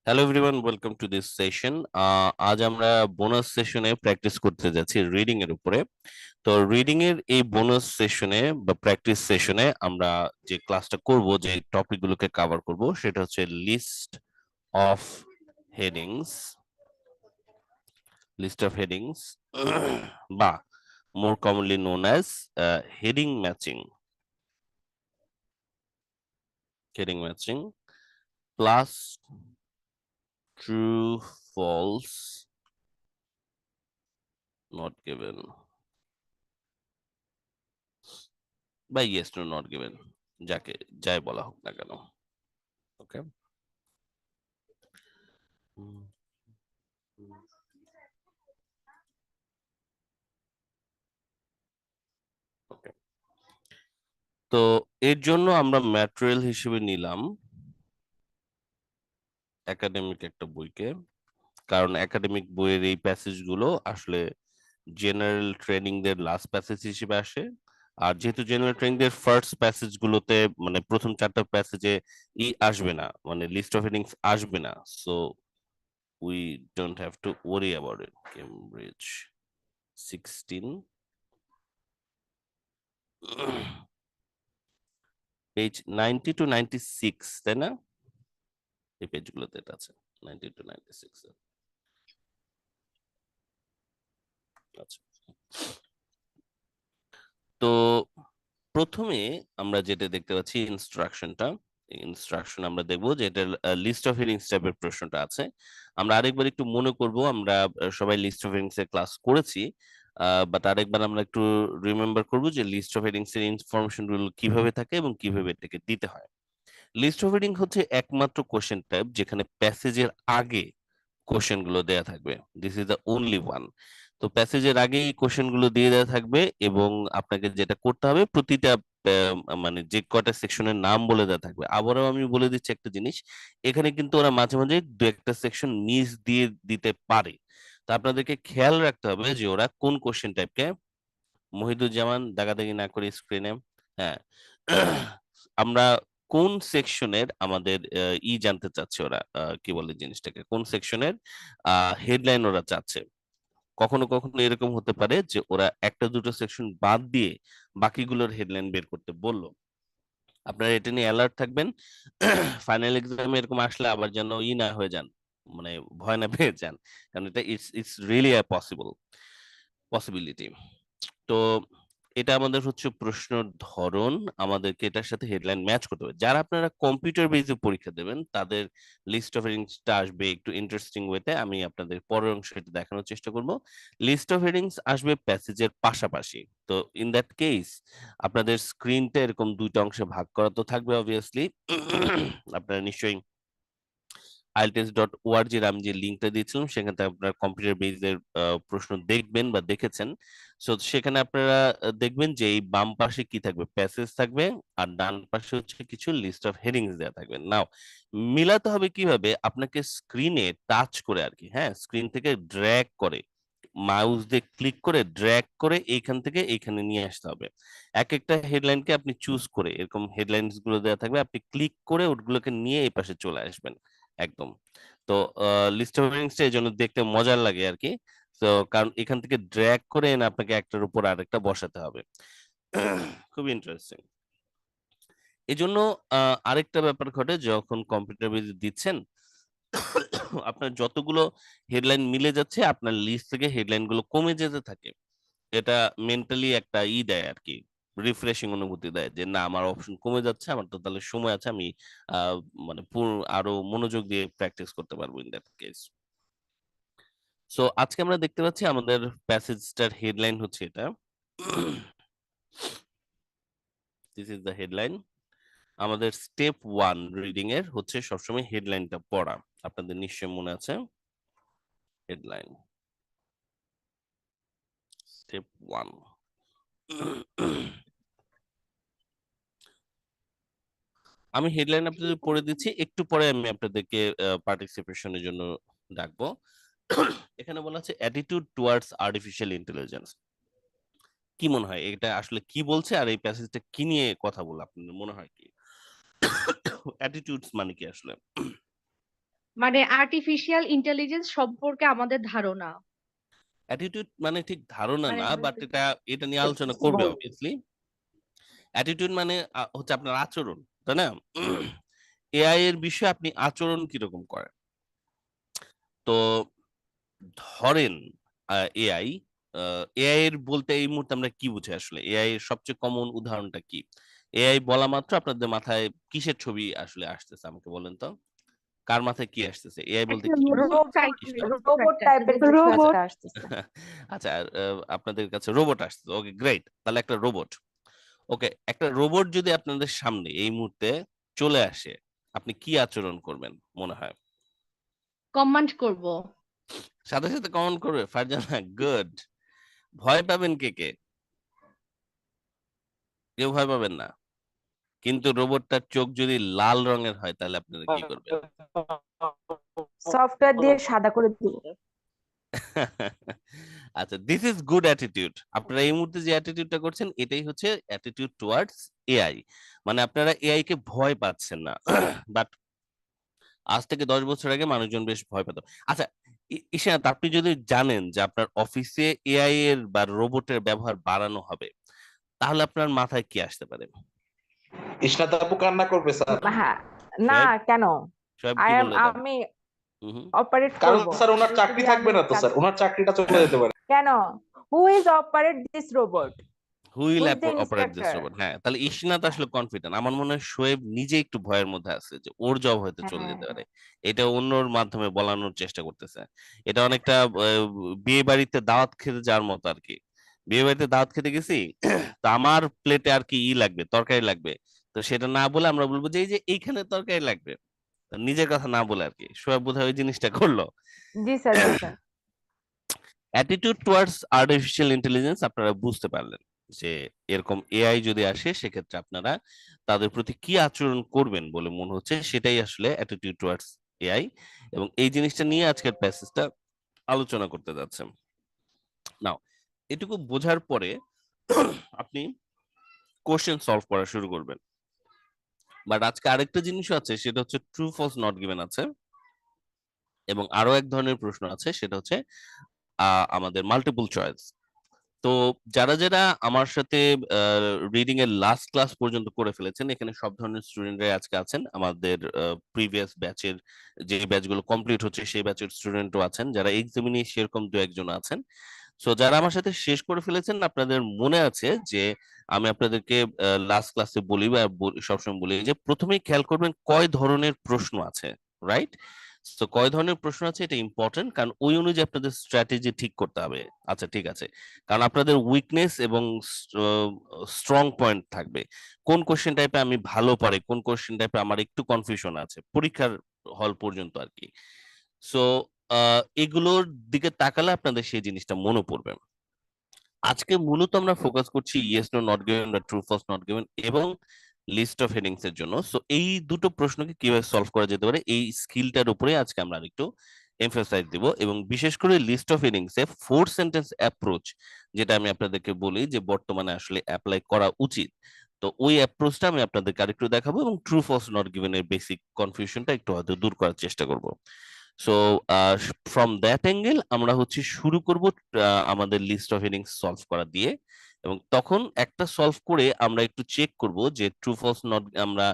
Hello everyone, welcome to this session. আজ আমরা bonus সেশনে প্র্যাকটিস করতে যাচ্ছি রিডিং এর উপরে। তো রিডিং এর এই বোনাস সেশনে বা প্র্যাকটিস সেশনে আমরা যে ক্লাসটা করব, যে টপিকগুলোকে কভার করব, সেটা হচ্ছে list of headings. List of headings বা more commonly known as heading matching. Heading matching plus true, false, not given বা ইয়েস নো নট গিভেন, যাকে যাই বলা হোক না কেন। ওকে, ওকে। তো এর জন্য আমরা ম্যাটেরিয়াল হিসেবে নিলাম একাডেমিক একটা বইকে, কারণ একাডেমিক বইয়ের এই প্যাসেজ গুলো আসলে জেনারেল ট্রেনিং দের লাস্ট প্যাসেজ হিসেবে আসে। আর যেহেতু জেনারেল ট্রেনিং দের ফার্স্ট প্যাসেজ গুলোতে মানে প্রথম চারটা প্যাসেজে আসবে না, মানে লিস্ট অফ হেডিংস আসবে না, so we don't have to worry about it. Cambridge 16 page 90 to 96, তাই না? এই পেজগুলোতে এটা আছে 90 টু 96 এ। আচ্ছা, তো প্রথমে আমরা যেটা দেখতে পাচ্ছি ইনস্ট্রাকশনটা। ইনস্ট্রাকশন আমরা দেখবো যে এটা লিস্ট অফ হেডিংস টাইপের প্রশ্নটা আছে। আমরা আরেকবার একটু মনে করব, আমরা সবাই লিস্ট অফ হেডিংস এর ক্লাস করেছি, বাট আরেকবার আমরা একটু রিমেম্বার করব যে লিস্ট অফ হেডিংস এর ইনফরমেশন গুলো কিভাবে থাকে এবং কিভাবে এটাকে দিতে হয়। লিস্ট অফ হেডিং হচ্ছে একমাত্র কোশ্চেন টাইপ যেখানে প্যাসেজের আগে কোশ্চেন গুলো দেয়া থাকবে। This is the only one. তো প্যাসেজের আগে এই কোশ্চেন গুলো দিয়ে দেওয়া থাকবে এবং আপনাকে যেটা করতে হবে প্রতিটা মানে যে কয়টা সেকশনের নাম বলে দেওয়া থাকবে। আবারও আমি বলে দিচ্ছি একটা জিনিস, এখানে কিন্তু ওরা মাঝে মাঝে দু একটা সেকশন নিচ দিয়ে দিতে পারে। তো আপনাদেরকে খেয়াল রাখতে হবে যে ওরা কোন কোশ্চেন টাইপকে। মহিদুজ্জামান, দাগাদাগি না করে স্ক্রিনে। হ্যাঁ, আমরা কোন সেকশনের আমাদের জানতে চাচ্ছে ওরা, কি বলে জিনিসটাকে, কোন সেকশনের হেডলাইন ওরা চাচ্ছে। কখনো কখনো এরকম হতে পারে যে ওরা একটা দুটো সেকশন বাদ দিয়ে বাকিগুলোর হেডলাইন বের করতে বললো। আপনারা এটা নিয়ে অ্যালার্ট থাকবেন। ফাইনাল এক্সামে এরকম আসলে আবার যেন না হয়ে যান, মানে ভয় না পেয়ে যান, কারণ এটা it's it's really a possibility. তো এটা আমাদের হচ্ছে প্রশ্নের ধরন, আমাদেরকে এটার সাথে হেডলাইন ম্যাচ করতে হবে। যারা আপনারা কম্পিউটার বেসে পরীক্ষা দেবেন তাদের লিস্ট অফ হেডিংসটা আসবে একটু ইন্টারেস্টিং ওয়েতে। আমি আপনাদের পরের অংশে এটা দেখানোর চেষ্টা করব। লিস্ট অফ হেডিংস আসবে প্যাসেজের পাশাপাশি। তো ইন দ্যাট কেস আপনাদের স্ক্রিনটা এরকম দুইটা অংশে ভাগ করা তো থাকবে অবভিয়াসলি। আপনারা নিশ্চয়ই ielts.org এর আমি যে লিঙ্কটা দিয়েছিলাম সেখান থেকে আপনার কম্পিউটার বেসের প্রশ্ন দেখবেন বা দেখেছেন। সো সেখানে আপনারা দেখবেন যে এই বাম পাশে কি থাকবে, প্যাসেজ থাকবে, আর ডান পাশে হচ্ছে কিছু লিস্ট অফ হেডিংস দেওয়া থাকবে। নাও মিলাতে হবে কিভাবে, আপনাকে স্ক্রিনে টাচ করে আর কি, হ্যাঁ, স্ক্রিন থেকে ড্র্যাগ করে, মাউস দিয়ে ক্লিক করে ড্র্যাগ করে এইখান থেকে এইখানে নিয়ে আসতে হবে। এক একটা হেডলাইনকে আপনি চুজ করে, এরকম হেডলাইনস গুলো দেওয়া থাকবে, আপনি ক্লিক করে ওগুলোকে নিয়ে এই পাশে চলে আসবেন একদম। তো লিস্ট অফ হেডিংসটা এই জন্য দেখতে মজার লাগে আর কি। তো কারণ এখান থেকে ড্র্যাগ করে এনে আপনাকে একটার উপর আরেকটা বসাতে হবে। খুব ইন্টারেস্টিং। এই জন্য আরেকটা ব্যাপার ঘটে, যখন কম্পিউটার বেস দিচ্ছেন আপনার যতগুলো হেডলাইন মিলে যাচ্ছে আপনার লিস্ট থেকে হেডলাইন গুলো কমে যেতে থাকে। এটা মেন্টালি একটা দেয় আর কি, রিফ্রেশিং অনুভূতি দেয় যে না, আমার অপশন কমে যাচ্ছে, আমার তো তাহলে সময় আছে, আমি আহ মানে আরো মনোযোগ দিয়ে প্র্যাকটিস করতে পারবো ইন দ্যাট কেস। সো আজকে আমরা দেখতে পাচ্ছি আমাদের প্যাসেজটার হেডলাইন হচ্ছে এটা। This is the headline. আমাদের স্টেপ ওয়ান রিডিং এর হচ্ছে সবসময় হেডলাইনটা পড়া। আপনাদের নিশ্চয় মনে আছে হেডলাইন, স্টেপ ওয়ান। আমি হেডলাইন আপনাদের পড়ে দিচ্ছি, একটু পরে আমি আপনাদেরকে পার্টিসিপেশনের জন্য ডাকবো। এখানে বলা আছে অ্যাটিটিউড টুয়ার্ডস আর্টিফিশিয়াল ইন্টেলিজেন্স। কি মনে হয় এটা আসলে কি বলছে, আর এই প্যাসেজটা কি নিয়ে কথা বলে আপনাদের মনে হয় কি? অ্যাটিটিউডস মানে কি আসলে? মানে আর্টিফিশিয়াল ইন্টেলিজেন্স সম্পর্কে আমাদের ধারণা। অ্যাটিটিউড মানে ঠিক ধারণা মানে না, বাট এটা নিয়ে আলোচনা করবে অবভিয়াসলি। অ্যাটিটিউড মানে হচ্ছে আপনার আচরণ, তাই না? এআই এর বিষয়ে আপনি আচরণ কিরকম করেন। তো ধরেন এআই এআই এর বলতে এই মুহূর্তে আমরা কি বুঝি আসলে, এআই এর সবচেয়ে কমন উদাহরণটা কি? এআই বলা মাত্র আপনাদের মাথায় কিসের ছবি আসলে আসতেছে আমাকে বলেন তো, কার মাথায় কি আসতেছে এআই বলতে একটা কি রোবট রোবট টাইপের কিছু রোবট। একটা আসতেছে। আচ্ছা, আপনাদের কাছে রোবট আসতেছে, ওকে গ্রেট, তাহলে একটা রোবট। ওকে, একটা রোবট যদি আপনাদের সামনে এই মুহূর্তে চলে আসে, আপনি কি আচরণ করবেন মনে হয়? কমান্ড করব। সাথে সাথে কমেন্ট করবে ফারজানা, গুড। ভয় পাবেন কে কে? কেউ ভয় পাবেন না। কিন্তু রোবটটার চোখ যদি লাল রঙের হয় তাহলে আপনারা কি করবেন? সফটওয়্যার দিয়ে সাদা করে দিব। আচ্ছা, দিস ইজ গুড অ্যাটিটিউড। আপনারা এই মুহূর্তে যে অ্যাটিটিউডটা করছেন এটাই হচ্ছে অ্যাটিটিউড টুয়ার্ডস এআই। মানে আপনারা এআই কে ভয় পাচ্ছেন না। বাট আজ থেকে 10 বছর আগে মানুষজন বেশ ভয় পেত। আচ্ছা, ঈশাত, আপনি যদি জানেন যে আপনার অফিসে এআই এর বা রোবটের ব্যবহার বাড়ানো হবে, তাহলে আপনার মাথায় কি আসতে পারে? ইশরাত আপু কান্না করবে স্যার। হ্যাঁ, না শোয়েব, কেন? শোয়েব কি বললো এটা? আমি হুম। অপারেট কারণ করব স্যার ওনার যদি চাকরি থাকবে আমি না তো স্যার, ওনার চাকরিটা চলে যেতে পারে। কেন? Who is operate this robot? Who will who is the operate this instructor? Robot? হ্যাঁ, তাহলে ইশরাত আসলে কনফিডেন্ট। আমার মনে হয় শোয়েব নিজে একটু ভয়ের মধ্যে আছে যে ওর জব হয়তো চলে হ্যাঁ, যেতে পারে। এটা অন্যর মাধ্যমে বলানোর চেষ্টা করতেছে। এটা অনেকটা বিয়ে বাড়িতে দাওয়াত খেতে যাওয়ার মতো আর কি। বিয়ে বাড়িতে দাওয়াত খেতে গেছি, তো আমার প্লেটে আর কি লাগবে, তরকারি লাগবে। তো সেটা না বলে আমরা বলবো যে এই যে এইখানে তরকারি লাগবে, তো নিজের কথা না বলে আর কি। শোয়েব বোধহয় ওই জিনিসটা করলো। জি স্যার, জি sir. Attitude towards artificial intelligence আপনারা বুঝতে পারলেন যে এরকম এআই যদি আসে সেক্ষেত্রে আপনারা তাদের প্রতি কি আচরণ করবেন বলে মনে হচ্ছে, সেটাই আসলে অ্যাটিটিউড টুয়ার্ডস এআই। এবং এই জিনিসটা নিয়ে আজকের প্যাসেজটা আলোচনা করতে যাচ্ছে। নাও, এটুকু বোঝার পরে আপনি কোশ্চেন সলভ করা শুরু করবেন। বাট আজকে আরেকটা জিনিসও আছে, সেটা হচ্ছে ট্রু ফলস নট গিভেন আছে, এবং আরো এক ধরনের প্রশ্ন আছে, সেটা হচ্ছে আমাদের মাল্টিপল চয়েস। তো যারা যারা আমার সাথে রিডিং এর লাস্ট ক্লাস পর্যন্ত করে ফেলেছেন, এখানে সব ধরনের স্টুডেন্টরাই আজকে আছেন। আমাদের প্রিভিয়াস ব্যাচের যে ব্যাচগুলো কমপ্লিট হচ্ছে সেই ব্যাচের স্টুডেন্টও আছেন, যারা এক্সামে নিয়ে সেরকম দু একজন আছেন। সো যারা আমার সাথে শেষ করে ফেলেছেন, আপনাদের মনে আছে যে আমি আপনাদেরকে লাস্ট ক্লাসে বলি বা সবসময় বলি যে প্রথমেই খেয়াল করবেন কয় ধরনের প্রশ্ন আছে, রাইট? তো কয় ধরনের প্রশ্ন আছে এটা ইম্পর্টেন্ট, কারণ ওই অনুযায়ী আপনাদের স্ট্র্যাটেজি ঠিক করতে হবে। আচ্ছা ঠিক আছে, কারণ আপনাদের উইকনেস এবং স্ট্রং পয়েন্ট থাকবে। কোন কোশ্চেন টাইপে আমি ভালো পারি, কোন কোশ্চেন টাইপে আমার একটু কনফিউশন আছে, পরীক্ষার হল পর্যন্ত আর কি। সো এগুলোর দিকে তাকালে আপনাদের সেই জিনিসটা মনে পড়বে। আজকে মূলত আমরা ফোকাস করছি ইয়েস নো নট গিভেন বা ট্রু ফলস নট গিভেন এবং লিস্ট অফ হেডিংস এর জন্য। সো এই দুটো প্রশ্নকে কিভাবে সলভ করা যেতে পারে এই স্কিলটার উপরে আজকে আমরা একটু এমফাসাইজ দিব, এবং বিশেষ করে লিস্ট অফ হেডিংস এ 4 সেন্টেন্স অ্যাপ্রোচ, যেটা আমি আপনাদেরকে বলি যে বর্তমানে আসলে অ্যাপ্লাই করা উচিত। তো ওই অ্যাপ্রোচটা আমি আপনাদেরকে আরেকটু দেখাবো, এবং ট্রু ফলস নট গিভেন এর বেসিক কনফিউশনটা একটু হয়তো দূর করার চেষ্টা করব। সো ফ্রম দ্যাট অ্যাঙ্গেল আমরা হচ্ছে শুরু করব আমাদের লিস্ট অফ হেডিংস সলভ করা দিয়ে, এবং তখন একটা সলভ করে আমরা একটু চেক করব যে ট্রু ফলস নট, আমরা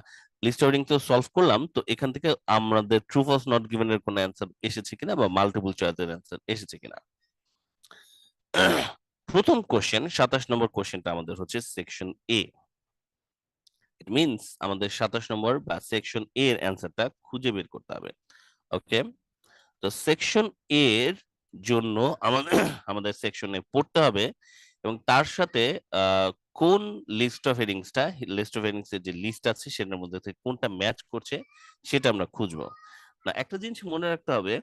লিস্ট অফ হেডিংস তো সলভ করলাম, তো এখান থেকে আমাদের ট্রু ফলস নট গিভেন এর কোনো অ্যান্সার এসেছে কিনা বা মাল্টিপল চয়েসের অ্যান্সার এসেছে কিনা। প্রথম কোশ্চেন, 27 নম্বর কোশ্চেনটা আমাদের হচ্ছে সেকশন এ। ইট মিনস আমাদের 27 নম্বর বা সেকশন এ এর অ্যান্সারটা খুঁজে বের করতে হবে। ওকে, তো সেকশন এর জন্য আমাদের আমাদের সেকশনে পড়তে হবে, এবং তার সাথে কোন লিস্ট অফ হেডিংসটা, লিস্ট অফ হেডিংস এর যে লিস্ট আছে সেটার মধ্যে থেকে কোনটা ম্যাচ করছে সেটা আমরা খুঁজবো। না, একটা জিনিস মনে রাখতে হবে,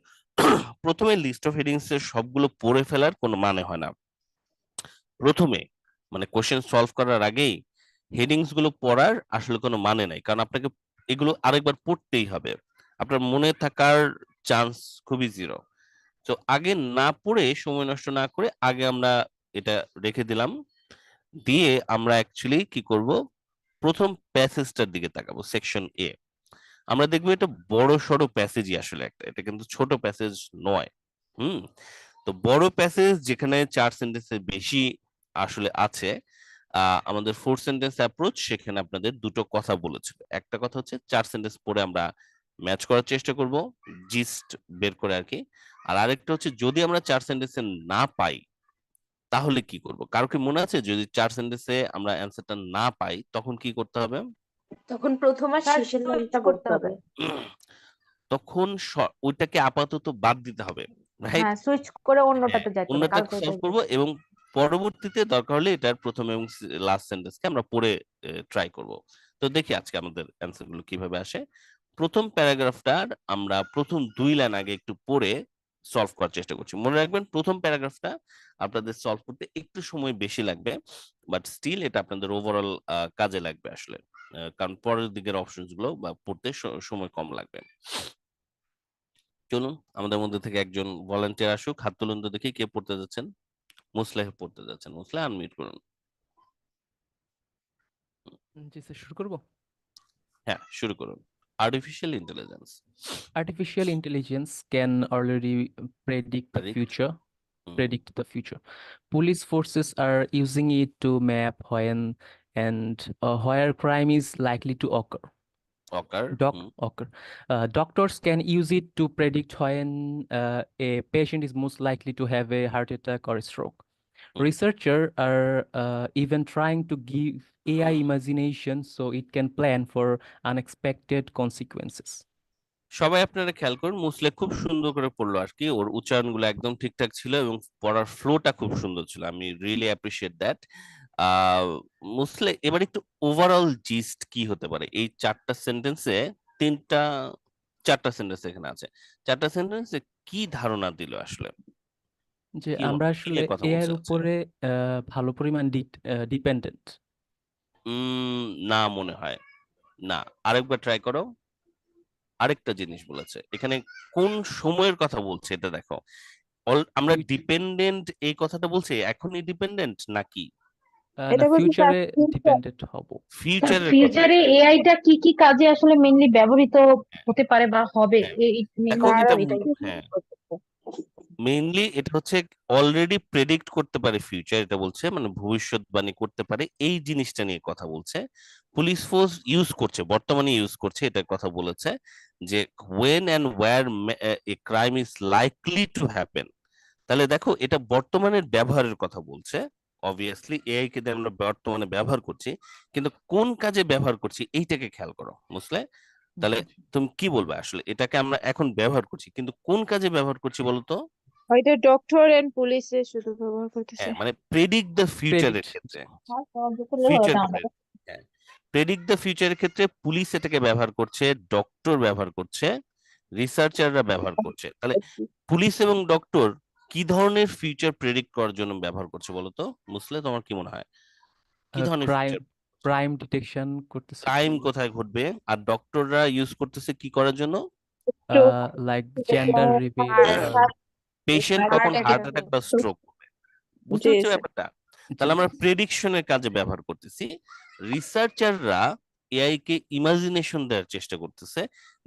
প্রথমে লিস্ট অফ হেডিংস এর সবগুলো পড়ে ফেলার কোনো মানে হয় না। প্রথমে মানে কোশ্চেন সলভ করার আগেই হেডিংস গুলো পড়ার আসলে কোনো মানে নাই, কারণ আপনাকে এগুলো আরেকবার পড়তেই হবে। আপনার মনে থাকার চান্স খুবই জিরো। তো আগে না পড়ে, সময় নষ্ট না করে আগে আমরা এটা রেখে দিলাম, দিয়ে আমরা অ্যাকচুয়ালি কি করব, প্রথম প্যাসেজটার দিকে তাকাবো, সেকশন এ। আমরা দেখবো এটা বড় সড়ো প্যাসেজই আসলে একটা, এটা কিন্তু ছোট প্যাসেজ নয়। হুম। তো বড় প্যাসেজ যেখানে 4 সেন্টেন্সের বেশি আসলে আছে, আমাদের 4 সেন্টেন্স অ্যাপ্রোচ সেখানে আপনাদের দুটো কথা বলেছিল। একটা কথা হচ্ছে 4 সেন্টেন্স পড়ে আমরা ম্যাচ করার চেষ্টা করব, জিস্ট বের করে আর কি। আর আরেকটা হচ্ছে যদি আমরা 4 সেন্টেন্সে না পাই তাহলে কি করব? কারো কি মনে আছে যদি 4 সেন্টেন্সে আমরা অ্যান্সারটা না পাই তখন কি করতে হবে? তখন প্রথম আর স্যার শেষের সুইচ লাইনটা করতে পড়তে হবে। হবে। তখন ওইটাকে আপাতত বাদ দিতে হবে, রাইট? হ্যাঁ, সুইচ করে হ্যাঁ, অন্যটাতে যাইতে হবে, অন্যটা কালকে সলভ ওটাই করব এবং পরবর্তীতে দরকার হলে এটার প্রথম এবং লাস্ট সেন্টেন্সকে আমরা পড়ে ট্রাই করব। তো দেখি আজকে আমাদের অ্যান্সার গুলো কিভাবে আসে। প্রথম প্যারাগ্রাফটার আমরা প্রথম 2 লাইন আগে একটু পড়ে সলভ করার চেষ্টা করছি। মনে রাখবেন প্রথম প্যারাগ্রাফটা আপনাদের সলভ করতে একটু সময় বেশি লাগবে, বাট স্টিল এটা আপনাদের ওভারঅল কাজে লাগবে আসলে। কারণ পরের দিকের অপশনস গুলো বা পড়তে সময় কম লাগবে। চলুন আমাদের মধ্যে থেকে একজন ভলান্টিয়ার আসুক, হাত তুলুন তো দেখি কে পড়তে যাচ্ছেন। মুসলেহ পড়তে যাচ্ছেন, মুসলেহ আনমিউট করুন। জি স্যার, শুরু করব। হ্যাঁ, শুরু করুন। Artificial intelligence. Artificial intelligence can already predict the Predict. future. Hmm, Predict the future. Police forces are using it to map when and where crime is likely to occur. Ochre. Occur. Doctors can use it to predict when a patient is most likely to have a heart attack or a stroke. Hmm. Researchers are even trying to give AI imagination so it can plan for unexpected consequences. সবাই আপনারা খেয়াল করুন, মুসলেহ খুব সুন্দর করে পড়লো আর কি, ওর উচ্চারণগুলো একদম ঠিকঠাক ছিল এবং পড়ার ফ্লোটা খুব সুন্দর ছিল। আমি রিয়েলি অ্যাপ্রিসিয়েট দ্যাট। মুসলেহ এবার একটু ওভারঅল জিস্ট কি হতে পারে এই 4টা সেন্টেন্সে? তিনটা 4টা সেন্টেন্স এখানে আছে, 4টা সেন্টেন্সে কি ধারণা দিল আসলে? যে কি আমরা কি আসলে নিয়ে কথা এআই এর বলছে? উপরে ভালো পরিমাণ ডিপেন্ডেন্ট। না মনে হয় না। আরেকবার ট্রাই করো। আরেকটা জিনিস বলেছে এখানে, কোন সময়ের কথা বলছে এটা দেখো। আমরা ডিপেন্ডেন্ট এই কথাটা বলছি, এখনই ডিপেন্ডেন্ট নাকি না, এটা বলছি ফিউচারে ডিপেন্ডেন্ট হব। ফিউচারের কথা? ফিউচারে এআইটা কি কি কাজে আসলে মেইনলি ব্যবহৃত হতে পারে বা হবে, হ্যাঁ, মেইনলি দেখো এটা এটাই। হ্যাঁ মেইনলি এটা হচ্ছে অলরেডি প্রেডিক্ট করতে পারে ফিউচার, এটা বলছে মানে ভবিষ্যৎবাণী করতে পারে, এই জিনিসটা নিয়ে কথা বলছে। পুলিশ ফোর্স ইউজ করছে, বর্তমানে ইউজ করছে এটার কথা বলেছে, যে when and where a crime is likely to happen। তাহলে দেখো এটা বর্তমানের ব্যবহারের কথা বলছে। অবভিয়াসলি এআই কে দিয়ে আমরা বর্তমানে ব্যবহার করছি, কিন্তু কোন কাজে ব্যবহার করছি এইটাকে খেয়াল করো বুঝলে। তাহলে তুমি কি বলবে আসলে, এটাকে আমরা এখন ব্যবহার করছি কিন্তু কোন কাজে ব্যবহার করছি বলো তো? হয়তো ডক্টর এন্ড পুলিশে শুধু ব্যবহার করতেছে। হ্যাঁ, মানে প্রেডিক্ট দ্য ফিউচারের প্রেডিক্ট। ক্ষেত্রে, ফিউচার হ্যাঁ প্রেডিক্ট দ্য ফিউচারের ক্ষেত্রে পুলিশ এটাকে ব্যবহার করছে, ডক্টর ব্যবহার করছে, রিসার্চাররা ব্যবহার করছে। তাহলে পুলিশ এবং ডক্টর কি ধরনের ফিউচার প্রেডিক্ট করার জন্য ব্যবহার করছে বলো তো মুসলে, তোমার কি মনে হয় কি ধরনের ক্রাইম ফিউচার? ক্রাইম ডিটেকশন করতেছে, টাইম কোথায় ঘটবে, আর ডক্টররা ইউজ করতেছে কি করার জন্য? Like gender reveal. Patient Heart কখন attack হার্ট অ্যাটাক বা স্ট্রোক করবে, বুঝতে জি পারছো স্যার। ব্যাপারটা? তাহলে আমরা প্রেডিকশনের কাজে ব্যবহার করতেছি। রিসার্চাররা এআই কে ইমাজিনেশন দেওয়ার চেষ্টা করতেছে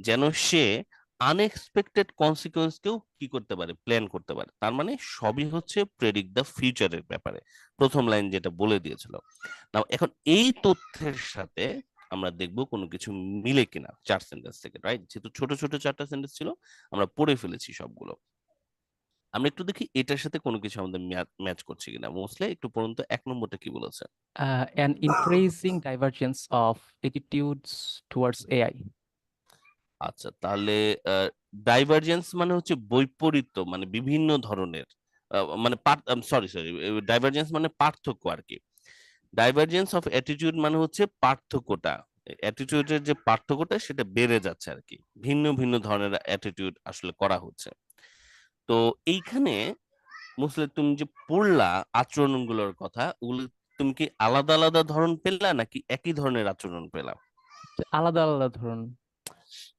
যেন সে আনএক্সপেক্টেড কনসিকুয়েন্স কেও কি করতে পারে, প্ল্যান করতে পারে। তার মানে সবই হচ্ছে প্রেডিক্ট দ্য ফিউচারের ব্যাপারে, প্রথম লাইন যেটা বলে দিয়েছিল। না এখন এই তথ্যের সাথে আমরা দেখব কোনো কিছু মিলে কিনা 4 সেন্টেন্স থেকে, রাইট? যেহেতু ছোট ছোট 4টা সেন্টেন্স ছিল আমরা পড়ে ফেলেছি সবগুলো, আমরা একটু দেখি এটার সাথে কোনো কিছু আমাদের ম্যাচ করছে কিনা। মোস্টলি একটু পড়ুন তো 1 নম্বরটা কি বলেছে। an increasing divergence of attitudes towards AI. আচ্ছা, তাহলে ডাইভারজেন্স মানে হচ্ছে বৈপরীত্য, মানে বিভিন্ন ধরনের মানে সরি সরি ডাইভারজেন্স মানে পার্থক্য আর কি। ডাইভারজেন্স অফ অ্যাটিটিউড মানে হচ্ছে পার্থক্যটা, অ্যাটিটিউডের যে পার্থক্যটা সেটা বেড়ে যাচ্ছে আর কি, ভিন্ন ভিন্ন ধরনের অ্যাটিটিউড আসলে করা হচ্ছে। তো এইখানে মুসলে তুমি যে পড়লা আচরণগুলোর কথা, ওগুলো তুমি কি আলাদা আলাদা ধরন পেলা নাকি একই ধরনের আচরণ পেলা? আলাদা আলাদা ধরুন।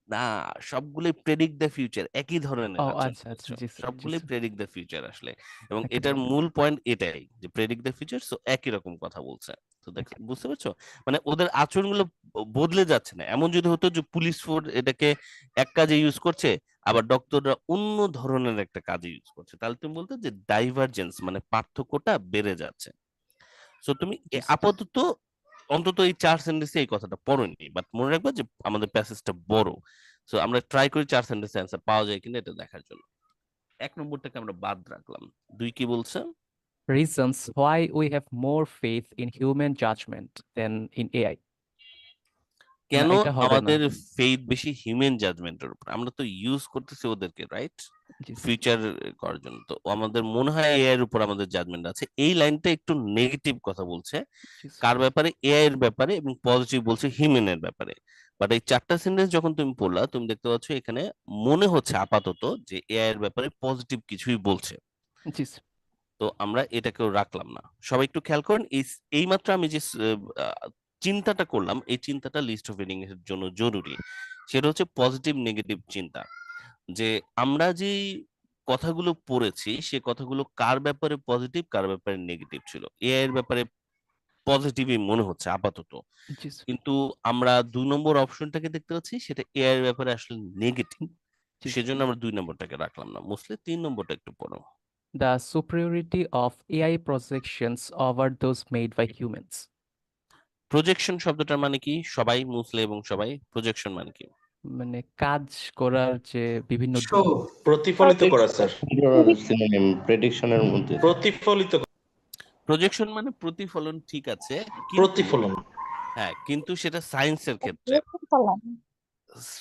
না, সবগুলোই প্রেডিক্ট দ্য ফিউচার, একই ধরনের ও আছে, আচ্ছা আচ্ছা, বুঝছো? জি স্যার, জি সবগুলোই স্যার, প্রেডিক্ট দ্য ফিউচার আসলে, এবং একই এটার ধরনের। মূল পয়েন্ট এটাই যে প্রেডিক্ট দ্য ফিউচার, সো একই রকম কথা বলছে। তো দেখ, Okay. বুঝতে পারছো, মানে ওদের আচরণগুলো বদলে যাচ্ছে না। এমন যদি হতো যে পুলিশ ফোর্স এটাকে এক কাজে ইউজ করছে, আবার ডক্টররা অন্য ধরনের একটা কাজে ইউজ করছে, তাহলে তুমি বলতে যে ডাইভারজেন্স মানে পার্থক্যটা বেড়ে যাচ্ছে। সো তুমি জি স্যার। আপাতত অন্তত এই 4 সেন্টেন্সে এই কথাটা পড়োনি, বাট মনে রাখবা যে আমাদের প্যাসেজটা বড়। সো আমরা ট্রাই করি 4 সেন্টেন্সে অ্যান্সার পাওয়া যায় কিনা এটা দেখার জন্য। 1 নম্বরটাকে আমরা বাদ রাখলাম। 2 কি বলছে? Reasons why we have more faith in human judgment than in AI. না, কেন এটা হবে না। আমাদের ফেইথ বেশি হিউম্যান জাজমেন্টের উপর? আমরা তো ইউজ করতেছি ওদেরকে, রাইট, জি স্যার, ফিউচার করার জন্য। তো আমাদের মনে হয় এআই এর উপর আমাদের জাজমেন্ট আছে। এই লাইনটা একটু নেগেটিভ কথা বলছে। জি স্যার। কার ব্যাপারে? এআই এর ব্যাপারে, এবং পজিটিভ বলছে হিউম্যানের ব্যাপারে। বাট এই 4টা সেন্টেন্স যখন তুমি পড়লা, তুমি দেখতে পাচ্ছ এখানে মনে হচ্ছে আপাতত যে এআই এর ব্যাপারে পজিটিভ কিছুই বলছে। জি স্যার। তো আমরা এটাকেও রাখলাম না। সবাই একটু খেয়াল করেন, এইমাত্র আমি যে চিন্তাটা করলাম, এই চিন্তাটা লিস্ট অফ মিনিং এর জন্য জরুরি। সেটা হচ্ছে পজিটিভ নেগেটিভ চিন্তা, যে আমরা যে কথাগুলো পড়েছি সে কথাগুলো কার ব্যাপারে পজিটিভ, কার ব্যাপারে নেগেটিভ ছিল। এআই এর ব্যাপারে পজিটিভই মনে হচ্ছে আপাতত, জি স্যার। কিন্তু আমরা 2 নম্বর অপশনটাকে দেখতে পাচ্ছি সেটা এআই এর ব্যাপারে আসলে নেগেটিভ। জি স্যার। সেজন্য আমরা 2 নম্বরটাকে রাখলাম না। মুসলে 3 নম্বরটা একটু পড়ো। The superiority of AI projections over those made by humans. Projection শব্দটার মানে কি? সবাই, মুসলে এবং সবাই, প্রজেকশন মানে কি? মানে কাজ করার যে বিভিন্ন শো, প্রতিফলিত করা স্যার, সিনোনিম প্রেডিকশনের মধ্যে। প্রতিফলিত প্রজেকশন মানে প্রতিফলন, ঠিক আছে, কিন্তু প্রতিফলন। হ্যাঁ, কিন্তু সেটা সায়েন্সের ক্ষেত্রে। করলাম।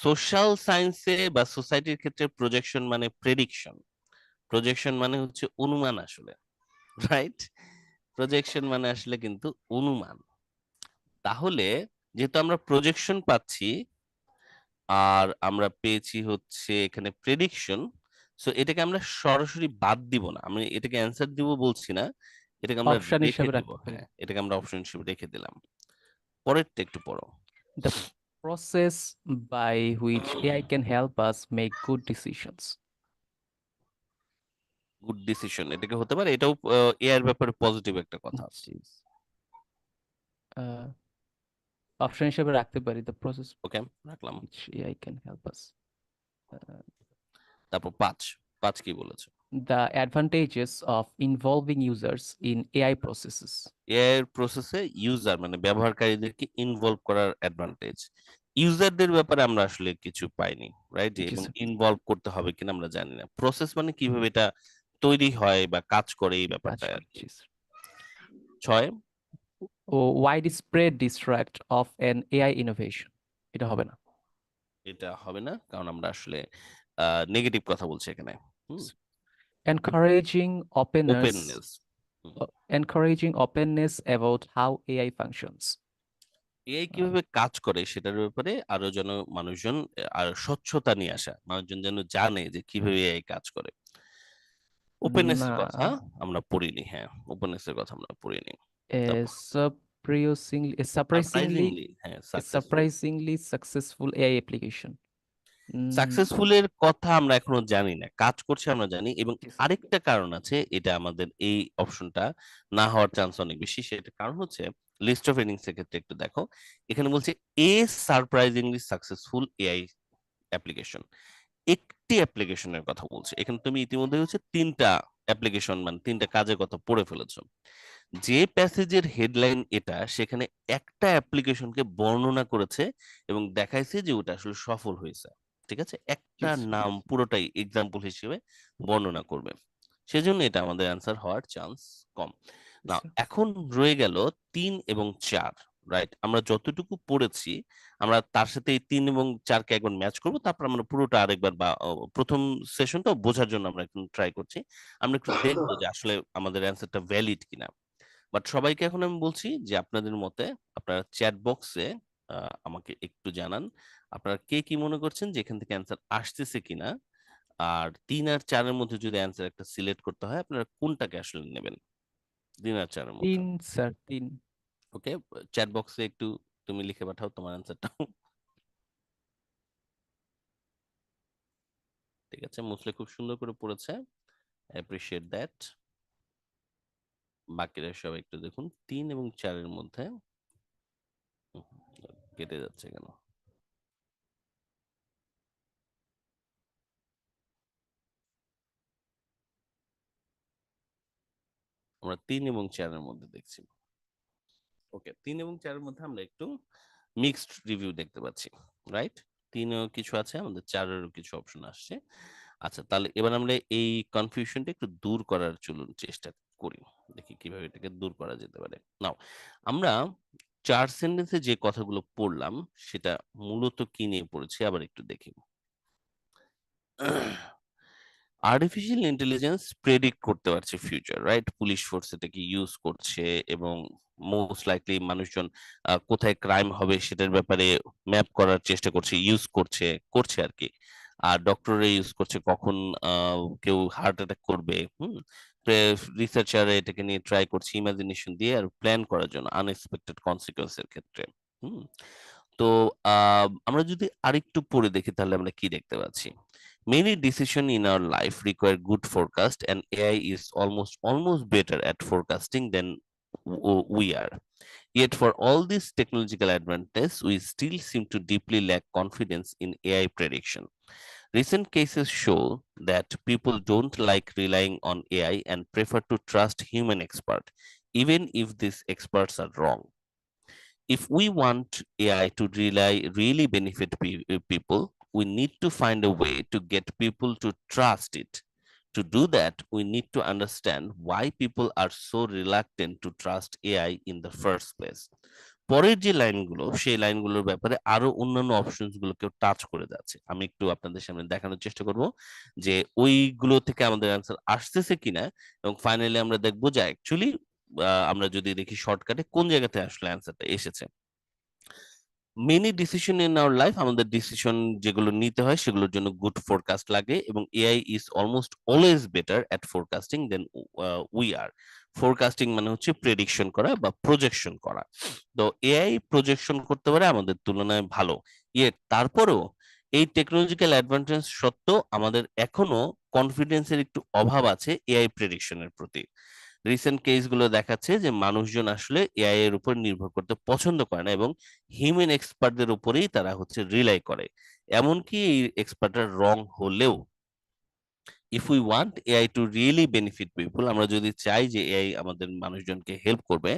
সোশ্যাল সায়েন্সে বা সোসাইটির ক্ষেত্রে প্রজেকশন মানে প্রেডিকশন। প্রজেকশন মানে হচ্ছে অনুমান আসলে, রাইট? প্রজেকশন মানে আসলে কিন্তু অনুমান। তাহলে যেহেতু আমরা প্রজেকশন পাচ্ছি আর আমরা পেয়েছি হচ্ছে এখানে প্রেডিকশন, সো এটাকে আমরা সরাসরি বাদ দিব না, আমি এটাকে অ্যান্সার দিব বলছি না, এটাকে আমরা অপশন রেখে হিসেবে দিব। রাখতে পারি। হ্যাঁ, এটাকে আমরা অপশন হিসেবে রেখে দিলাম। পরেরটা একটু পড়ো। The process by which AI can help us make good decisions. Good decision এটাকে হতে পারে, এটাও এআই এর ব্যাপারে পজিটিভ একটা কথা। জি। অপশন হিসেবে রাখতে পারি the process ওকে, রাখলাম। which AI can help us. Uh, তারপর 5, 5 কি বলেছে? the advantages of involving users in AI processes. AI এর প্রসেসে ইউজার মানে ব্যবহারকারীদেরকে ইনভলভ করার অ্যাডভান্টেজ। ইউজারদের ব্যাপারে আমরা আসলে কিছু পাইনি, রাইট? জি এবং স্যার। ইনভলভ করতে হবে কিনা আমরা জানি না। প্রসেস মানে কিভাবে এটা তৈরি হয় বা কাজ করে, এই কাজ ব্যাপারটা আর করে, কি। জি sir. 6, widespread distract of an AI innovation. এটা হবে না। এটা হবে না, কারণ আমরা আসলে নেগেটিভ কথা বলছি এখানে। Encouraging openness, openness, encouraging openness about how AI functions. AI কিভাবে কাজ করে সেটার ব্যাপারে আরো যেন মানুষজন আর স্বচ্ছতা নিয়ে আসা, মানুষজন যেন জানে যে কিভাবে এআই কাজ করে। ওপেননেস না, এর কথা আমরা পড়িনি। হ্যাঁ, ওপেননেস এর কথা আমরা পড়িনি। তারপর surprisingly সারপ্রাইজিংলি, হ্যাঁ, surprisingly successful AI application. সাকসেসফুলের কথা আমরা এখনো জানি না, কাজ করছে আমরা জানি। এবং জি স্যার। আরেকটা কারণ আছে, এটা আমাদের এই অপশনটা না হওয়ার চান্স অনেক বেশি। সেটা কারণ হচ্ছে লিস্ট অফ এর্নিংস এর ক্ষেত্রে একটু দেখো, এখানে বলছে এ সারপ্রাইজিংলি সাকসেসফুল এআই অ্যাপ্লিকেশন। একটি অ্যাপ্লিকেশনের কথা বলছে এখানে। তুমি ইতিমধ্যে হচ্ছে 3টা অ্যাপ্লিকেশন মানে 3টা কাজের কথা পড়ে ফেলেছো। যে প্যাসেজের হেডলাইন এটা, সেখানে একটা অ্যাপ্লিকেশনকে বর্ণনা করেছে এবং দেখাইছে যে ওটা আসলে সফল হয়েছে। ঠিক আছে, একটা Yes. নাম পুরোটাই এক্সাম্পল হিসেবে বর্ণনা করবে, সেজন্য এটা আমাদের অ্যান্সার হওয়ার চান্স কম। না, sir. এখন রয়ে গেল 3 এবং 4, রাইট? আমরা যতটুকু পড়েছি আমরা তার সাথে এই 3 এবং 4কে একবার ম্যাচ করব, তারপর আমরা পুরোটা আরেকবার বা প্রথম সেশনটা বোঝার জন্য আমরা একটু ট্রাই করছি। আমরা একটু দেখবো যে আসলে আমাদের অ্যান্সারটা ভ্যালিড কিনা। বাট সবাইকে এখন আমি বলছি যে আপনাদের মতে আপনারা চ্যাট বক্সে আমাকে একটু জানান আপনারা কে কি মনে করছেন যে এখান থেকে অ্যান্সার আসতেছে কিনা। আর 3 আর 4-এর মধ্যে যদি অ্যান্সার একটা সিলেক্ট করতে হয়, আপনারা কোনটাকে আসলে নেবেন 3 আর 4-এর মধ্যে? 3 স্যার, 3। ওকে, চ্যাট বক্সে একটু তুমি লিখে পাঠাও তোমার অ্যান্সারটা। ঠিক আছে, মুসলে খুব সুন্দর করে পড়েছে, অ্যাপ্রিসিয়েট দ্যাট। বাকিরা সব একটু দেখুন 3 এবং 4-এর মধ্যে হুম, কেটে যাচ্ছে কেন? আমরা 3 এবং 4-এর মধ্যে দেখছি। ওকে, 3 এবং 4-এর মধ্যে আমরা একটু মিক্সড রিভিউ দেখতে পাচ্ছি, রাইট? 3-এও কিছু আছে, আমাদের 4-এরও কিছু অপশন আসছে। আচ্ছা, তাহলে এবার আমরা এই কনফিউশনটা একটু দূর করার চলুন চেষ্টা করি, দেখি কিভাবে এটাকে দূর করা যেতে পারে। নাও, আমরা 4 সেন্টেন্সে যে কথাগুলো পড়লাম সেটা মূলত কি নিয়ে পড়েছি আবার একটু দেখি। আর্টিফিশিয়াল ইন্টেলিজেন্স প্রেডিক্ট করতে পারছে ফিউচার, রাইট? পুলিশ ফোর্স এটাকে ইউজ করছে এবং মোস্ট লাইকলি মানুষজন কোথায় ক্রাইম হবে সেটার ব্যাপারে ম্যাপ করার চেষ্টা করছে, ইউজ করছে করছে আর কি। আর ডক্টররা ইউজ করছে কখন কেউ হার্ট অ্যাটাক করবে, রিসার্চাররা এটাকে নিয়ে ট্রাই করছে ইমাজিনেশন দিয়ে আর প্ল্যান করার জন্য আনএক্সপেক্টেড কনসিকোয়েন্সের ক্ষেত্রে। হুম তো আমরা যদি আরেকটু পড়ে দেখি তাহলে আমরা কি দেখতে পাচ্ছি। Many decisions in our life require good forecast, and AI is almost better at forecasting than we are. Yet, for all these technological advantages, we still seem to deeply lack confidence in AI prediction. Recent cases show that people don't like relying on AI and prefer to trust human experts, even if these experts are wrong. If we want AI to really benefit people, we need to find a way to get people to trust it. To do that, we need to understand why people are so reluctant to trust AI in the first place. পরের যে লাইনগুলো সেই লাইনগুলোর ব্যাপারে আরো অন্যান্য options গুলোকে touch করে যাচ্ছে। আমি একটু আপনাদের সামনে দেখানোর চেষ্টা করব যে ওইগুলো থেকে আমাদের অ্যান্সার আসতেছে কিনা, এবং ফাইনালি আমরা দেখবো যে অ্যাকচুয়ালি আমরা যদি দেখি শর্টকাটে কোন জায়গাতে আসলে অ্যান্সারটা এসেছে। Many decision in our life, আমাদের ডিসিশন যেগুলো নিতে হয় সেগুলোর জন্য গুড ফোরকাস্ট লাগে, এবং AI is almost always better at forecasting than we are. Forecasting মানে হচ্ছে প্রেডিকশন করা বা প্রজেকশন করা। তো এআই প্রজেকশন করতে পারে আমাদের তুলনায় ভালো, ইয়ে তারপরেও এই টেকনোলজিক্যাল অ্যাডভান্টেজ সত্ত্বেও আমাদের এখনো কনফিডেন্সের একটু অভাব আছে এআই প্রেডিকশনের প্রতি। রিসেন্ট কেসগুলো দেখাচ্ছে যে মানুষজন আসলে এআই এর উপর নির্ভর করতে পছন্দ করে না এবং হিউম্যান এক্সপার্টদের উপরেই তারা হচ্ছে রিলাই করে, এমনকি এই এক্সপার্টরা রং হলেও। If we want AI to really benefit people, আমরা যদি চাই যে এআই আমাদের মানুষজনকে হেল্প করবে,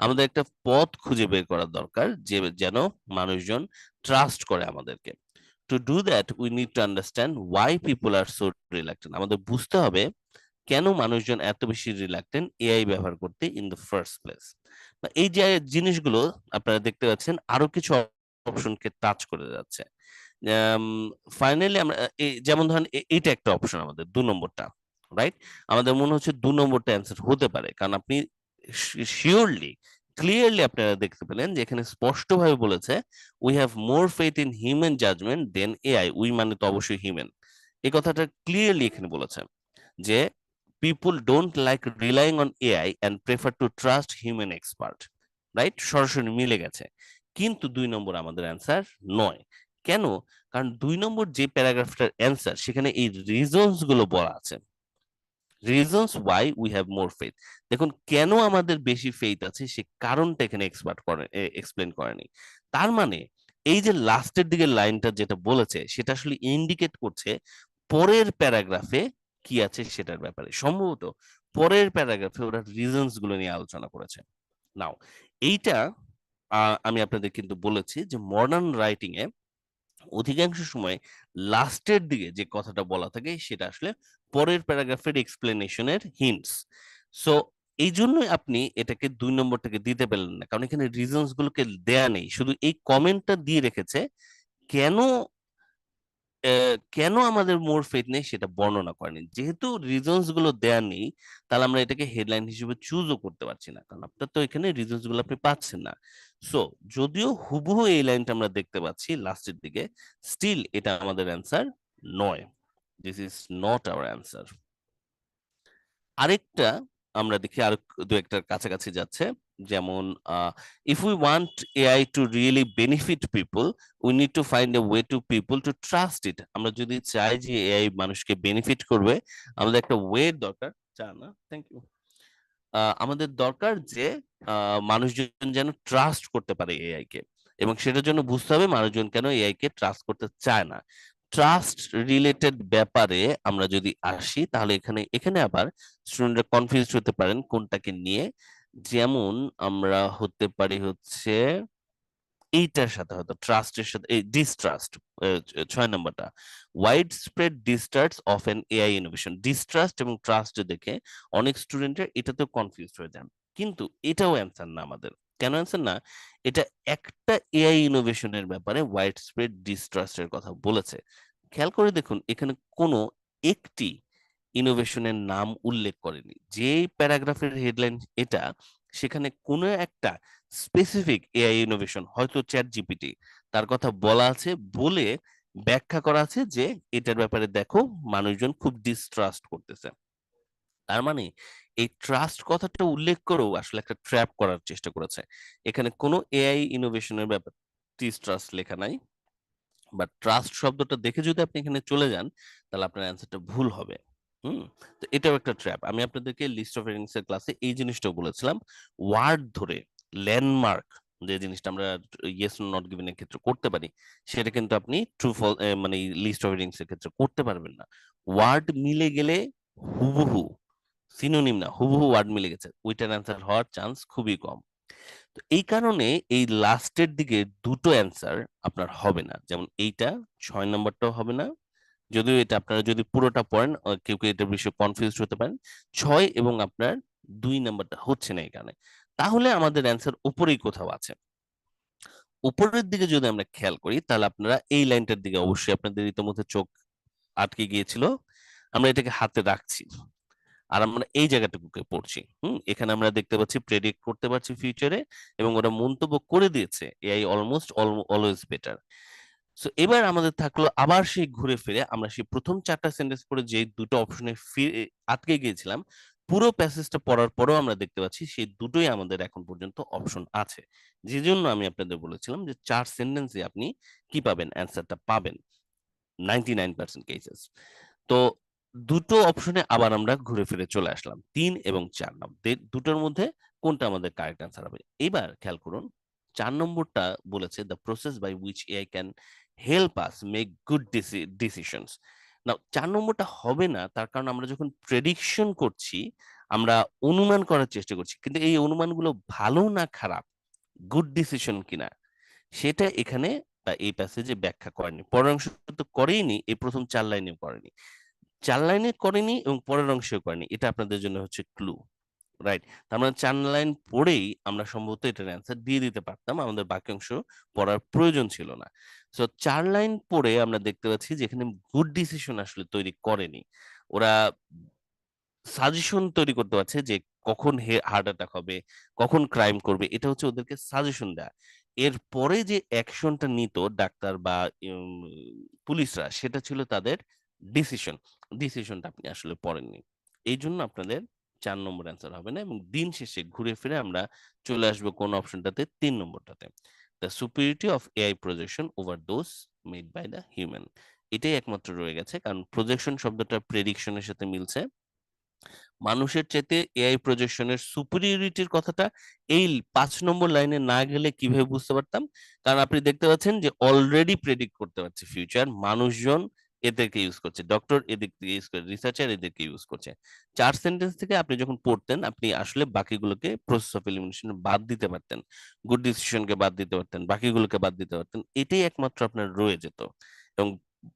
আমাদের একটা পথ খুঁজে বের করা দরকার যে যেন মানুষজন ট্রাস্ট করে আমাদেরকে। To do that we need to understand why people are so reluctant, আমাদের বুঝতে হবে কেন মানুষজন এত বেশি রিলাক্টেন্ট এআই ব্যবহার করতে ইন দ্য ফার্স্ট প্লেস। এই যে জিনিসগুলো আপনারা দেখতে পাচ্ছেন আরো কিছু অপশনকে টাচ করে যাচ্ছে। ফাইনালি আমরা যেমন ধরেন এইটা একটা অপশন আমাদের 2 নম্বরটা, রাইট? আমাদের মনে হচ্ছে 2 নম্বরটা অ্যান্সার হতে পারে, কারণ আপনি শিওরলি ক্লিয়ারলি আপনারা দেখতে পেলেন যে এখানে স্পষ্টভাবে বলেছে we have more faith in human judgement than AI. We মানে তো অবশ্যই হিউম্যান, এই কথাটা ক্লিয়ারলি এখানে বলেছে যে people don't like relying on AI and prefer to trust human expert, right? সরাসরি মিলে গেছে, কিন্তু 2 নম্বর আমাদের অ্যান্সার নয়। কেন? কারণ 2 নম্বর যে প্যারাগ্রাফটার অ্যান্সার সেখানে এই রিজনস গুলো বলা আছে, reasons why we have more faith. দেখুন কেন আমাদের বেশি ফেথ আছে সে কারণটা এখানে এক্সপ্লেন করেনি। তার মানে এই যে লাস্টের দিকের লাইনটা যেটা বলেছে সেটা আসলে ইন্ডিকেট করছে পরের প্যারাগ্রাফে কি আছে সেটার ব্যাপারে। সম্ভবত পরের প্যারাগ্রাফে ওরা রিজনস গুলো নিয়ে আলোচনা করেছে। নাও এইটা আমি আপনাদের কিন্তু বলেছি যে মডার্ন রাইটিং এ অধিকাংশ সময় লাস্টের দিকে যে কথাটা বলা থাকে সেটা আসলে পরের প্যারাগ্রাফের এক্সপ্লেনেশনের হিন্টস। সো এই জন্যই আপনি এটাকে 2 নম্বরটাকে দিতে পারলেন না, কারণ এখানে রিজনস গুলোকে দেয়া নেই, শুধু এই কমেন্টটা দিয়ে রেখেছে কেন কেন আমাদের মোর ফেথ নেই সেটা বর্ণনা করেনি। যেহেতু রিজনস গুলো দেয়া নেই তাহলে আমরা এটাকে হেডলাইন হিসেবে চুজও করতে পারছি না, কারণ আপনার তো এখানে রিজনস গুলো আপনি পাচ্ছেন না। সো যদিও হুবহু এই লাইনটা আমরা দেখতে পাচ্ছি লাস্টের দিকে, স্টিল এটা আমাদের অ্যান্সার নয়। This is not our answer. আরেকটা আমরা দেখি আর 2 একটার কাছাকাছি যাচ্ছে। যেমন if we want AI to really benefit people, we need to find a way to people to trust it. আমরা যদি চাই যে AI মানুষকে বেনিফিট করবে, আমাদের একটা ওয়ে দরকার। চা না, থ্যাংক ইউ। আমাদের দরকার যে মানুষজন যেন ট্রাস্ট করতে পারে এআই কে, এবং সেটার জন্য বুঝতে হবে মানুষজন কেন এআই কে ট্রাস্ট করতে চায় না। ট্রাস্ট রিলেটেড ব্যাপারে আমরা যদি আসি, তাহলে এখানে এখানে আবার স্টুডেন্টরা কনফিউজ হতে পারেন কোনটাকে নিয়ে। যেমন আমরা হতে পারি হচ্ছে এইটার সাথে, হয়তো ট্রাস্টের সাথে এই ডিস্ট্রাস্ট, 6 নম্বরটা, wide spread distrust of N AI innovation. Distrust এবং ট্রাস্ট দেখে অনেক স্টুডেন্টের এটাতেও কনফিউজ হয়ে যান, কিন্তু এটাও অ্যান্সার না আমাদের। কেন অ্যান্সার না? এটা একটা এআই ইনোভেশনের ব্যাপারে ওয়াইড স্প্রেড ডিস্ট্রাস্টের কথা বলেছে। খেয়াল করে দেখুন, এখানে কোনো একটি ইনোভেশনের নাম উল্লেখ করেনি। যে প্যারাগ্রাফের হেডলাইন এটা, সেখানে কোনো একটা স্পেসিফিক এআই ইনোভেশন, হয়তো চ্যাট জিপিটি, তার কথা বলা আছে, বলে ব্যাখ্যা করা আছে যে এটার ব্যাপারে দেখো মানুষজন খুব ডিস্ট্রাস্ট করতেছে। তার মানে এই ট্রাস্ট কথাটা উল্লেখ করেও আসলে একটা ট্র্যাপ করার চেষ্টা করেছে। এখানে কোনো এআই ইনোভেশনের ব্যাপারে ডিস্ট্রাস্ট লেখা নাই, বাট ট্রাস্ট শব্দটা দেখে যদি আপনি এখানে চলে যান, তাহলে আপনার অ্যান্সারটা ভুল হবে। তো এটাও একটা ট্র্যাপ। আমি আপনাদেরকে লিস্ট অফ এরিংস এর ক্লাসে এই জিনিসটাও বলেছিলাম, ওয়ার্ড ধরে ল্যান্ডমার্ক যে জিনিসটা আমরা ইয়েস নট গিভেন এর ক্ষেত্রে করতে পারি, সেটা কিন্তু আপনি ট্রু ফল মানে লিস্ট অফ এরিংস এর ক্ষেত্রে করতে পারবেন না। ওয়ার্ড মিলে গেলে হুবহু, সিনোনিম না, হুবহু ওয়ার্ড মিলে গেছে, ওইটার অ্যান্সার হওয়ার চান্স খুবই কম। তো এই কারণে এই লাস্টের দিকে দুটো অ্যান্সার আপনার হবে না। যেমন এইটা 6 নম্বরটাও হবে না, যদিও এটা আপনারা যদি পুরোটা পড়েন কেউ কেউ এটার বিষয়ে কনফিউজ হতে পারেন। 6 এবং আপনার 2 নাম্বারটা হচ্ছে না এখানে। তাহলে আমাদের অ্যান্সার উপরেই কোথাও আছে। উপরের দিকে যদি আমরা খেয়াল করি, তাহলে আপনারা এই লাইনটার দিকে অবশ্যই আপনাদের ইতিমধ্যে চোখ আটকে গিয়েছিল। আমরা এটাকে হাতে রাখছি, আর আমরা এই জায়গাটুকুকে পড়ছি। এখানে আমরা দেখতে পাচ্ছি প্রেডিক্ট করতে পারছি ফিউচারে, এবং ওরা মন্তব্য করে দিয়েছে AI almost always better. So এবার আমাদের থাকলো আবার সেই ঘুরে ফিরে আমরা সেই প্রথম 4টা সেন্টেন্স পড়ে যে দুটো অপশনে আটকে গিয়েছিলাম, পুরো প্যাসেজটা পড়ার পরেও আমরা দেখতে পাচ্ছি সেই দুটোই আমাদের এখন পর্যন্ত অপশন আছে। যে জন্য আমি আপনাদের বলেছিলাম যে 4 সেন্টেন্সে আপনি কি পাবেন, অ্যান্সারটা পাবেন 99% কেসেস। তো দুটো অপশনে আবার আমরা ঘুরে ফিরে চলে আসলাম, 3 এবং 4 নম্বর, দুটোর মধ্যে কোনটা আমাদের কারেক্ট অ্যান্সার হবে। এবার খেয়াল করুন, 4 নম্বরটা বলেছে the process by which AI can help us make good decisions. না, 4 নম্বরটা হবে না, তার কারণ আমরা যখন প্রেডিকশন করছি, আমরা অনুমান করার চেষ্টা করছি, কিন্তু এই অনুমানগুলো ভালো না খারাপ, গুড ডিসিশন কিনা, সেটা এখানে বা এই প্যাসেজে ব্যাখ্যা করেনি। পরের অংশ তো করেইনি, এই প্রথম 4 লাইনেও করেনি, 4 লাইনে করেনি এবং পরের অংশেও করেনি। এটা আপনাদের জন্য হচ্ছে ক্লু, রাইট? তার মানে 4 লাইন পড়েই আমরা সম্ভবত এটার অ্যান্সার দিয়ে দিতে পারতাম, আমাদের বাকি অংশ পড়ার প্রয়োজন ছিল না। সো 4 লাইন পড়ে আমরা দেখতে পাচ্ছি যে এখানে গুড ডিসিশন আসলে তৈরি করেনি। ওরা সাজেশন তৈরি করতে পারছে যে কখন হার্ট অ্যাটাক হবে, কখন ক্রাইম করবে, এটা হচ্ছে ওদেরকে সাজেশন দেয়া। এর পরে যে অ্যাকশনটা নিত ডাক্তার বা পুলিশরা, সেটা ছিল তাদের ডিসিশন। ডিসিশনটা আপনি আসলে পড়েননি, এই জন্য আপনাদের 4 নম্বর অ্যান্সার হবে না। এবং দিন শেষে ঘুরে ফিরে আমরা চলে আসবো কোন অপশনটাতে, 3 নম্বরটাতে, the superiority of AI projection over those made by the human. এটাই একমাত্র রয়ে গেছে, কারণ প্রজেকশন শব্দটা প্রেডিকশনের সাথে মিলছে। মানুষের চাইতে এআই প্রজেকশনের সুপিরিয়রিটির কথাটা এই 5 নম্বর লাইনে না গেলে কিভাবে বুঝতে পারতাম? কারণ আপনি দেখতে পাচ্ছেন যে অলরেডি প্রেডিক্ট করতে পারছে ফিউচার, মানুষজন এদেরকে ইউজ করছে, ডক্টর এদেরকে ইউজ করে, রিসার্চার এদেরকে ইউজ করছে। 4 সেন্টেন্স থেকে আপনি যখন পড়তেন, আপনি আসলে বাকিগুলোকে প্রসেস অফ এলিমিনেশন বাদ দিতে পারতেন, গুড ডিসিশনকে বাদ দিতে পারতেন, বাকিগুলোকে বাদ দিতে পারতেন, এটাই একমাত্র আপনার রয়ে যেত। এবং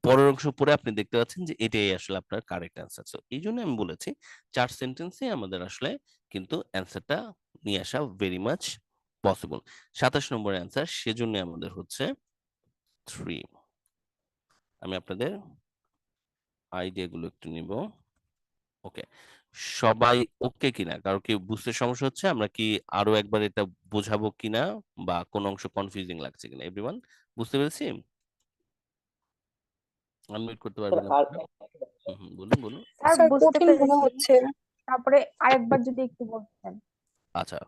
পরের অংশ পড়ে আপনি দেখতে পাচ্ছেন যে এটাই আসলে আপনার কারেক্ট অ্যান্সার। সো এই জন্য আমি বলেছি 4 সেন্টেন্সে আমাদের আসলে কিন্তু অ্যান্সারটা নিয়ে আসা ভেরি মাচ পসিবল। 27 নম্বর অ্যান্সার, সেজন্য আমাদের হচ্ছে 3। আমি আপনাদের আইডিয়াগুলো একটু নিব। ওকে, সবাই ওকে কিনা? কারো কি বুঝতে সমস্যা হচ্ছে? আমরা কি আরো একবার এটা বোঝাবো কিনা, বা কোন অংশ কনফিউজিং লাগছে কিনা? এভরিওয়ান বুঝতে পেরেছি? আনমিউট করতে পারবেন আপনারা? বলুন বলুন। স্যার স্যার বুঝতে কঠিন মনে পেরেছি, হচ্ছে। তারপরে আরেকবার যদি একটু বলতেন। আচ্ছা,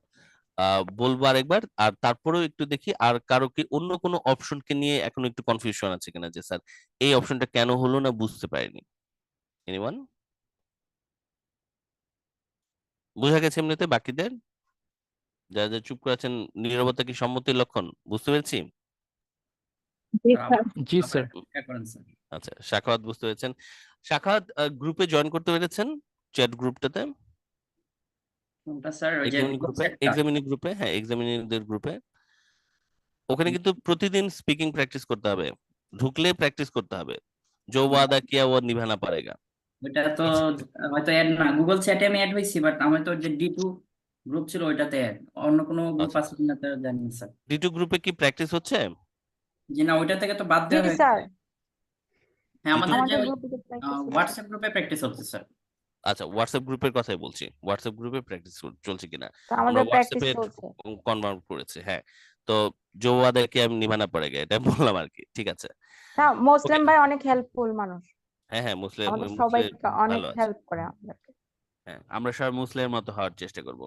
বলবো আরেকবার, আর তারপরেও একটু দেখি আর কারো কি অন্য কোনো অপশনকে নিয়ে এখন একটু কনফিউশন আছে কিনা, যে স্যার এই অপশনটা কেন হলো না বুঝতে পারিনি। এনিওয়ান? বোঝা গেছে এমনিতে বাকিদের? যারা যারা চুপ করে আছেন, নীরবতা কি সম্মতির লক্ষণ? বুঝতে পেরেছি। জি স্যার। জি স্যার। আচ্ছা, সাখাওয়াত বুঝতে পেরেছেন। সাখাওয়াত গ্রুপে জয়েন করতে পেরেছেন, চ্যাট গ্রুপটাতে, কোনটা স্যার? ওই যে এক্সামিনি গ্রুপ গ্রুপে, চ্যাটটা? এক্সামিনি গ্রুপে, হ্যাঁ এক্সামিনিদের গ্রুপে। ওখানে কিন্তু প্রতিদিন স্পিকিং প্র্যাকটিস করতে হবে, ঢুকলে প্র্যাকটিস করতে হবে। जो वादा किया वो निभाना पड़ेगा। ওইটা তো হয়তো অ্যাড না, গুগল চ্যাটে আমি অ্যাড হয়েছি, বাট আমার তো যে D2 গ্রুপ ছিল ওইটাতে অ্যাড। অন্য কোনো গ্রুপ আচ্ছা, আছে কিনা তো জানি না স্যার। D2 গ্রুপে কি প্র্যাকটিস হচ্ছে? জি না, ওইটা থেকে তো বাদ জি দেওয়া হয়েছে। স্যার, হ্যাঁ, D2 আমাদের যে আমাদের ওই গ্রুপে প্র্যাকটিস হচ্ছে। হোয়াটসঅ্যাপ গ্রুপে প্র্যাকটিস হচ্ছে স্যার। আচ্ছা, হোয়াটসঅ্যাপ গ্রুপের কথাই বলছি, হোয়াটসঅ্যাপ গ্রুপে প্র্যাকটিস চলছে কিনা। তো আমরা আমাদের প্র্যাকটিস হোয়াটসঅ্যাপে চলছে। কনফার্ম করেছি, হ্যাঁ। তো जो वादा किया निभाना पड़ेगा, এটা বললাম আর কি, ঠিক আছে। হ্যাঁ, ওকে, মুসলিম ভাই অনেক হেল্পফুল মানুষ, হ্যাঁ হ্যাঁ, মুসলিম আমাদের মুসলিম সবাইকে অনেক ভালো আছে। হেল্প করে আমাদেরকে। হ্যাঁ, আমরা সবাই মুসলিমের মতো হওয়ার চেষ্টা করব,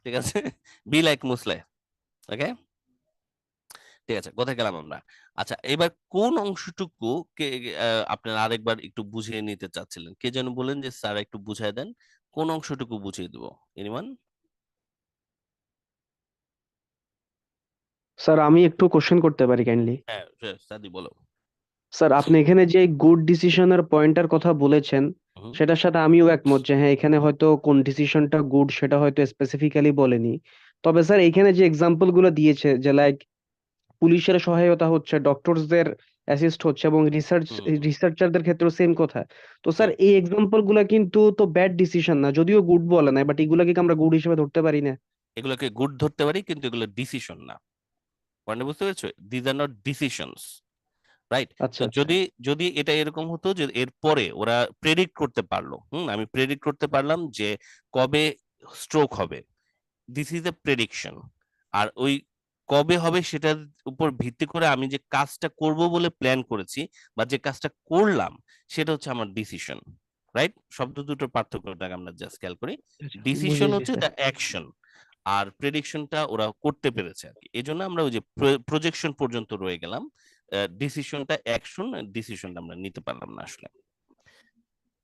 ঠিক আছে। বি লাইক মুসলিম, ওকে, ঠিক আছে। কোথায় গেলাম আমরা? আচ্ছা, এবার কোন অংশটুকু কে আপনারা আরেকবার একটু বুঝিয়ে নিতে চাচ্ছিলেন, কে যেন বলেন যে স্যার একটু বুঝায় দেন, কোন অংশটুকু বুঝিয়ে দিব? এনিওয়ান? স্যার আমি একটু কোশ্চেন করতে পারি কাইন্ডলি? হ্যাঁ, সাদি বলো। স্যার আপনি এখানে যে গুড ডিসিশনের পয়েন্টের কথা বলেছেন হুম, সেটার সাথে আমিও একমত যে হ্যাঁ এখানে হয়তো কোন ডিসিশনটা গুড সেটা হয়তো স্পেসিফিক্যালি বলেনি। তবে স্যার এখানে যে এক্সাম্পল গুলো দিয়েছে যে লাইক পুলিশের সহায়তা হচ্ছে, ডক্টরসদের অ্যাসিস্ট হচ্ছে এবং হুম, রিসার্চারদের ক্ষেত্রেও সেম কথা। তো স্যার হুম। এই এক্সাম্পল গুলা কিন্তু তো ব্যাড ডিসিশন না, যদিও গুড বলে না, বাট এগুলাকে কি আমরা গুড হিসেবে ধরতে পারি না? এগুলোকে গুড ধরতে পারি, কিন্তু এগুলো ডিসিশন না। পয়েন্ট বুঝতে পেরেছো? These are not decisions, right? আচ্ছা তো আচ্ছা। যদি যদি এটা এরকম হতো যে এরপরে ওরা প্রেডিক্ট করতে পারলো, আমি প্রেডিক্ট করতে পারলাম যে কবে স্ট্রোক হবে, দিস ইজ এ প্রেডিকশন। আর ওই কবে হবে সেটার উপর ভিত্তি করে আমি যে কাজটা করব বলে প্ল্যান করেছি বা যে কাজটা করলাম, সেটা হচ্ছে আমার ডিসিশন, রাইট? শব্দ দুটোর পার্থক্যটাকে আমরা জাস্ট খেয়াল করি। ডিসিশন বুঝেছি হচ্ছে স্যার। দ্য অ্যাকশন, আর প্রেডিকশনটা ওরা করতে পেরেছে আর কি, এই জন্য আমরা ওই যে প্রজেকশন পর্যন্ত রয়ে গেলাম। ডিসিশনটা অ্যাকশন, ডিসিশনটা আমরা নিতে পারলাম না আসলে।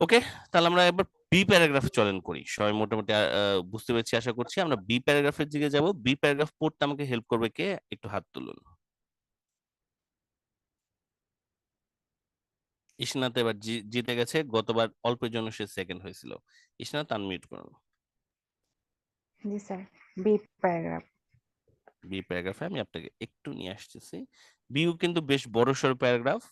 ওকে, তাহলে আমরা এবার বি প্যারাগ্রাফ চয়ন করি। সবাই মোটামুটি বুঝতে পেরেছি আশা করছি। আমরা বি প্যারাগ্রাফের দিকে যাব। বি প্যারাগ্রাফ পড়তে আমাকে হেল্প করবে কে? একটু হাত তুলুন। ইসনাত এবার জিতে গেছে, গতবার অল্পের জন্য সে সেকেন্ড হয়েছিল। ইসনাত, আনমিউট করুন। জি স্যার, বি প্যারাগ্রাফ। বি প্যারাগ্রাফে আমি আপনাকে একটু নিয়ে আসতেছি। বিও কিন্তু বেশ বড়সড় প্যারাগ্রাফ,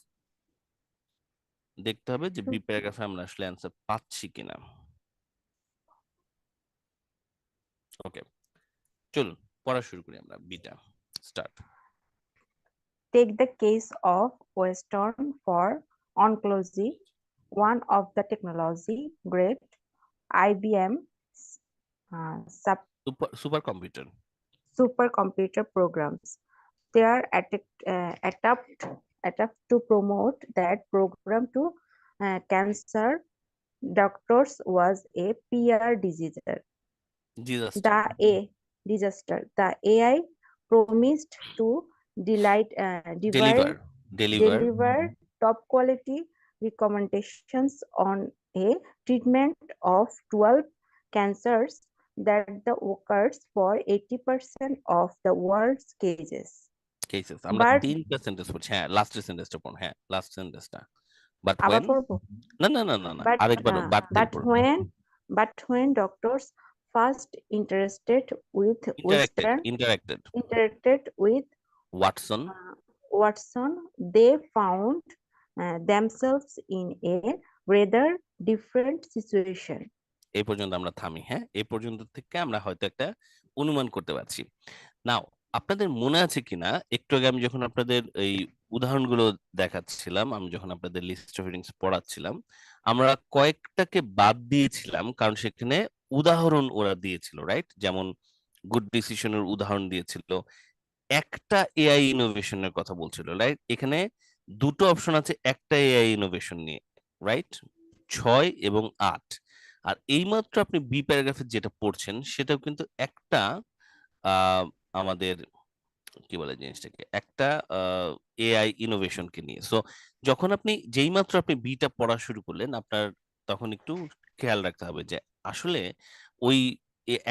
দেখতে হবে যে বি প্যারাগ্রাফে আমরা আসলে অ্যান্সার পাচ্ছি কিনা। ওকে, চলুন পড়া শুরু করি আমরা। Beta start. Take the case of Western for oncology, one of the technology great IBM super computer. supercomputer programs. Their attempt to promote that program to cancer doctors was a PR disaster. Disaster. The AI promised to deliver. Deliver. deliver top quality recommendations on a treatment of 12 cancers that the occurs for 80% of the world's cases. Cases. আমরা But তিনটা sentence পড়ছি, হ্যাঁ লাস্টের সেন্টেন্সটা পড়ুন, হ্যাঁ last সেন্টেন্সটা। But আবার ওয়েন, পড়বো? না না না না না, But আরেকবার বাট দিয়ে পড়ুন। but when doctors first interacted with Watson, Watson, they found themselves in a rather different situation. এই পর্যন্ত আমরা থামি, হ্যাঁ এই পর্যন্ত থেকে আমরা হয়তো একটা অনুমান করতে পারছি। নাও আপনাদের মনে আছে কিনা, একটু আগে আমি যখন আপনাদের এই উদাহরণগুলো দেখাচ্ছিলাম, আমি যখন আপনাদের লিস্ট অফ রিডিংস পড়াচ্ছিলাম, আমরা কয়েকটাকে বাদ দিয়েছিলাম কারণ সেখানে উদাহরণ ওরা দিয়েছিল, রাইট? যেমন গুড ডিসিশনের উদাহরণ দিয়েছিল, একটা এআই ইনোভেশনের কথা বলছিল, রাইট? এখানে দুটো অপশন আছে একটা এআই ইনোভেশন নিয়ে, রাইট? 6 এবং 8। আর এইমাত্র আপনি বি প্যারাগ্রাফে যেটা পড়ছেন সেটাও কিন্তু একটা আহ, আমাদের কি বলে জিনিসটাকে একটা এআই ইনোভেশনকে নিয়ে। সো যখন আপনি যেইমাত্র আপনি বিটা পড়া শুরু করলেন, আপনার তখন একটু খেয়াল রাখতে হবে যে আসলে ওই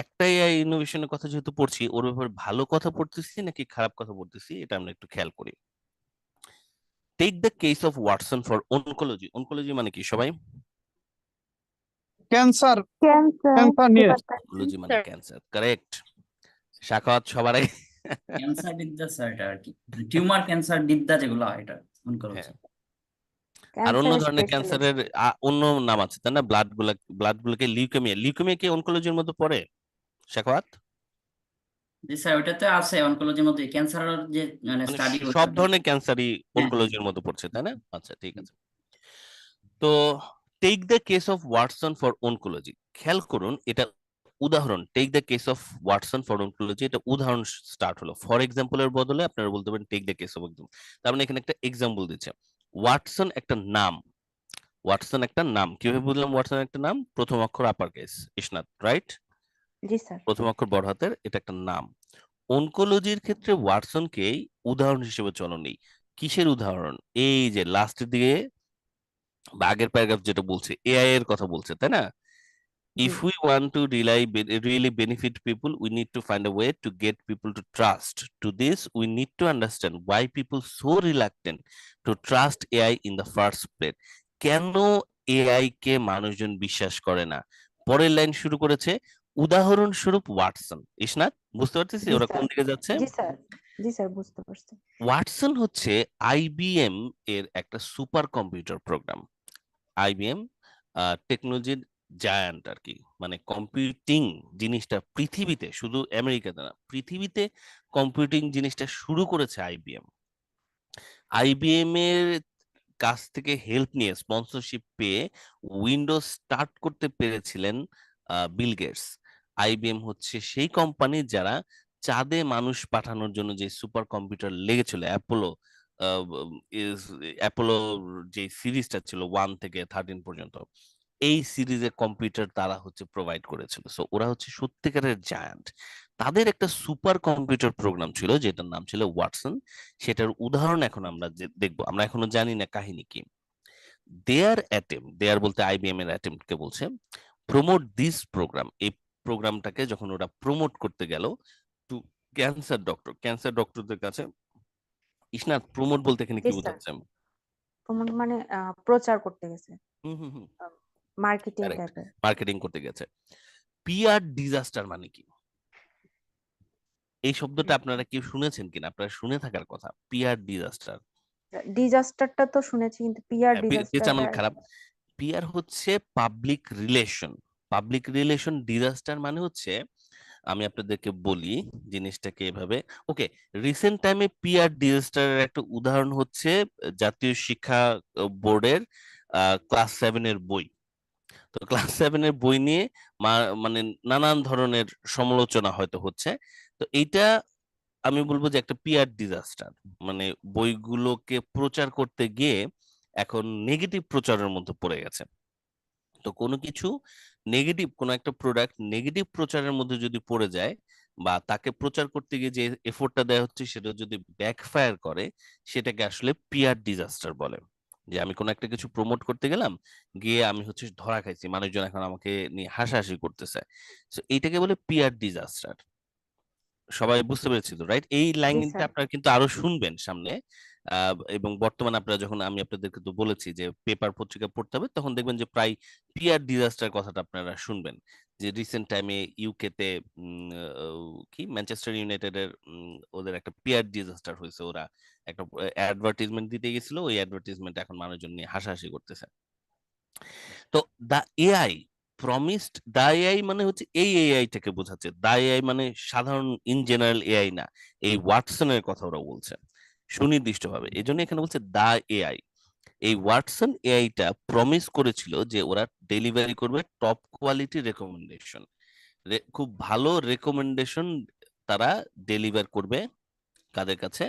একটা এআই ইনোভেশনের কথা যেহেতু পড়ছি, ওর ব্যাপারে ভালো কথা পড়তেছি নাকি খারাপ কথা পড়তেছি, এটা আমরা একটু খেয়াল করি। Take the case of Watson for oncology. Oncology মানে কি সবাই? ক্যান্সার ক্যান্সার ক্যান্সার নিয়ে অনকোলজি মানে ক্যান্সার, কারেক্ট। সাখাওয়াত সবার আগে। ক্যান্সার বিদ্যা স্যার, এটা আর কি টিউমার ক্যান্সার বিদ্যা যেগুলো হয় এটা অনকোলজি। হ্যাঁ, আর অন্য ক্যান্সার ধরনের স্পেশালিস্ট। ক্যান্সারের অন্য নাম আছে তাই না? ব্লাড গুলোকে লিউকেমিয়া, লিউকেমিয়া কি অনকোলজির মধ্যে পড়ে সাখাওয়াত? জি স্যার, ওটাতে আছে অনকোলজির মধ্যে ক্যান্সারের যে মানে মানে স্টাডি সব ধরনের ক্যান্সারই হ্যাঁ অনকোলজির মধ্যে পড়ছে তাই না? আচ্ছা, ঠিক আছে। তো take the case of Watson for oncology, খেয়াল করুন এটা উদাহরণ। Take the case of Watson for oncology, এটা উদাহরণ স্টার্ট হলো। ফর এক্সাম্পলের বদলে আপনারা বলতে পারেন টেক দ্য কেস অফ একদম। তার মানে এখানে একটা এক্সাম্পল দিচ্ছে। ওয়াটসন একটা নাম, ওয়াটসন একটা নাম। কিভাবে বুঝলাম ওয়াটসন একটা নাম? প্রথম অক্ষর আপার কেস, ইসনাত, রাইট? জি স্যার। প্রথম অক্ষর বড় হাতের, এটা একটা নাম। অনকোলজির ক্ষেত্রে ওয়াটসনকেই উদাহরণ হিসেবে চলো নেই। কিসের উদাহরণ? এই যে লাস্টের দিকে বা আগের প্যারাগ্রাফ যেটা বলছে এআই এর কথা বলছে তাই না? জি If we want to really benefit people, we need to find a way to get people to trust. To this, we need to understand why people so reluctant to trust AI in the first place. কেন AI কে মানুষজন বিশ্বাস করে না? পরের line শুরু করেছে উদাহরণস্বরূপ Watson. ইসনাত, বুঝতে পারতেছি জি ওরা কোন স্যার। দিকে যাচ্ছে? জি স্যার। জি স্যার, বুঝতে পারছি। ওয়াটসন হচ্ছে আইবিএম এর একটা সুপার কম্পিউটার প্রোগ্রাম। আইবিএম টেকনোলজির জায়ান্ট আর কি, মানে কম্পিউটিং জিনিসটা পৃথিবীতে, শুধু আমেরিকাতে না, পৃথিবীতে কম্পিউটিং জিনিসটা শুরু করেছে আইবিএম। আইবিএম এর কাছ থেকে হেল্প নিয়ে, স্পন্সরশিপ পেয়ে উইন্ডোজ স্টার্ট করতে পেরেছিলেন বিল গেটস। আইবিএম হচ্ছে সেই কোম্পানি যারা চাঁদে মানুষ পাঠানোর জন্য যে সুপার কম্পিউটার লেগেছিল, অ্যাপোলো, অ্যাপোলো যে সিরিজটা ছিল 1 থেকে 13 পর্যন্ত, এই সিরিজের কম্পিউটার তারা হচ্ছে প্রোভাইড করেছিল। সো ওরা হচ্ছে সত্যিকারের জায়ান্ট। তাদের একটা সুপার কম্পিউটার প্রোগ্রাম ছিল যেটার নাম ছিল ওয়াটসন। সেটার উদাহরণ এখন আমরা দেখবো। আমরা এখনো জানি না কাহিনী কি। দেয়ার অ্যাটেম্প, দেয়ার বলতে আইবিএম এর অ্যাটেম্প কে বলছে, প্রমোট দিস প্রোগ্রাম, এই প্রোগ্রামটাকে যখন ওরা প্রমোট করতে গেল টু ক্যান্সার ডক্টরদের কাছে। ইসনাত, প্রমোট বলতে এখানে জি কি স্যার। বোঝাচ্ছে? প্রমোট মানে প্রচার করতে গেছে, হুম হুম হুম, মার্কেটিং কারেক্ট, টাইপের। মার্কেটিং করতে গেছে। পিআর ডিজাস্টার মানে কি? এই শব্দটা আপনারা কেউ শুনেছেন কিনা? আপনারা শুনে থাকার কথা, পিআর ডিজাস্টার। ডিজাস্টারটা তো শুনেছি, কিন্তু পিআর হ্যাঁ, পেঁচা ডিজাস্টারটা মানে খারাপ। পিআর হচ্ছে public relation. Public relation disaster মানে হচ্ছে, আমি আপনাদেরকে বলি জিনিসটাকে এভাবে। ওকে, রিসেন্ট টাইমে পিআর ডিজাস্টারের একটা উদাহরণ হচ্ছে জাতীয় শিক্ষা বোর্ডের ক্লাস 7 এর বই। তো ক্লাস 7 এর বই নিয়ে মানে নানান ধরনের সমালোচনা হয়তো হচ্ছে। তো এইটা আমি বলবো যে একটা পিআর ডিজাস্টার। মানে বইগুলোকে প্রচার করতে গিয়ে এখন নেগেটিভ প্রচারের মধ্যে পড়ে গেছে। তো কোনো কিছু নেগেটিভ, কোনো একটা প্রোডাক্ট নেগেটিভ প্রচারের মধ্যে যদি পড়ে যায়, বা তাকে প্রচার করতে গিয়ে যে এফোর্টটা দেওয়া হচ্ছে সেটা যদি ব্যাকফায়ার করে, সেটাকে আসলে পিআর ডিজাস্টার বলে। যে আমি কোনো একটা কিছু প্রমোট করতে গেলাম, গিয়ে আমি হচ্ছে ধরা খাইছি, মানুষজন এখন আমাকে নিয়ে হাসাহাসি করতেছে। তো এইটাকে বলে পিআর ডিজাস্টার। সবাই বুঝতে পেরেছি তো, রাইট? এই জি লাইনটা স্যার। আপনারা কিন্তু আরো শুনবেন সামনে। এবং বর্তমানে আপনারা যখন, আমি আপনাদেরকে তো বলেছি যে পেপার পত্রিকা পড়তে হবে, তখন দেখবেন যে প্রায় পিআর ডিজাস্টার কথাটা আপনারা শুনবেন। যে রিসেন্ট টাইমে ইউকে তে কি ম্যানচেস্টার ইউনাইটেডের ওদের একটা পিআর ডিজাস্টার হয়েছে। ওরা একটা অ্যাডভার্টাইজমেন্ট দিতে গেছিল, ওই অ্যাডভার্টাইজমেন্ট এখন মানুষজন নিয়ে হাসাহাসি করতেছে। তো দা এআই প্রমিসড, দা এআই মানে হচ্ছে এই এআইটাকে বোঝাচ্ছে। দা এআই মানে সাধারণ ইন জেনারেল এআই না, এই ওয়াটসনের কথা ওরা বলছে সুনির্দিষ্টভাবে। এই জন্য এখানে বলছে দা এআই। এই ওয়াটসন এআইটা প্রমিস করেছিল যে ওরা ডেলিভারি করবে টপ কোয়ালিটি রেকমেন্ডেশন, খুব ভালো রেকমেন্ডেশন তারা ডেলিভার করবে কাদের কাছে?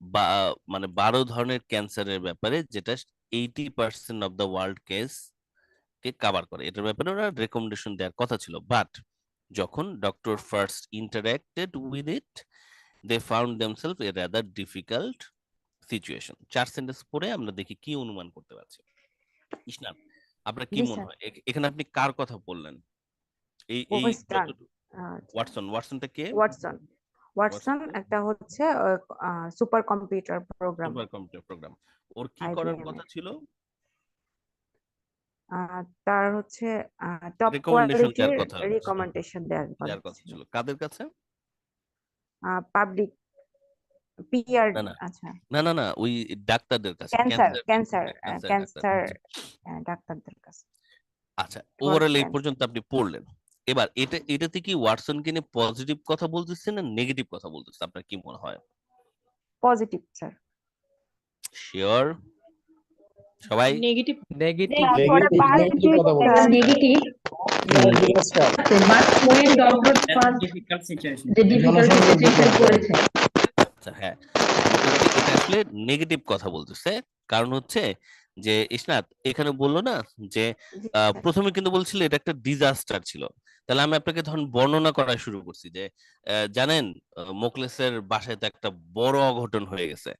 বা মানে 12 ধরনের ক্যান্সারের ব্যাপারে, যেটা 80% of the world case K cover করে। এটার ব্যাপারে ওরা রেকমেন্ডেশন দেওয়ার কথা ছিল। বাট যখন doctor first interacted with it they found themself a rather difficult situation. 4 sentence পড়ে আমরা দেখি কি অনুমান করতে পারছি। ইসনাত, আপনার কি জি মনে স্যার। হয় এখানে আপনি কার কথা বললেন? এই ওয়েস্টার্ন যতটুকু ওয়াটসনটা কে? ওয়াটসন ওয়াটসন ওয়াটসন একটা হচ্ছে super computer program super computer program. ওর কি করার আইবিএম কথা এর। ছিল? তার হচ্ছে টপ রেকমেন্ডেশন দেওয়ার কোয়ালিটির কথা ছিল, রিকমেন্ডেশন দেওয়ার দেওয়ার কথা কথা ছিল। ছিল কাদের কাছে? পাবলিক পিআর, না না আচ্ছা, না না না, ওই ডাক্তারদের কাছে, cancer cancer cancer doctor. Cancer ডাক্তারদের কাছে। আচ্ছা, ফর ওভারঅল এই ক্যান্সার পর্যন্ত আপনি পড়লেন। এবার এটাতে কি ওয়াটসনকে নিয়ে পজিটিভ কথা বলতেছে না নেগেটিভ কথা বলতেছে, আপনার কি মনে হয়? Positive sir. শিওর সবাই? নেগেটিভ নেগেটিভ তারপরে পজিটিভ পজিটিভ স্যার। নেগেটিভ আছে, বাট পরে ডক্টর ফার্স্ট ডিফিকাল্ট সিচুয়েশন। যে ডিফিকাল্ট সিচুয়েশন পড়েছে। আচ্ছা হ্যাঁ, এটা আসলে নেগেটিভ কথা বলতেছে। কারণ হচ্ছে যে ইসনাত এখানে বললো না যে জি স্যার। প্রথমে কিন্তু বলছিল এটা একটা ডিজাস্টার ছিল। তাহলে আমি আপনাকে ধরুন বর্ণনা করা শুরু করছি যে জানেন মোকলেসের বাসায় তো একটা বড় অঘটন হয়ে গেছে।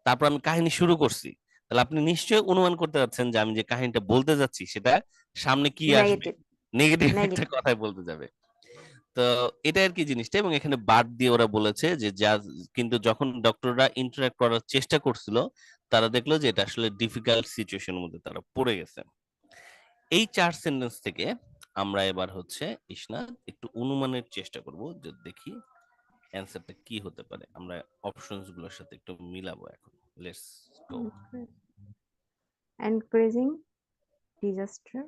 তারপর আমি কাহিনী শুরু করছি। তাহলে আপনি নিশ্চয়ই অনুমান করতে পারছেন যে আমি যে কাহিনীটা বলতে যাচ্ছি সেটা সামনে কি আসবে, নেগেটিভ নেগেটিভ একটা নেগেটিভ কথাই বলতে যাবে। তো এটা আর কি জিনিসটা, এবং এখানে বাদ দিয়ে ওরা বলেছে যে যা, কিন্তু যখন ডক্টররা ইন্টারঅ্যাক্ট করার চেষ্টা করছিল তারা দেখলো যে এটা আসলে ডিফিকাল্ট সিচুয়েশনের মধ্যে তারা পড়ে গেছে। এই 4 সেন্টেন্স থেকে আমরা এবার হচ্ছে ইসনাত একটু অনুমানের চেষ্টা করব যে দেখি অ্যান্সারটা কি হতে পারে। আমরা অপশনস গুলোর সাথে একটু মিলাবো এখন। Let's go. Encouraging disaster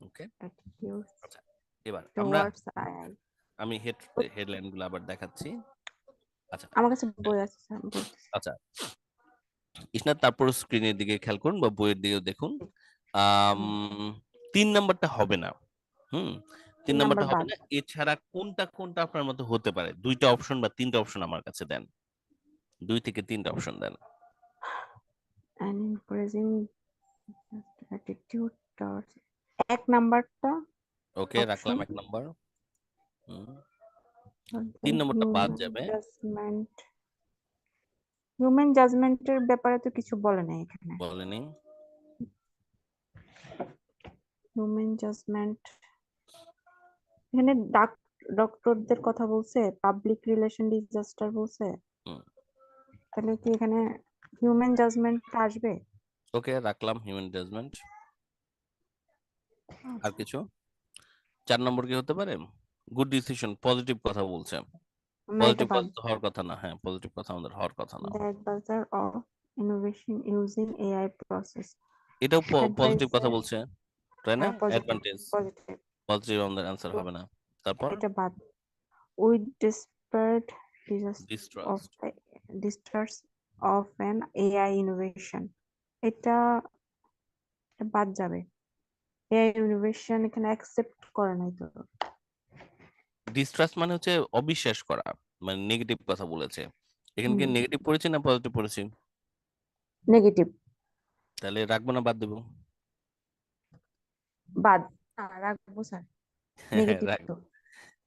okay, attitudes আচ্ছা এবার টুয়ার্ডস আই। আমি হেডলাইন গুলো আবার দেখাচ্ছি। আচ্ছা আমার কাছে বই আছে স্যার, বলতেছি। আচ্ছা ইসনাত, তারপর স্ক্রিনের দিকে খেয়াল করুন বা বইয়ের দিকেও দেখুন। আম 3 নাম্বারটা হবে না। হুম, 3 নাম্বার নাম্বারটা হবে বাদ। না। এছাড়া কোনটা কোনটা আপনার মতে হতে পারে? 2টা অপশন বা 3টা অপশন আমার কাছে দেন। 2 থেকে 3টা অপশন দেন। and encouraging attitude towards এক নাম্বারটা ওকে, রাখলাম অপশন 1 নাম্বার। 3 নম্বরটা বাদ যাবে। হিউম্যান জাজমেন্টের ব্যাপারে তো কিছু বলে নাই এখানে। বলেনি। হিউম্যান জাজমেন্ট এখানে ডক্টরদের কথা বলছে, পাবলিক রিলেশন ডিজাস্টার বলছে, হুম, তাহলে কি এখানে হিউম্যান জাজমেন্ট আসবে? ওকে, রাখলাম হিউম্যান জাজমেন্ট। আর কিছু? 4 নম্বর কি হতে পারে? গুড ডিসিশন, পজিটিভ কথা বলছে। না, এটা পজিটিভ বাদ। কথা তো হওয়ার কথা না। হ্যাঁ, পজিটিভ কথা আমাদের হওয়ার কথা না। The advisor of innovation using AI process. এটাও পজিটিভ কথা Advisor, বলছে, তাই না? হ্যাঁ পজিটিভ অ্যাডভান্টেজ পজিটিভ। পজিটিভ আমাদের আনসার হবে না। তারপর এটা বাদ। With desperate of distrust. distrust of an AI innovation. এটা এটা বাদ যাবে। AI innovation এখানে অ্যাকসেপ্ট করে নাই তো। ডিস্ট্রাস্ট মানে হচ্ছে অবিশ্বাস করা, মানে নেগেটিভ কথা বলেছে। এখানে কি নেগেটিভ পড়েছি না পজিটিভ পড়েছি? নেগেটিভ তাহলে রাখবো না বাদ দেবো? বাদ। রাখবো স্যার, নেগেটিভ রাখ, তো।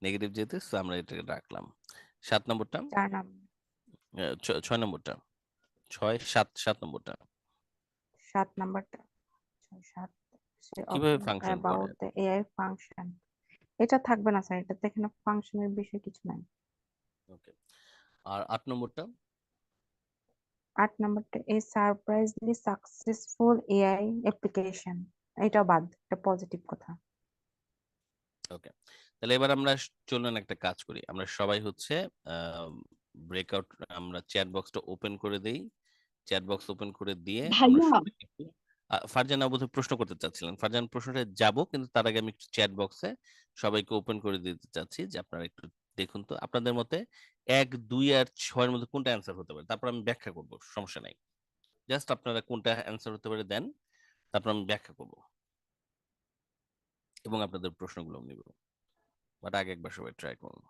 নেগেটিভ যেহেতু so আমরা এটাকে রাখলাম। 7 নম্বরটা, 4 নাম্বার 6 নম্বরটা, 6 7 7 নম্বরটা 7 নাম্বারটা 7 কিভাবে ফাংশন করে? about the AI function. এটা থাকবে না স্যার, এটা এখানে ফাংশনের বিষয় কিছু নাই। ওকে, আর 8 নম্বরটা? 8 নাম্বারটা a surprisingly successful AI application. এটা বাদ, এটা পজিটিভ কথা। ওকে, তাহলে এবার আমরা চলুন একটা কাজ করি। আমরা সবাই হচ্ছে ব্রেকআউট, আমরা চ্যাট বক্সটা ওপেন করে দেই। চ্যাট বক্স ওপেন করে দিয়ে আমরা ভাইয়া সবাই একটু ফারজান বোধহয় প্রশ্ন করতে চাচ্ছিলেন। ফারজান প্রশ্নটা যাব, কিন্তু তার আগে আমি একটু চ্যাট বক্সে সবাইকে ওপেন করে দিতে চাচ্ছি যে আপনারা একটু দেখুন তো আপনাদের মতে 1 2 আর 6 এর মধ্যে কোনটা অ্যান্সার হতে পারে। তারপর আমি ব্যাখ্যা করব, সমস্যা নাই। জাস্ট আপনারা কোনটা অ্যান্সার হতে পারে দেন, তারপর আমি ব্যাখ্যা করব এবং আপনাদের প্রশ্নগুলো নিব। বাট আগে একবার সবাই ট্রাই করুন।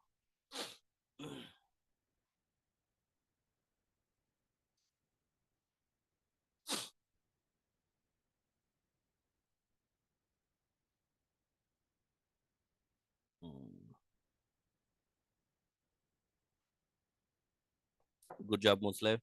Good job Muslem.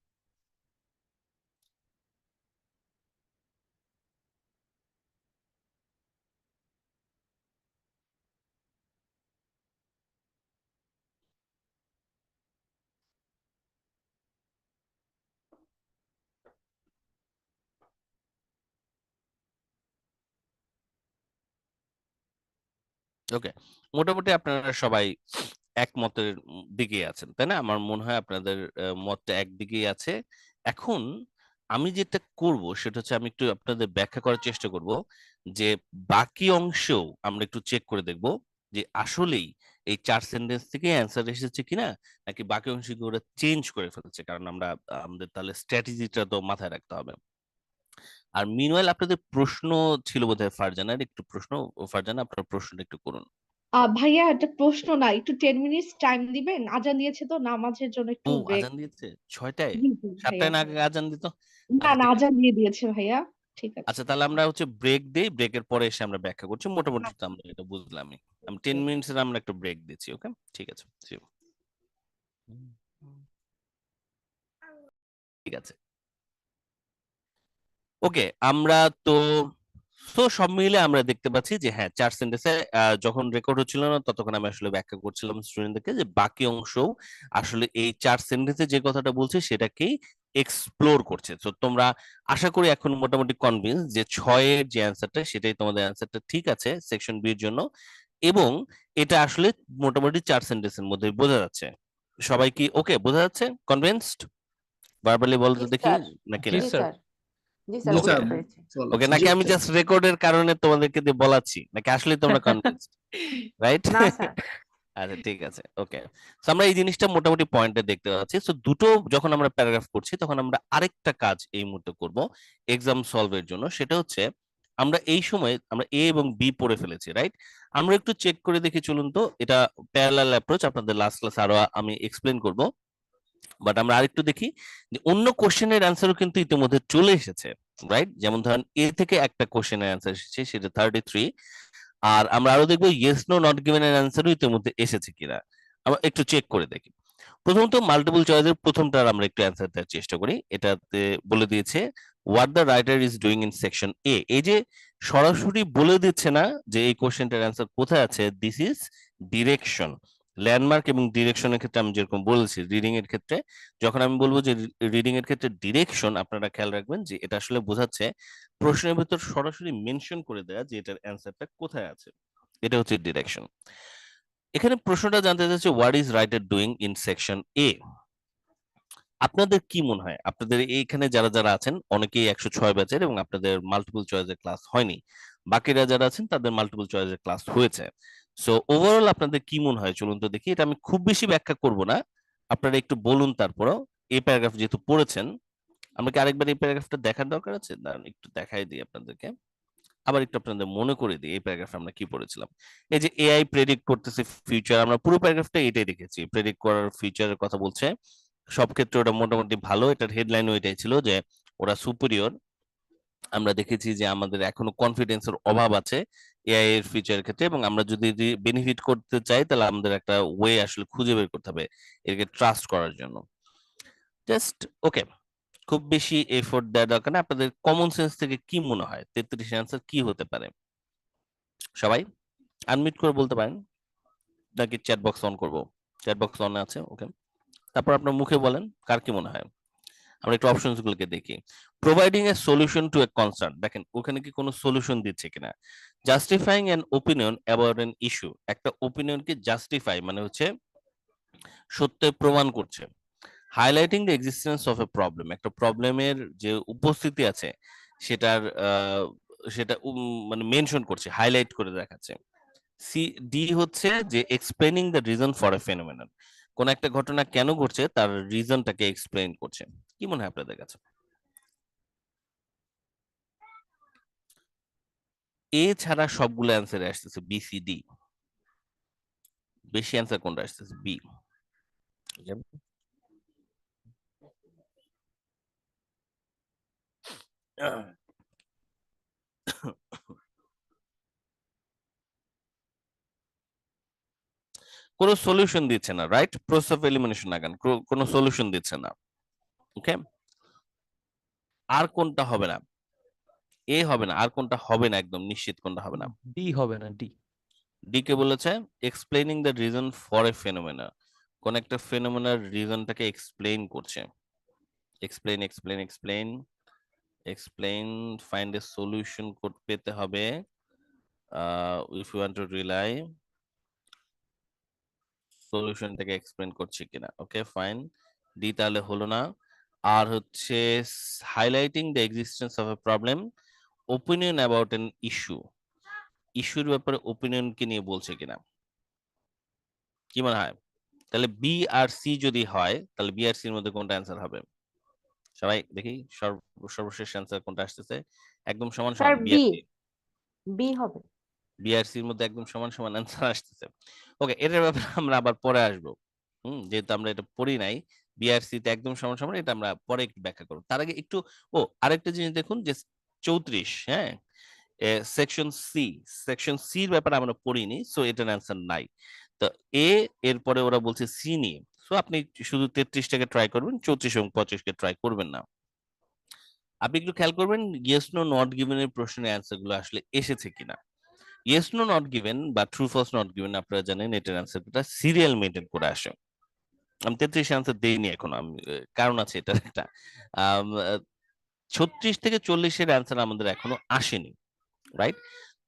ওকে, মোটামুটি আপনারা সবাই একমতের দিকে আছেন, তাই না? আমার মনে হয় আপনাদের মতটা একদিকেই আছে। এখন আমি যেটা করব সেটা হচ্ছে আমি একটু আপনাদের ব্যাখ্যা করার চেষ্টা করব যে বাকি অংশেও আমরা একটু চেক করে দেখব যে আসলেই এই 4 সেন্টেন্স থেকে অ্যান্সার এসেছে কিনা, নাকি বাকি অংশগুলো ওরা চেঞ্জ করে ফেলেছে। কারণ আমরা আমাদের তাহলে স্ট্র্যাটেজিটা তো মাথায় রাখতে হবে। আর মিনওয়াইল আপনাদের প্রশ্ন ছিল বোধহয় ফারজানার, একটু প্রশ্ন। ফারজানা, আপনার প্রশ্নটা একটু করুন। ভাইয়া একটা প্রশ্ন না, একটু 10 মিনিটস টাইম দিবেন? আজান দিয়েছে তো, নামাজের জন্য একটু ও, ব্রেক। আজান দিয়েছে 6টায়? জি জি ভাইয়া। 7টায় না আগে আজান দিত? না আচ্ছা না, ঠিক আছে। আজান দিয়ে দিয়েছে ভাইয়া। ঠিক আছে। আচ্ছা, তাহলে আমরা হচ্ছে ব্রেক দেই, ব্রেকের পরে এসে আমরা ব্যাখ্যা করছি। মোটামুটি তো আমরা এটা বুঝলামই। আমি 10 মিনিটসের আমরা একটা ব্রেক দিচ্ছি। ওকে, ঠিক আছে, see you. ঠিক আছে, ওকে। আমরা তো সব মিলে আমরা দেখতে পাচ্ছি যে হ্যাঁ, 4 সেন্টেন্সে যখন রেকর্ড হচ্ছিল না ততক্ষণ আমি আসলে ব্যাখ্যা করছিলাম স্টুডেন্টদেরকে যে বাকি অংশ আসলে এই 4 সেন্টেন্সে যে কথাটা বলছে সেটাকেই এক্সপ্লোর করছে। তো তোমরা আশা করি এখন মোটামুটি কনভিন্স যে 6-এর যে অ্যান্সারটা সেটাই তোমাদের অ্যান্সারটা ঠিক আছে সেকশন বি এর জন্য, এবং এটা আসলে মোটামুটি 4 সেন্টেন্সের মধ্যে বোঝা যাচ্ছে। সবাই কি ওকে, বোঝা যাচ্ছে? কনভিন্সড? ভার্বালি বলতে জি দেখি স্যার, নাকি জি না? জি স্যার। স্যার, জি স্যার, জি বুঝতে স্যার। পেরেছি। ওকে, নাকি আমি জাস্ট রেকর্ডের কারণে তোমাদেরকে দিয়ে বলাচ্ছি, নাকি আসলে তোমরা কনভিন্সড? রাইট? না স্যার। আচ্ছা ঠিক আছে, ওকে। সো আমরা এই জিনিসটা মোটামুটি পয়েন্টে দেখতে পাচ্ছি। সো দুটো যখন আমরা প্যারাগ্রাফ করছি তখন আমরা আরেকটা কাজ এই মুহূর্তে করব এক্সাম সলভের জন্য। সেটা হচ্ছে আমরা এই সময় আমরা এ এবং বি পড়ে ফেলেছি, রাইট? আমরা একটু চেক করে দেখি, চলুন তো। এটা প্যারালাল অ্যাপ্রোচ, আপনাদের লাস্ট ক্লাস আরো আমি এক্সপ্লেন করব। বাট আমরা আরেকটু দেখি যে অন্য কোশ্চেনের অ্যান্সারও কিন্তু ইতিমধ্যে চলে এসেছে, রাইট? যেমন ধরেন এ থেকে একটা কোশ্চেনের অ্যান্সার এসেছে, সেটা 33। আর আমরা আরো দেখবো ইয়েস নো নট গিভেন এর অ্যান্সারও ইতিমধ্যে এসেছে কিনা। আমরা একটু চেক করে দেখি। প্রথমত মাল্টিপল চয়েসের প্রথমটার আমরা একটু অ্যান্সার দেওয়ার চেষ্টা করি। এটাতে বলে দিয়েছে what the writer is doing in section A. এই যে সরাসরি বলে দিচ্ছে না যে এই কোশ্চেনটার অ্যান্সার কোথায় আছে, দিস ইজ ডিরেকশন। ল্যান্ডমার্ক এবং ডিরেকশনের ক্ষেত্রে আমি যেরকম বলেছি, রিডিং এর ক্ষেত্রে যখন আমি বলবো যে রিডিং এর ক্ষেত্রে ডিরেকশন, আপনারা খেয়াল রাখবেন যে এটা আসলে বোঝাচ্ছে প্রশ্নের ভিতর সরাসরি মেনশন করে দেয়া যে এটার অ্যান্সারটা কোথায় আছে। এটা হচ্ছে ডিরেকশন। এখানে প্রশ্নটা জানতে চাচ্ছে what is writer doing in section A. আপনাদের কি মনে হয়, আপনাদের এইখানে যারা যারা আছেন অনেকেই 106 ব্যাচের এবং আপনাদের মাল্টিপল চয়েসের ক্লাস হয়নি, বাকিরা যারা আছেন তাদের মাল্টিপল চয়েসের ক্লাস হয়েছে। সো ওভারঅল আপনাদের কি মনে হয় চলুন তো দেখি। এটা আমি খুব বেশি ব্যাখ্যা করব না, আপনারা একটু বলুন। তারপরও এই প্যারাগ্রাফ যেহেতু পড়েছেন, আমরা কি আরেকবার এই প্যারাগ্রাফটা দেখার দরকার আছে? দাঁড়ান একটু দেখাই দিই আপনাদেরকে, আবার একটু আপনাদের মনে করে দিই এই প্যারাগ্রাফে আমরা কি পড়েছিলাম। এই যে এআই প্রেডিক্ট করতেছে ফিউচার, আমরা পুরো প্যারাগ্রাফটা এটাই দেখেছি, প্রেডিক্ট করার ফিউচারের কথা বলছে। সব ক্ষেত্রে ওটা মোটামুটি ভালো, এটার হেডলাইনও এটাই ছিল যে ওরা সুপিরিয়র। আমরা দেখেছি যে আমাদের এখনো কনফিডেন্সের অভাব আছে এআই এর ফিউচারের ক্ষেত্রে, এবং আমরা যদি বেনিফিট করতে চাই তাহলে আমাদের একটা ওয়ে আসলে খুঁজে বের করতে হবে এটাকে ট্রাস্ট করার জন্য। জাস্ট ওকে, খুব বেশি এফোর্ট দেওয়ার দরকার না। আপনাদের কমন সেন্স থেকে কি মনে হয় 33 অ্যান্সার কি হতে পারে? সবাই আনমিউট করে বলতে পারেন, নাকি চ্যাট বক্স অন করব? চ্যাট বক্স অন আছে, ওকে। তারপর আপনার মুখে বলেন কার কি মনে হয়। আমরা একটু অপশনস গুলোকে দেখি। Providing a solution to a concern, দেখেন ওখানে কি কোনো সলিউশন দিচ্ছে কিনা। Justifying an opinion about an issue, একটা ওপিনিয়নকে জাস্টিফাই মানে হচ্ছে সত্যে প্রমাণ করছে। Highlighting the existence of a problem, একটা প্রবলেমের যে উপস্থিতি আছে সেটার সেটা মানে মেনশন করছে, হাইলাইট করে দেখাচ্ছে। সি ডি হচ্ছে যে explaining the reason for A phenomenon, কোন একটা ঘটনা কেন ঘটছে তার রিজনটাকে এক্সপ্লেইন করছে। কি মনে হয় আপনাদের কাছে? এ ছাড়া সবগুলো অ্যান্সারে আসতেছে বি সি ডি, বেশি অ্যান্সার কোনটা আসতেছে? বি। কোনো সলিউশন দিচ্ছে না, রাইট? প্রসেস অফ এলিমিনেশন আগান, কোনো সলিউশন দিচ্ছে না। ওকে, আর কোনটা হবে না? এ হবে না, আর কোনটা হবে না? একদম নিশ্চিত কোনটা হবে না? ডি হবে না, ডি। ডি কে বলেছে explaining the reason for a phenomena, কোন একটা ফেনোমেনার রিজনটাকে এক্সপ্লেইন করছে। Explain explain explain explain, find a solution code পেতে হবে। If you want to rely সলিউশনটাকে এক্সপ্লেইন করছে কিনা। ওকে ফাইন, ডি তাহলে হলো না। আর হচ্ছে highlighting the existence of a problem, opinion about an issue, ইস্যুর ব্যাপারে ওপিনিয়ন কি নিয়ে বলছে কিনা। কি মনে হয়? তাহলে বি আর সি যদি হয়, তাহলে বি আর সির মধ্যে কোনটা অ্যান্সার হবে? সবাই দেখি সর্বশেষ অ্যান্সার কোনটা আসতেছে। একদম সমান স্যার সমান বি বি, আর সি, বি হবে। বিআরসির মধ্যে একদম সমান সমান অ্যান্সার আসতেছে। ওকে, এটার ব্যাপারে আমরা আবার পরে আসবো। যেহেতু আমরা এটা পড়ি নাই, বিআরসি তে একদম সমান সমান, এটা আমরা পরে একটু ব্যাখ্যা করবো। তার আগে একটু আরেকটা জিনিস দেখুন যে 34, হ্যাঁ, সেকশন সি, সেকশন সির ব্যাপারে আমরা পড়িনি, সো এটার অ্যান্সার নাই। তো এরপরে ওরা বলছে সি নিয়ে, সো আপনি শুধু 33টাকে ট্রাই করবেন, 34 এবং 25কে ট্রাই করবেন না। আপনি একটু খেয়াল করবেন ইয়েস নো নট গিভেন এর প্রশ্নের অ্যান্সার গুলো আসলে এসেছে কিনা। ইয়েস নো নট গিভেন বা ট্রু ফলস নট গিভেন, আপনারা জানেন এটার অ্যান্সারটা সিরিয়াল মেনটেন করে আসে। আমি 33 অ্যান্সার দেইনি এখনো, আমি কারণ আছে এটার একটা। 36 থেকে 40-এর অ্যান্সার আমাদের এখনো আসেনি, রাইট?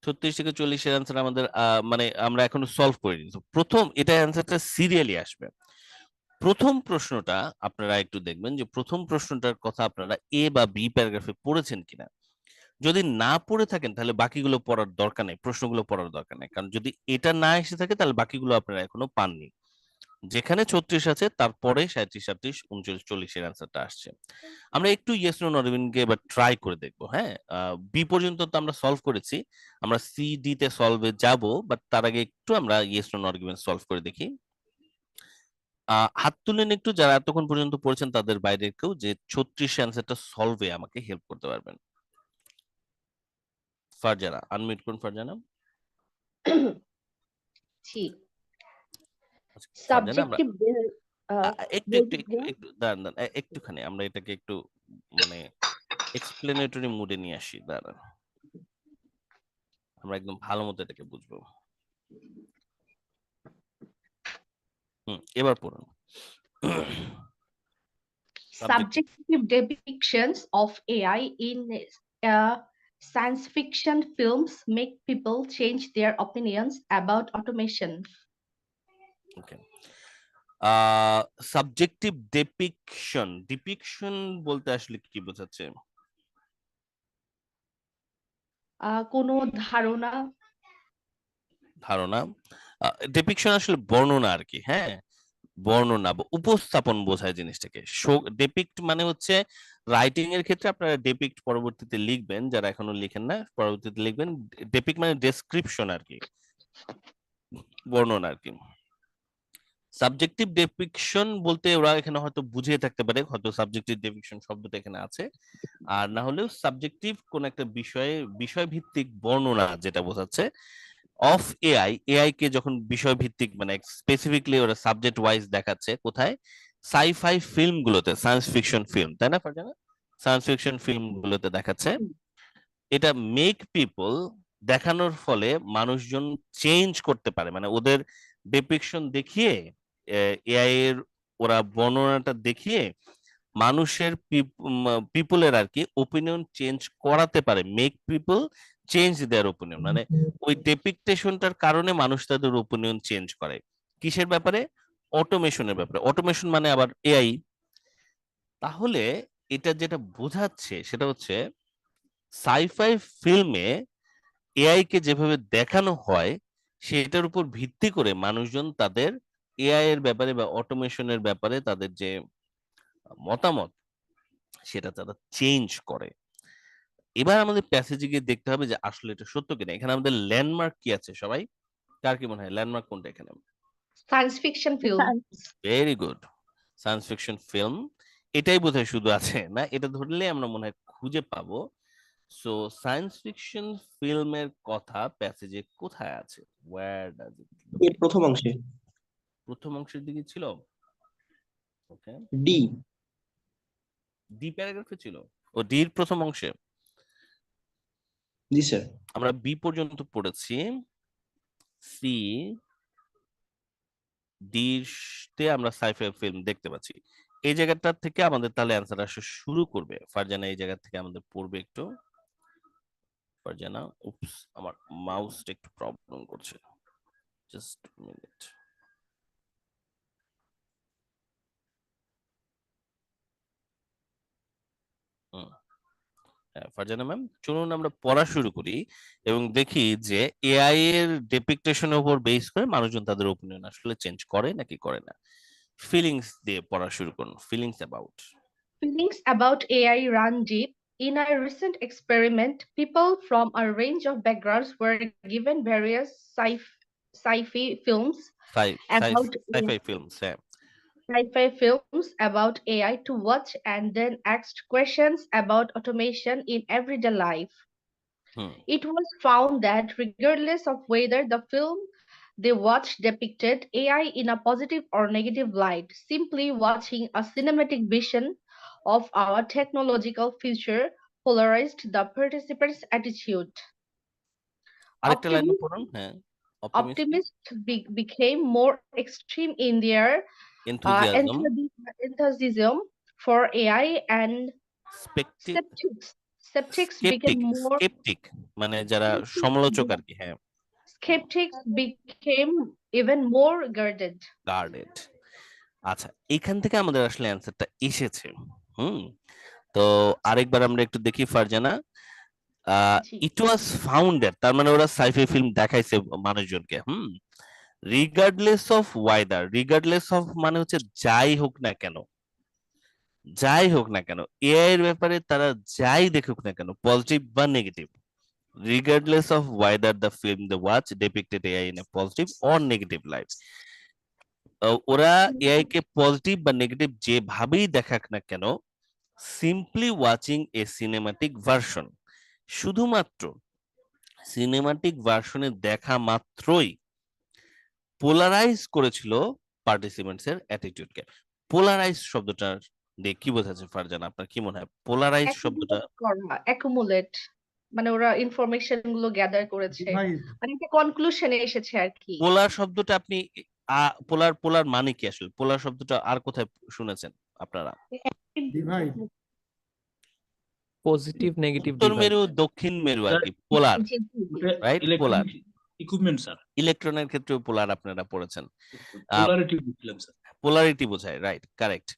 36 থেকে 40-এর অ্যান্সার আমাদের মানে আমরা এখনো সলভ করিনি। তো প্রথম এটা অ্যান্সারটা সিরিয়ালি আসবে। প্রথম প্রশ্নটা আপনারা একটু দেখবেন যে প্রথম প্রশ্নটার কথা আপনারা এ বা বি প্যারাগ্রাফে পড়েছেন কিনা। যদি না পড়ে থাকেন তাহলে বাকিগুলো পড়ার দরকার নেই, প্রশ্নগুলো পড়ার দরকার নেই, কারণ যদি এটা না এসে থাকে তাহলে বাকিগুলো আপনারা এখনো পাননি। যেখানে 36 আছে তারপরে 37, 38, 39, 40-এর অ্যান্সারটা আসছে। আমরা একটু ইয়েস নো নট গিভেন কে এবার ট্রাই করে দেখবো। হ্যাঁ, বি পর্যন্ত তো আমরা সলভ করেছি, আমরা সি ডি তে সলভে যাব, বাট তার আগে একটু আমরা yes no not given solve করে দেখি। হাত তুলেন একটু যারা এতক্ষণ পর্যন্ত পড়েছেন, তাদের বাইরে কেউ যে 36 অ্যান্সারটা সলভে আমাকে হেল্প করতে পারবেন। ফারজানা, আনমিউট করুন ফারজানা। জি, আচ্ছা, ফারজানা, আমরা সাবজেক্টিভ একটু একটু একটু একটু দাঁড়ান দাঁড়ান, একটুখানি আমরা এটাকে একটু মানে এক্সপ্লেনেটরি মুডে নিয়ে আসি, দাঁড়ান, আমরা একদম ভালো মতো এটাকে বুঝবো। এবার পড়ুন। subjective depictions of AI in science fiction films make people change their opinions about automation. Okay, subjective depiction, ডিপিকশন বলতে আসলে কি বোঝাচ্ছে? কোনো ধারণা, ধারণা। ডেপিকশন আসলে বর্ণনা আর কি, হ্যাঁ, বর্ণনা বা উপস্থাপন বোঝায় জিনিসটাকে। ডেপিক্ট মানে হচ্ছে রাইটিং এর ক্ষেত্রে আপনারা ডেপিক্ট পরবর্তীতে লিখবেন, যারা এখনো লিখেন না পরবর্তীতে লিখবেন। ডেপিক্ট মানে ডেসক্রিপশন আর কি, বর্ণনা আর কি। সাবজেক্টিভ ডেপিকশন বলতে ওরা এখানে হয়তো বুঝিয়ে থাকতে পারে, হয়তো সাবজেক্টিভ ডেপিকশন শব্দটা এখানে আছে, আর না হলেও সাবজেক্টিভ কোন একটা বিষয়ে বিষয় ভিত্তিক বর্ণনা যেটা বোঝাচ্ছে। অফ এআই, এআই কে যখন বিষয় ভিত্তিক মানে স্পেসিফিকলি ওরা সাবজেক্ট ওয়াইজ দেখাচ্ছে কোথায়? সাইফাই ফিল্ম গুলোতে, সায়েন্স ফিকশন ফিল্ম, তাই না ফারজানা? সায়েন্স ফিকশন ফিল্ম গুলোতে দেখাচ্ছে। এটা মেক পিপল দেখানোর ফলে মানুষজন চেঞ্জ করতে পারে, মানে ওদের ডেপিকশন দেখিয়ে, এআই এর ওরা বর্ণনাটা দেখিয়ে মানুষের পিপলের আর কি ওপিনিয়ন চেঞ্জ করাতে পারে। Make people change their opinion, মানে ওই ডেপিকটেশনটার কারণে মানুষ তাদের ওপিনিয়ন চেঞ্জ করে। কিসের ব্যাপারে? অটোমেশনের ব্যাপারে। অটোমেশন মানে আবার এআই। তাহলে এটা যেটা বোঝাচ্ছে সেটা হচ্ছে সাইফাই ফিল্মে এআই কে যেভাবে দেখানো হয় সেটার উপর ভিত্তি করে মানুষজন তাদের এআই এর ব্যাপারে বা অটোমেশনের ব্যাপারে তাদের যে মতামত সেটা তারা চেঞ্জ করে। এবার আমাদের প্যাসেজে গিয়ে দেখতে হবে যে আসলে এটা সত্য কিনা। এখানে আমাদের ল্যান্ডমার্ক কি আছে সবাই? কার কি মনে হয় ল্যান্ডমার্ক কোনটা এখানে? Science fiction film. Very good, science fiction film. এটাই বোধহয় শুধু আছে না, এটা ধরলে আমরা মনে হয় খুঁজে পাবো। সো সায়েন্স ফিকশন ফিল্মের কথা প্যাসেজে কোথায় আছে? ওয়্যার ডাজ ইট এর প্রথম অংশে। প্রথম অংশের দিকে ছিল। ওকে, ডি। ডি প্যারাগ্রাফে ছিল, ও ডির প্রথম অংশে। জি স্যার। আমরা বি পর্যন্ত পড়েছি, সি ডি তে আমরা সাইফাই ফিল্ম দেখতে পাচ্ছি। এই জায়গাটা থেকে আমাদের তাহলে অ্যান্সার আসা শুরু করবে। ফারজানা এই জায়গা থেকে আমাদের পড়বে একটু। ফারজানা, উপস, আমার মাউসটা একটু প্রবলেম করছে, জাস্ট মিনিট। হ্যাঁ ফারজানা ম্যাম, চলুন আমরা পড়া শুরু করি এবং দেখি যে এআই এর ডেপিকটেশনের উপর বেস করে মানুষজন তাদের ওপিনিয়ন আসলে চেঞ্জ করে নাকি করে না। ফিলিংস দিয়ে পড়া শুরু করুন, feelings about. Feelings about AI run deep. In a recent experiment, people from a range of backgrounds were given various sci-fi films about sci-fi films, হ্যাঁ। sci-fi films about AI to watch and then asked questions about automation in everyday life. Hmm, It was found that regardless of whether the film they watched depicted AI in a positive or negative light, simply watching a cinematic vision of our technological future polarized the participants' attitude. আরেকটা line Optimists, পড়ুন, হ্যাঁ। Optimistic, optimists became more extreme in their enthusiasm, enthusiasm for AI, and স্পেকটিক, skeptics sceptic, became more sceptic মানে যারা সমালোচক আর কি, হ্যাঁ, skeptics became even more guarded. Guarded. আচ্ছা, এখান থেকে আমাদের আসলে অ্যান্সারটা এসেছে। হুম, তো আরেকবার আমরা একটু দেখি ফারজানা। জি। ইট ওয়াজ ফাউন্ডেড, তার মানে ওরা সাইফাই ফিল্ম দেখাইছে মানুষজনকে। Regardless of weather, regardless of মানে হচ্ছে যাই হোক না কেন, যাই হোক না কেন এআই এর ব্যাপারে তারা যাই দেখুক না কেন, পজিটিভ বা negative, regardless of whether the film the watch ডিপিক্টেড AI in a positive or negative light. ওরা এআই কে পজিটিভ বা নেগেটিভ যেভাবেই দেখাক না কেন, simply watching a cinematic version, শুধুমাত্র সিনেমাটিক ভার্সনে দেখা মাত্রই পোলারাইজ করেছিল পার্টিসিপেন্টস এর অ্যাটিটিউডকে। পোলারাইজ শব্দটা দিয়ে কি বোঝাচ্ছে ফারজানা, আপনার কি মনে হয় পোলারাইজ শব্দটা? accumulate মানে ওরা ইনফরমেশন গুলো গ্যাদার করেছে, মানে একটা কনক্লুশনে এসেছে আর কি। পোলার শব্দটা আপনি পোলার পোলার মানে কি আসলে? পোলার শব্দটা আর কোথায় শুনেছেন আপনারা? পজিটিভ নেগেটিভ উত্তর ডিভাইড। মেরু দক্ষিণ মেরু আর কি, পোলার, রাইট? পোলার ইকুইপমেন্ট স্যার। ইলেকট্রনের ক্ষেত্রেও পোলার আপনারা পড়েছেন। পোলারিটি বুঝলাম স্যার। পোলারিটি বোঝায়, রাইট, কারেক্ট।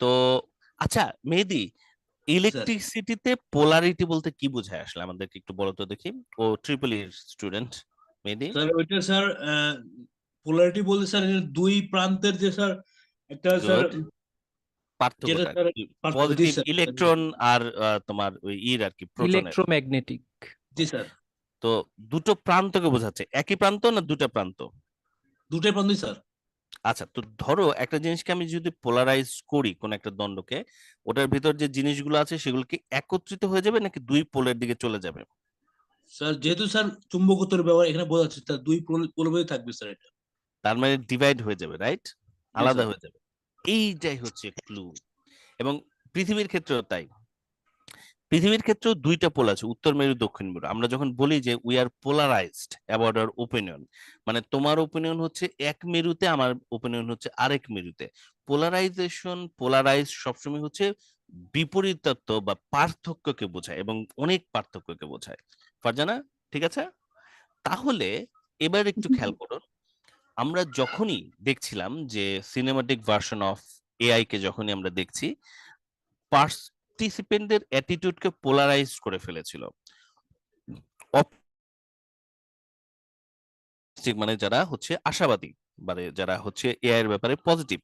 তো আচ্ছা মেহেদি, ইলেকট্রিসিটিতে পোলারিটি বলতে কি বোঝায় আসলে আমাদেরকে একটু বলো তো দেখি। ও ট্রিপল ই স্টুডেন্ট মেহেদি। স্যার ওইটা স্যার পোলারিটি বলতে স্যার দুই প্রান্তের যে স্যার একটা স্যার পার্থক্যটা স্যার পজিটিভ ইলেকট্রন আর তোমার ওই ইর আর কি প্রোটনের। ইলেকট্রোম্যাগনেটিক। জি স্যার। তো দুটো প্রান্তকে বোঝাচ্ছে, একই প্রান্ত না দুটো প্রান্ত? দুটোই প্রান্তই স্যার। আচ্ছা, তো ধরো একটা জিনিসকে আমি যদি পোলারাইজ করি কোন একটা দণ্ডকে, ওটার ভিতর যে জিনিসগুলো আছে সেগুলো কি একত্রিত হয়ে যাবে নাকি দুই পোলের দিকে চলে যাবে? স্যার যেহেতু স্যার চুম্বকত্বের ব্যবহার এখানে বোঝা যাচ্ছে তার দুই পোলবে থাকবে স্যার, এটা তার মানে ডিভাইড হয়ে যাবে, রাইট, আলাদা হয়ে যাবে। এইটাই হচ্ছে ক্লু। এবং পৃথিবীর ক্ষেত্রেও তাই, পৃথিবীর ক্ষেত্রেও দুইটা পোল আছে, উত্তর মেরু দক্ষিণ মেরু। আমরা যখন বলি যে we are polarised about our opinion, মানে তোমার ওপিনিয়ন হচ্ছে এক মেরুতে, আমার ওপিনিয়ন হচ্ছে আরেক মেরুতে। পোলারাইজেশন, পোলারাইজ সবসময় হচ্ছে বিপরীতত্ব বা পার্থক্যকে বোঝায় এবং অনেক পার্থক্যকে বোঝায়। ফারজানা, ঠিক আছে? তাহলে এবার একটু খেয়াল করুন, আমরা যখনই দেখছিলাম যে সিনেমাটিক ভার্সন অফ এআই কে যখনই আমরা দেখছি, পার্টিসিপেন্টদের অ্যাটিটিউডকে পোলারাইজ করে ফেলেছিল। মানে যারা হচ্ছে আশাবাদী, মানে যারা হচ্ছে এআই এর ব্যাপারে পজিটিভ,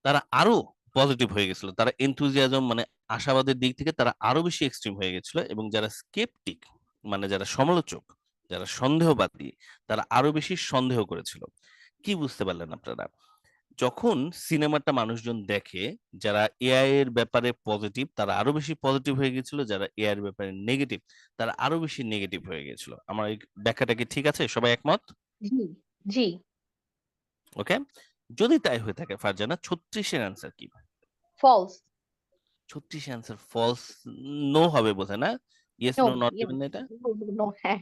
তারা আরো পজিটিভ হয়ে গেছিল, তারা এনথুজিয়াজম মানে আশাবাদের দিক থেকে তারা আরো বেশি এক্সট্রিম হয়ে গেছিল। এবং যারা স্কেপটিক মানে যারা সমালোচক, যারা সন্দেহবাদী, তারা আরো বেশি সন্দেহ করেছিল। কি বুঝতে পারলেন আপনারা? যখন সিনেমাটা মানুষজন দেখে, যারা এআই এর ব্যাপারে পজিটিভ তারা আরো বেশি পজিটিভ হয়ে গেছিল, যারা এআই এর ব্যাপারে নেগেটিভ তারা আরো বেশি নেগেটিভ হয়ে গেছিল। আমার এই ব্যাখ্যাটা কি ঠিক আছে? সবাই একমত? জি জি। ওকে, যদি তাই হয়ে থাকে ফারজানা, 36-এর অ্যান্সার কি? False. 36 অ্যান্সার ফলস, নো হবে বোধহয় না? Yes No, no not yeah, given এটা no, হ্যাঁ,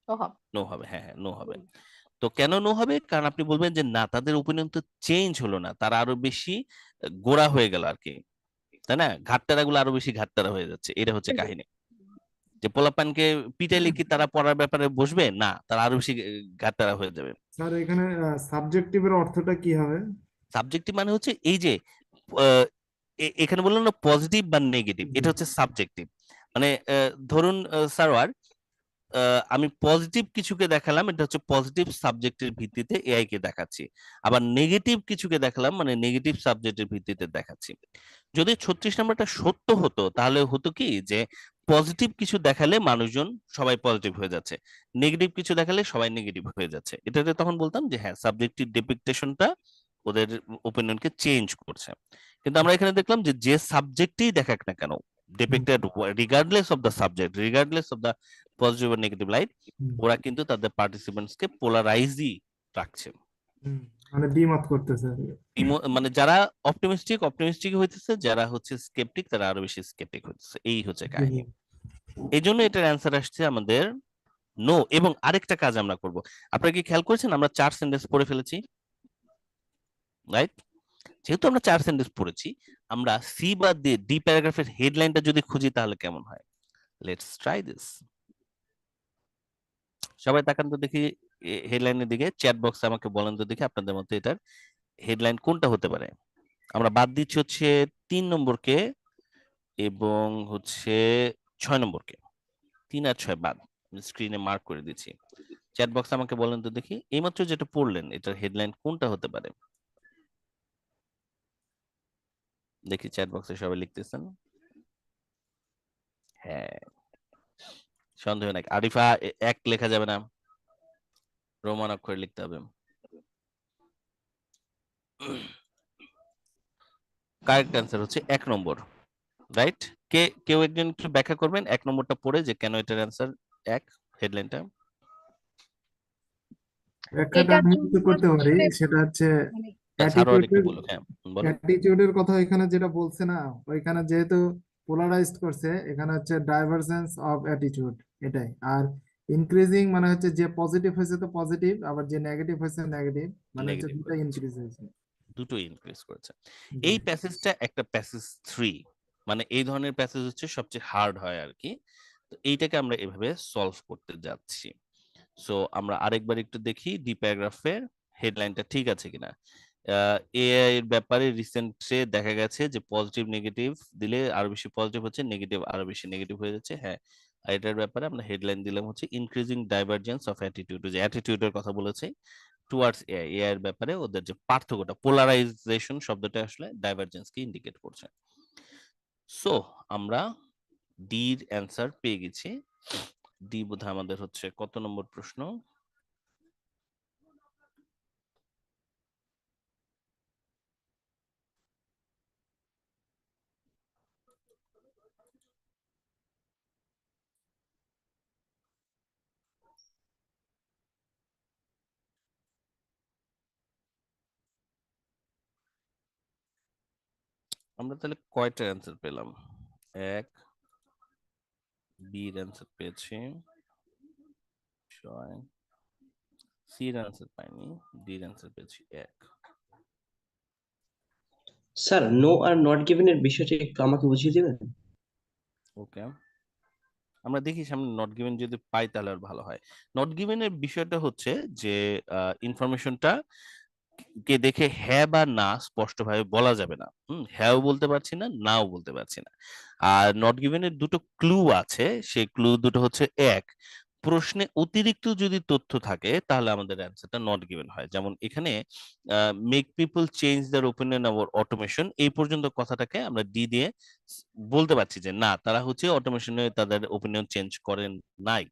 no হবে। নো হবে, হ্যাঁ হ্যাঁ নো হবে। তো কেন নো হবে? কারণ আপনি বলবেন যে না, তাদের ওপিনিয়ন তো চেঞ্জ হলো না, তারা আরো বেশি গোড়া হয়ে গেল আর কি, তাই না? ঘাটতারা গুলো আরো বেশি ঘাটতারা হয়ে যাচ্ছে, এটা হচ্ছে কাহিনী। যে পোলাপানকে পিটাইলে কি তারা পড়ার ব্যাপারে বসবে না, তারা আরো বেশি ঘাটতারা হয়ে যাবে। স্যার এখানে সাবজেক্টিভের অর্থটা কি হবে? সাবজেক্টিভ মানে হচ্ছে এই যে আহ, এখানে বললাম না পজিটিভ বা নেগেটিভ, এটা হচ্ছে সাবজেক্টিভ। মানে ধরুন সারোয়ার, আমি পজিটিভ কিছুকে দেখালাম, এটা হচ্ছে পজিটিভ সাবজেক্টের ভিত্তিতে এআই কে দেখাচ্ছি। আবার নেগেটিভ কিছুকে দেখালাম, মানে নেগেটিভ সাবজেক্টের ভিত্তিতে দেখাচ্ছি। যদি 36 নম্বরটা সত্য হতো তাহলে হতো কি যে পজিটিভ কিছু দেখালে মানুষজন সবাই পজিটিভ হয়ে যাচ্ছে, নেগেটিভ কিছু দেখালে সবাই নেগেটিভ হয়ে যাচ্ছে। এটাতে তখন বলতাম যে হ্যাঁ, সাবজেক্টিভ ডিপিকটেশনটা ওদের ওপিনিয়নকে চেঞ্জ করছে। কিন্তু আমরা এখানে দেখলাম যে যে সাবজেক্টেই দেখাক না কেন, depicted regardless of the subject, regardless of the positive আর নেগেটিভ লাইট, ওরা কিন্তু তাদের পার্টিসিপেন্টস কে পোলারাইজই রাখছে। মানে দ্বিমত করতেছে। মানে যারা অপটিমিস্টিক হইতেছে, যারা হচ্ছে স্কেপটিক তারা আরো বেশি স্কেপটিক হইতেছে, এই হচ্ছে কাহিনী। এই জন্য এটার অ্যান্সার আসছে আমাদের নো। এবং আরেকটা কাজ আমরা করব, আপনারা কি খেয়াল করেছেন আমরা 4 সেন্টেন্স পড়ে ফেলেছি, রাইট? যেহেতু আমরা 4 সেন্টেন্স পড়েছি, আমরা সি বা ডি প্যারাগ্রাফের হেডলাইনটা যদি খুঁজি তাহলে কেমন হয়? Let's try this. সবাই তাকান তো দেখি হেডলাইনের দিকে, চ্যাট বক্সে আমাকে বলেন তো দেখি আপনাদের মধ্যে এটার হেডলাইন কোনটা হতে পারে। আমরা বাদ দিচ্ছি হচ্ছে 3 নম্বরকে এবং হচ্ছে 6 নম্বরকে, 3 আর 6 বাদ, স্ক্রিনে মার্ক করে দিচ্ছি। চ্যাট বক্সে আমাকে বলেন তো দেখি এইমাত্র যেটা পড়লেন এটার হেডলাইন কোনটা হতে পারে। দেখি চ্যাট বক্সে সবাই লিখতেছেন। হ্যাঁ, সন্দেহ নাই। আরিফা, এক লেখা যাবে না, রোমান অক্ষরে লিখতে হবে। কারেক্ট অ্যান্সার হচ্ছে 1 নম্বর, রাইট? কেউ একজন একটু ব্যাখ্যা করবেন 1 নম্বরটা পড়ে যে কেন এটার অ্যান্সার 1 হেডলাইনটা। ব্যাখ্যাটা আমি একটু করতে পারি, সেটা হচ্ছে ছাড়ো আর একটু অ্যাটিটিউডের বলো, হ্যাঁ বলো। অ্যাটিটিউডের কথা এখানে যেটা বলছে না, ওইখানে যেহেতু পোলারাইজড করছে, এখানে হচ্ছে ডাইভারজেন্স অফ অ্যাটিটিউড, এটাই। আর ইনক্রিজিং মানে হচ্ছে যে পজিটিভ হয়েছে তো পজিটিভ, আবার যে নেগেটিভ হয়েছে নেগেটিভ, মানে হচ্ছে নেগেটিভ দুটো ইনক্রিজ হয়েছে। দুটোই ইনক্রিজ করেছে। জি। এই প্যাসেজটা একটা প্যাসেজ 3, মানে এই ধরনের প্যাসেজ হচ্ছে সবচেয়ে হার্ড হয় আর কি। তো এইটাকে আমরা এভাবে সলভ করতে যাচ্ছি। সো আমরা আরেকবার একটু দেখি ডি প্যারাগ্রাফের হেডলাইনটা ঠিক আছে কিনা। এআই এর ব্যাপারে রিসেন্টে দেখা গেছে যে পজিটিভ নেগেটিভ দিলে আরো বেশি পজিটিভ হচ্ছে, নেগেটিভ আরো বেশি নেগেটিভ হয়ে যাচ্ছে। হ্যাঁ, আর এটার ব্যাপারে আমরা হেডলাইন দিলাম হচ্ছে ইনক্রিজিং ডাইভারজেন্স অফ অ্যাটিটিউড, যে অ্যাটিটিউডের কথা বলেছে টুয়ার্ডস এআই, এআই এর ব্যাপারে ওদের যে পার্থক্যটা, পোলারাইজেশন শব্দটা আসলে ডাইভারজেন্স কে ইন্ডিকেট করছে। সো আমরা ডির অ্যান্সার পেয়ে গেছি। ডি বোধহয় আমাদের হচ্ছে কত নম্বর প্রশ্ন? আমরা তাহলে কয়টা অ্যান্সার পেলাম? 1, বির অ্যান্সার পেয়েছি 6, সির অ্যান্সার পাইনি, ডির অ্যান্সার পেয়েছি 1। স্যার নো আর নট গিভেন এর বিষয়টা একটু আমাকে বুঝিয়ে দিবেন? ওকে, আমরা দেখি সামনে নট গিভেন যদি পাই তাহলে আর ভালো হয়। নট গিভেন এর বিষয়টা হচ্ছে যে ইনফরমেশনটা কে দেখে হ্যাঁ বা না স্পষ্টভাবে বলা যাবে না। হ্যাঁও বলতে পারছি না, নাও বলতে পারছি না। আর নট গিভেন এর দুটো ক্লু আছে, সেই ক্লু দুটো হচ্ছে, এক, প্রশ্নে অতিরিক্ত যদি তথ্য থাকে তাহলে আমাদের অ্যান্সারটা নট গিভেন হয়। যেমন এখানে make people change their opinion about automation, এই পর্যন্ত কথাটাকে আমরা ডি দিয়ে বলতে পারছি যে না, তারা হচ্ছে অটোমেশনে তাদের ওপিনিয়ন চেঞ্জ করেন নাই।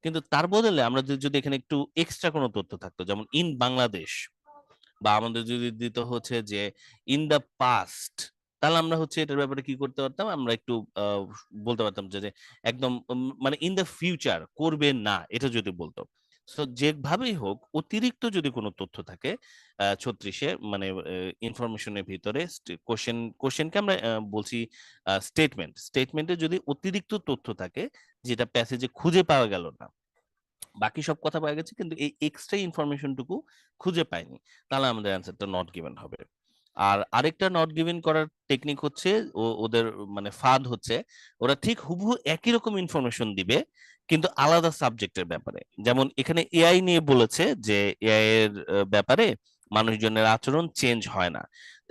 কিন্তু তার বদলে আমরা যদি এখানে একটু এক্সট্রা কোনো তথ্য থাকতো, যেমন ইন বাংলাদেশ, বা আমাদের যদি দিত হচ্ছে যে ইন দ্য পাস্ট, তাহলে আমরা হচ্ছে এটার ব্যাপারে কি করতে পারতাম, আমরা একটু বলতে পারতাম যে একদম মানে ইন দ্য ফিউচার করবে না, এটা যদি বলতো সো যেভাবেই হোক অতিরিক্ত যদি কোনো তথ্য থাকে 36-এ মানে ইনফরমেশনের ভিতরে কোশ্চেনকে আমরা বলছি স্টেটমেন্টে যদি অতিরিক্ত তথ্য থাকে যেটা প্যাসেজে খুঁজে পাওয়া গেল না, বাকি সব কথা পাওয়া গেছে কিন্তু এই এক্সট্রা ইনফরমেশনটুকু খুঁজে পাইনি, তাহলে আমাদের অ্যান্সারটা নট গিভেন হবে। আর আরেকটা নট গিভেন করার টেকনিক হচ্ছে ওদের মানে ফাঁদ হচ্ছে ওরা ঠিক হুবহু একই রকম ইনফরমেশন দিবে কিন্তু আলাদা সাবজেক্টের ব্যাপারে। যেমন এখানে এআই নিয়ে বলেছে যে এআই এর ব্যাপারে মানুষজনের আচরণ চেঞ্জ হয় না,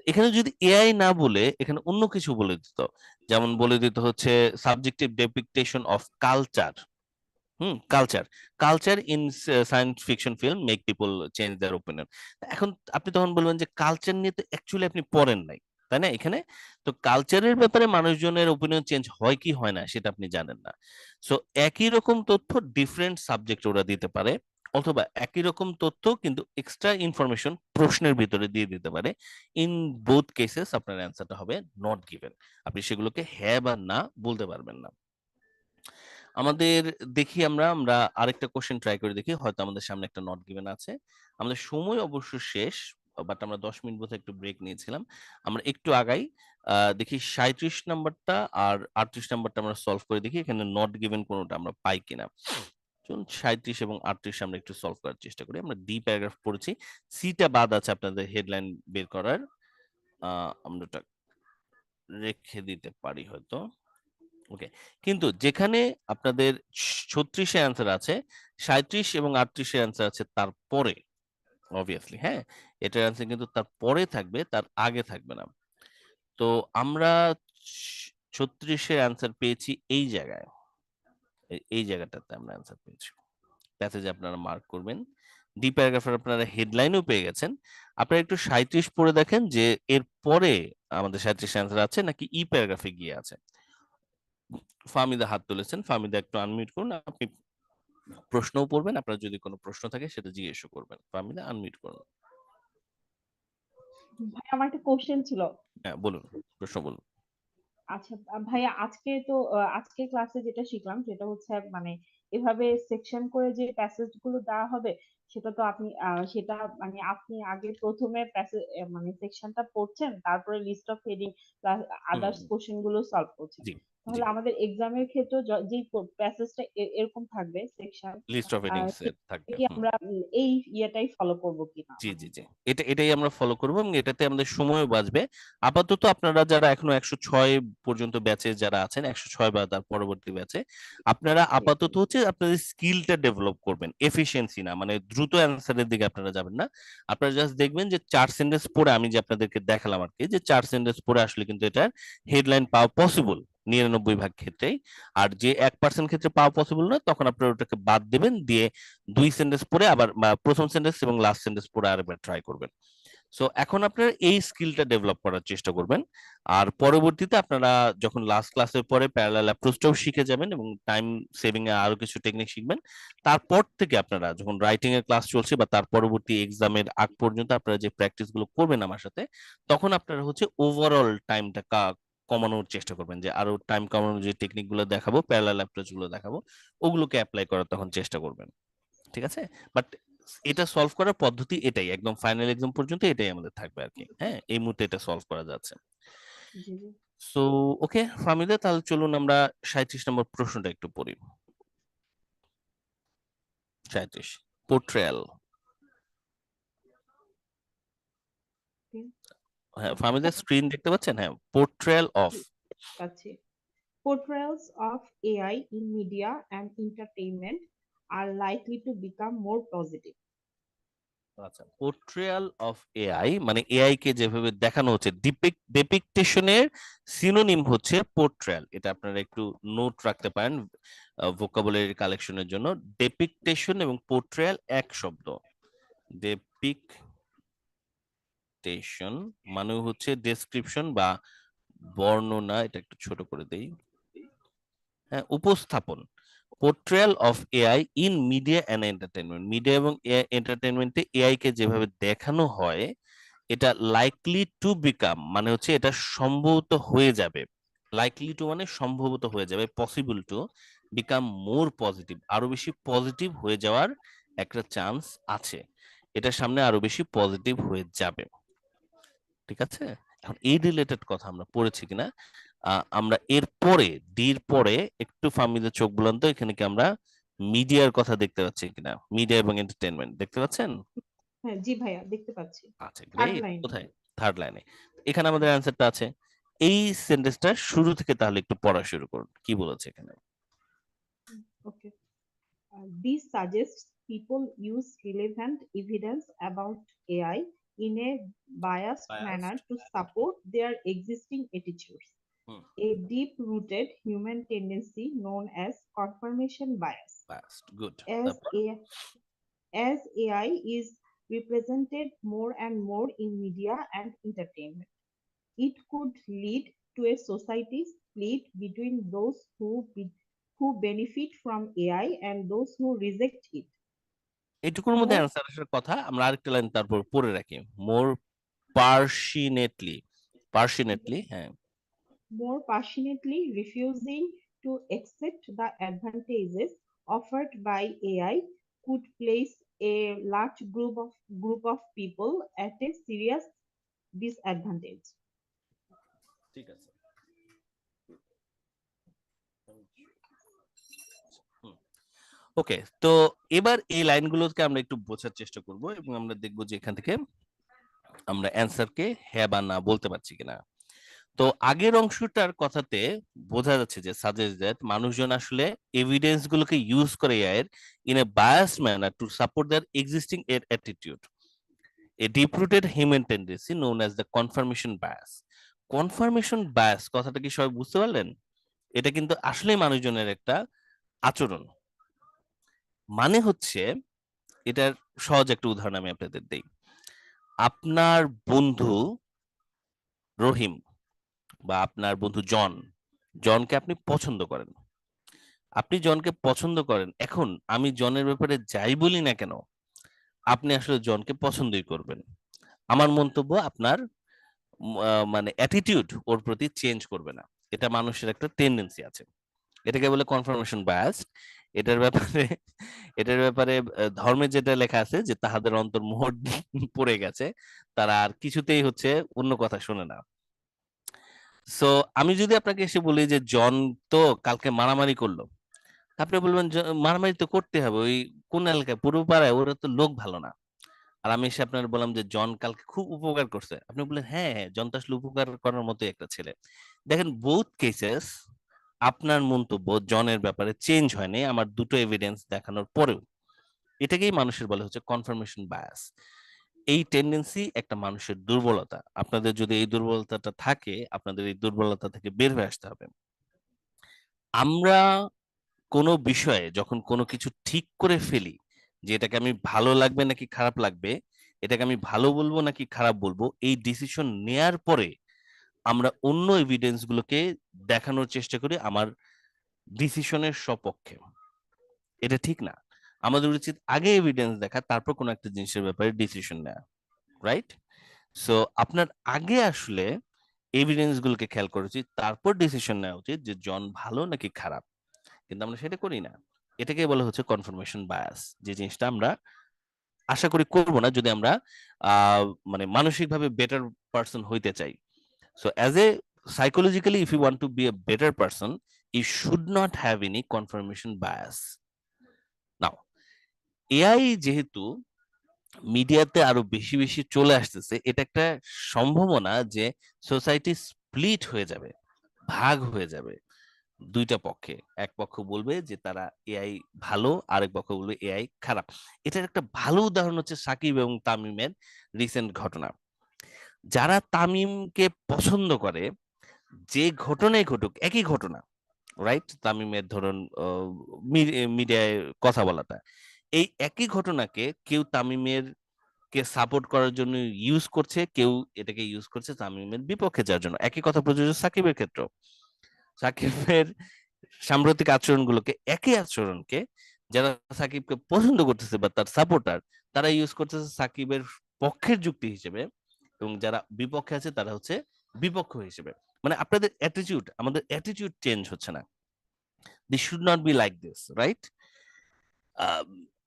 এখানে যদি এআই না বলে এখানে অন্য কিছু বলে দিত, যেমন বলে দিত হচ্ছে subjective depiction of culture, culture in science fiction film make people change their opinion. এখন আপনি তখন বলবেন যে কালচার নিয়ে তো অ্যাকচুয়ালি আপনি পড়েন নাই, তাই না? এখানে তো কালচারের ব্যাপারে মানুষজনের ওপিনিয়ন চেঞ্জ হয় কি হয় না সেটা আপনি জানেন না। সো একই রকম তথ্য ডিফারেন্ট সাবজেক্ট ওরা দিতে পারে, অথবা একই রকম তথ্য কিন্তু এক্সট্রা ইনফরমেশন প্রশ্নের ভিতরে দিয়ে দিতে পারে। ইন বোথ কেসেস আপনার অ্যান্সারটা হবে নট গিভেন, আপনি সেগুলোকে হ্যাঁ বা না বলতে পারবেন না। আমাদের দেখি আমরা আমরা আরেকটা কোশ্চেন ট্রাই করে দেখি, হয়তো আমাদের সামনে একটা নট গিভেন আছে। আমাদের সময় অবশ্য শেষ, বাট আমরা 10 মিনিট বোধহয় একটু ব্রেক নিয়েছিলাম, আমরা একটু আগাই। দেখি 37 নাম্বারটা আর 38 নাম্বারটা আমরা সলভ করে দেখি এখানে নট গিভেন কোনোটা আমরা পাই কিনা। চলুন 37 এবং 38 আমরা একটু সলভ করার চেষ্টা করি। আমরা ডি প্যারাগ্রাফ পড়েছি, সিটা বাদ আছে আপনাদের হেডলাইন বের করার, আমরা ওটা রেখে দিতে পারি হয়তো। ওকে, কিন্তু যেখানে আপনাদের 36-এ অ্যান্সার আছে, 37 এবং 38-এর অ্যান্সার আছে তারপরে, অবভিয়াসলি হ্যাঁ, এটার অ্যান্সার কিন্তু তার পরে থাকবে, তার আগে থাকবে না। তো আমরা 36-এর অ্যান্সার পেয়েছি এই জায়গায়, এই জায়গাটাতে আমরা অ্যান্সার পেয়েছি। প্যাসেজে আপনারা মার্ক করবেন, ডি প্যারাগ্রাফের আপনারা হেডলাইনও পেয়ে গেছেন। আপনারা একটু 37 পড়ে দেখেন যে এর পরে আমাদের 37 অ্যান্সার আছে নাকি ই প্যারাগ্রাফে গিয়ে আছে। ফাহমিদা হাত তুলেছেন, ফাহমিদা একটু আনমিউট করুন, আপনি প্রশ্নও পড়বেন, আপনার যদি কোনো প্রশ্ন থাকে সেটা জিজ্ঞেস করবেন। ফাহমিদা আনমিউট করুন। ভাই আমার একটা কোশ্চেন ছিল। হ্যাঁ বলুন, প্রশ্ন বলুন। আচ্ছা ভাইয়া আজকে তো আজকে ক্লাসে যেটা শিখলাম সেটা হচ্ছে মানে এভাবে সেকশন করে যে প্যাসেজ গুলো দেওয়া হবে সেটা তো আপনি সেটা মানে আপনি আগে প্রথমে প্যাসেজ মানে সেকশনটা পড়ছেন, তারপরে list of heading plus others question গুলো সলভ করছেন। জি তাহলে আমাদের এক্সামের ক্ষেত্রে যে প্যাসেজটা এরকম থাকবে সেকশন, লিস্ট অফ হেডিংস থাকবে, কি আমরা এই ইয়েটাই ফলো করব কিনা? জি জি জি, এটাই আমরা ফলো করবো এবং এটাতে আমাদের সময়ও বাঁচবে। আপাতত আপনারা যারা এখনো 106 পর্যন্ত ব্যাচে যারা আছেন, 106 বা তার পরবর্তী ব্যাচে, আপনারা আপাতত হচ্ছে আপনাদের স্কিলটা ডেভেলপ করবেন, এফিসিয়েন্সি না, মানে দ্রুত অ্যান্সারের দিকে আপনারা যাবেন না। আপনারা জাস্ট দেখবেন যে 4 সেন্টেন্স পড়ে, আমি যে আপনাদেরকে দেখালাম আর কি, যে 4 সেন্টেন্স পড়ে আসলে কিন্তু এটার হেডলাইন পাওয়া পসিবল 99% ক্ষেত্রেই। আর যে 1% ক্ষেত্রে পাওয়া পসিবল না, তখন আপনারা ওটাকে বাদ দেবেন, দিয়ে 2 সেন্টেন্স পড়ে আবার প্রথম সেন্টেন্স এবং লাস্ট সেন্টেন্স পড়ে আরেকবার ট্রাই করবেন। সো এখন আপনারা এই স্কিলটা ডেভেলপ করার চেষ্টা করবেন। আর পরবর্তীতে আপনারা যখন লাস্ট ক্লাসের পরে প্যারালাল অ্যাপ্রোচটাও শিখে যাবেন এবং টাইম সেভিং এ আরো কিছু টেকনিক শিখবেন, তারপর থেকে আপনারা যখন রাইটিং এর ক্লাস চলছে বা তার পরবর্তী এক্সামের আগ পর্যন্ত আপনারা যে প্র্যাকটিস গুলো করবেন আমার সাথে, তখন আপনারা হচ্ছে ওভারঅল টাইমটা কমানোর চেষ্টা করবেন, যে আরো টাইম কমানোর যে টেকনিক গুলো দেখাবো, প্যারালাল অ্যাপ্রোচ গুলো দেখাবো, ওগুলোকে অ্যাপ্লাই করার তখন চেষ্টা করবেন। ঠিক আছে, বাট এটা সলভ করার পদ্ধতি এটাই, একদম ফাইনাল এক্সাম পর্যন্ত এটাই আমাদের থাকবে আর কি। হ্যাঁ, এই মুহূর্তে এটা সলভ করা যাচ্ছে। সো ওকে ফাহমিদা, তাহলে চলুন আমরা 37 নম্বর প্রশ্নটা একটু পড়ি। 37, পোর্ট্রেয়াল। হ্যাঁ ফাহমিদা, স্ক্রিন দেখতে পাচ্ছেন? হ্যাঁ, পোর্ট্রেয়াল অফ। আচ্ছা, portrayals of AI in media and entertainment are likely to become more positive. আচ্ছা, পোর্ট্রেয়াল অফ এআই মানে এআই কে যেভাবে দেখানো হচ্ছে, ডেপিকটেশনের সিনোনিম হচ্ছে পোর্ট্রেয়াল। এটা আপনারা একটু নোট রাখতে পারেন ভোকাবুলারি কালেকশনের জন্য। ডেপিকটেশন এবং পোর্ট্রেয়াল এক শব্দ। ডেপিকটেশন মানে হচ্ছে ডেসক্রিপশন বা বর্ণনা, এটা একটু ছোট করে দেই, হ্যাঁ, উপস্থাপন। Portrayal of AI in media and entertainment, media এবং এন্টারটেনমেন্টে এআই কে যেভাবে দেখানো হয়, এটা লাইকলি টু বিকাম মানে হচ্ছে এটা সম্ভবত হয়ে যাবে, লাইকলি টু মানে সম্ভবত হয়ে যাবে, possible to become more positive আরো বেশি পজিটিভ হয়ে যাওয়ার একটা চান্স আছে, এটার সামনে আরো বেশি পজিটিভ হয়ে যাবে। ঠিক আছে, এখন এই রিলেটেড কথা আমরা পড়েছি কিনা, আমরা এর পরে ডির পরে একটু ফার্মিদের চোখ বুলান তো, এখানে কি আমরা মিডিয়ার কথা দেখতে পাচ্ছি কিনা, মিডিয়া এবং এন্টারটেনমেন্ট দেখতে পাচ্ছেন? হ্যাঁ জি ভাইয়া দেখতে পাচ্ছি আচ্ছা থার্ড গ্রেট, লাইন। কোথায়? থার্ড লাইনে। এখানে আমাদের অ্যান্সারটা আছে। এই সেন্টেন্সটা শুরু থেকে তাহলে একটু পড়া শুরু করুন, কি বলেছে এখানে? Okay. This suggests people use relevant evidence about AI in a biased manner to support their existing attitudes. Hmm. A deep-rooted human tendency known as confirmation bias. Good. As AI is represented more and more in media and entertainment, it could lead to a society split between those who benefit from AI and those who reject it. এটুকুর মধ্যে More, answer আসার কথা, আমরা আরেকটা line তারপর পড়ে রাখি, মোর পার্সিনেটলি, হ্যাঁ, more passionately refusing to accept the advantages offered by AI could place a large group of people at a serious disadvantage. ঠিক আছে। ওকে, তো এবার এই লাইনগুলোকে আমরা একটু বোঝার চেষ্টা করব এবং আমরা দেখব যে এখান থেকে আমরা অ্যান্সারকে হ্যাঁ বা না বলতে পারছি কিনা। তো আগের অংশটার কথাতে বোঝা যাচ্ছে যে সাজেস্ট দ্যাট মানুষজন আসলে এভিডেন্স গুলোকে ইউজ করে এআই এর in a biased manner to support their existing এর attitude, a deep rooted human tendency known as the confirmation bias. Confirmation bias কথাটা কি সবাই বুঝতে পারলেন? এটা কিন্তু আসলে মানুষজনের একটা আচরণ। মানে হচ্ছে, এটার সহজ একটা উদাহরণ আমি আপনাদের দেই। আপনার বন্ধু রহিম বা আপনার বন্ধু জনকে আপনি পছন্দ করেন, এখন আমি জনের ব্যাপারে যাই বলি না কেন, আপনি আসলে জনকে পছন্দই করবেন। আমার মন্তব্য আপনার মানে অ্যাটিটিউড ওর প্রতি চেঞ্জ করবে না। এটা মানুষের একটা টেন্ডেন্সি আছে, এটাকে বলে কনফার্মেশন বায়াস। এটার ব্যাপারে ধর্মে যেটা লেখা আছে যে তাহাদের অন্তর মোহর পড়ে গেছে, তারা আর কিছুতেই হচ্ছে অন্য কথা শোনে না। সো আমি যদি আপনাকে এসে বলি যে জন তো কালকে মারামারি করলো, আপনি বলবেন মারামারি তো করতে হবে, ওই কোন এলাকায়, পূর্ব পাড়ায়, ওরা তো লোক ভালো না। আর আমি এসে আপনার বললাম যে জন কালকে খুব উপকার করছে, আপনি বললেন হ্যাঁ হ্যাঁ, জন তো আসলে উপকার করার মতো একটা ছেলে। দেখেন বোথ কেসেস আপনার মন্তব্য জনের ব্যাপারে চেঞ্জ হয়নি আমার দুটো এভিডেন্স দেখানোর পরেও। এটাকেই মানুষের বলে হচ্ছে কনফার্মেশন বায়াস। এই টেন্ডেন্সি একটা মানুষের দুর্বলতা। আপনাদের যদি এই দুর্বলতাটা থাকে, আপনাদের এই দুর্বলতা থেকে বের হয়ে আসতে হবে। আমরা কোনো বিষয়ে যখন কোনো কিছু ঠিক করে ফেলি যে এটাকে আমি ভালো লাগবে নাকি খারাপ লাগবে, এটাকে আমি ভালো বলবো নাকি খারাপ বলবো, এই ডিসিশন নেয়ার পরে আমরা অন্য এভিডেন্স গুলোকে দেখানোর চেষ্টা করি আমার ডিসিশনের সপক্ষে। এটা ঠিক না। আমাদের উচিত আগে এভিডেন্স দেখা, তারপর কোনো একটা জিনিসের ব্যাপারে ডিসিশন নেওয়া, রাইট? সো আপনার আগে আসলে এভিডেন্স গুলোকে খেয়াল করা উচিত, তারপর ডিসিশন নেওয়া উচিত যে জন ভালো নাকি খারাপ। কিন্তু আমরা সেটা করি না। এটাকে বলা হচ্ছে কনফার্মেশন বায়াস, যে জিনিসটা আমরা আশা করি করব না যদি আমরা মানে মানসিকভাবে বেটার পারসন হইতে চাই। So as a psychologically if you want to be a better person, you should not have any confirmation bias. Now AI যেহেতু মিডিয়াতে আরো বেশি বেশি চলে আসতেছে, এটা একটা সম্ভাবনা যে সোসাইটি স্প্লিট হয়ে যাবে, ভাগ হয়ে যাবে দুইটা পক্ষে। এক পক্ষ বলবে যে তারা এআই ভালো, আরেক পক্ষ বলবে এআই খারাপ। এটার একটা ভালো উদাহরণ হচ্ছে সাকিব এবং তামিমের রিসেন্ট ঘটনা। যারা তামিমকে পছন্দ করে, যে ঘটনাই ঘটুক, একই ঘটনা, রাইট? তামিমের ধরুন মিডিয়ায় কথা বলাটা, এই একই ঘটনাকে কেউ তামিমের কে সাপোর্ট করার জন্য ইউজ করছে, কেউ এটাকে ইউজ করছে তামিমের বিপক্ষে যাওয়ার জন্য। একই কথা প্রযোজ্য সাকিবের ক্ষেত্র। সাকিবের সাম্প্রতিক আচরণগুলোকে, একই আচরণকে যারা সাকিবকে পছন্দ করতেছে বা তার সাপোর্টার, তারা ইউজ করতেছে সাকিবের পক্ষের যুক্তি হিসেবে, এবং যারা বিপক্ষে আছে তারা হচ্ছে বিপক্ষ হিসেবে। মানে আপনাদের অ্যাটিটিউড, আমাদের অ্যাটিটিউড চেঞ্জ হচ্ছে না। This should not be like this, right?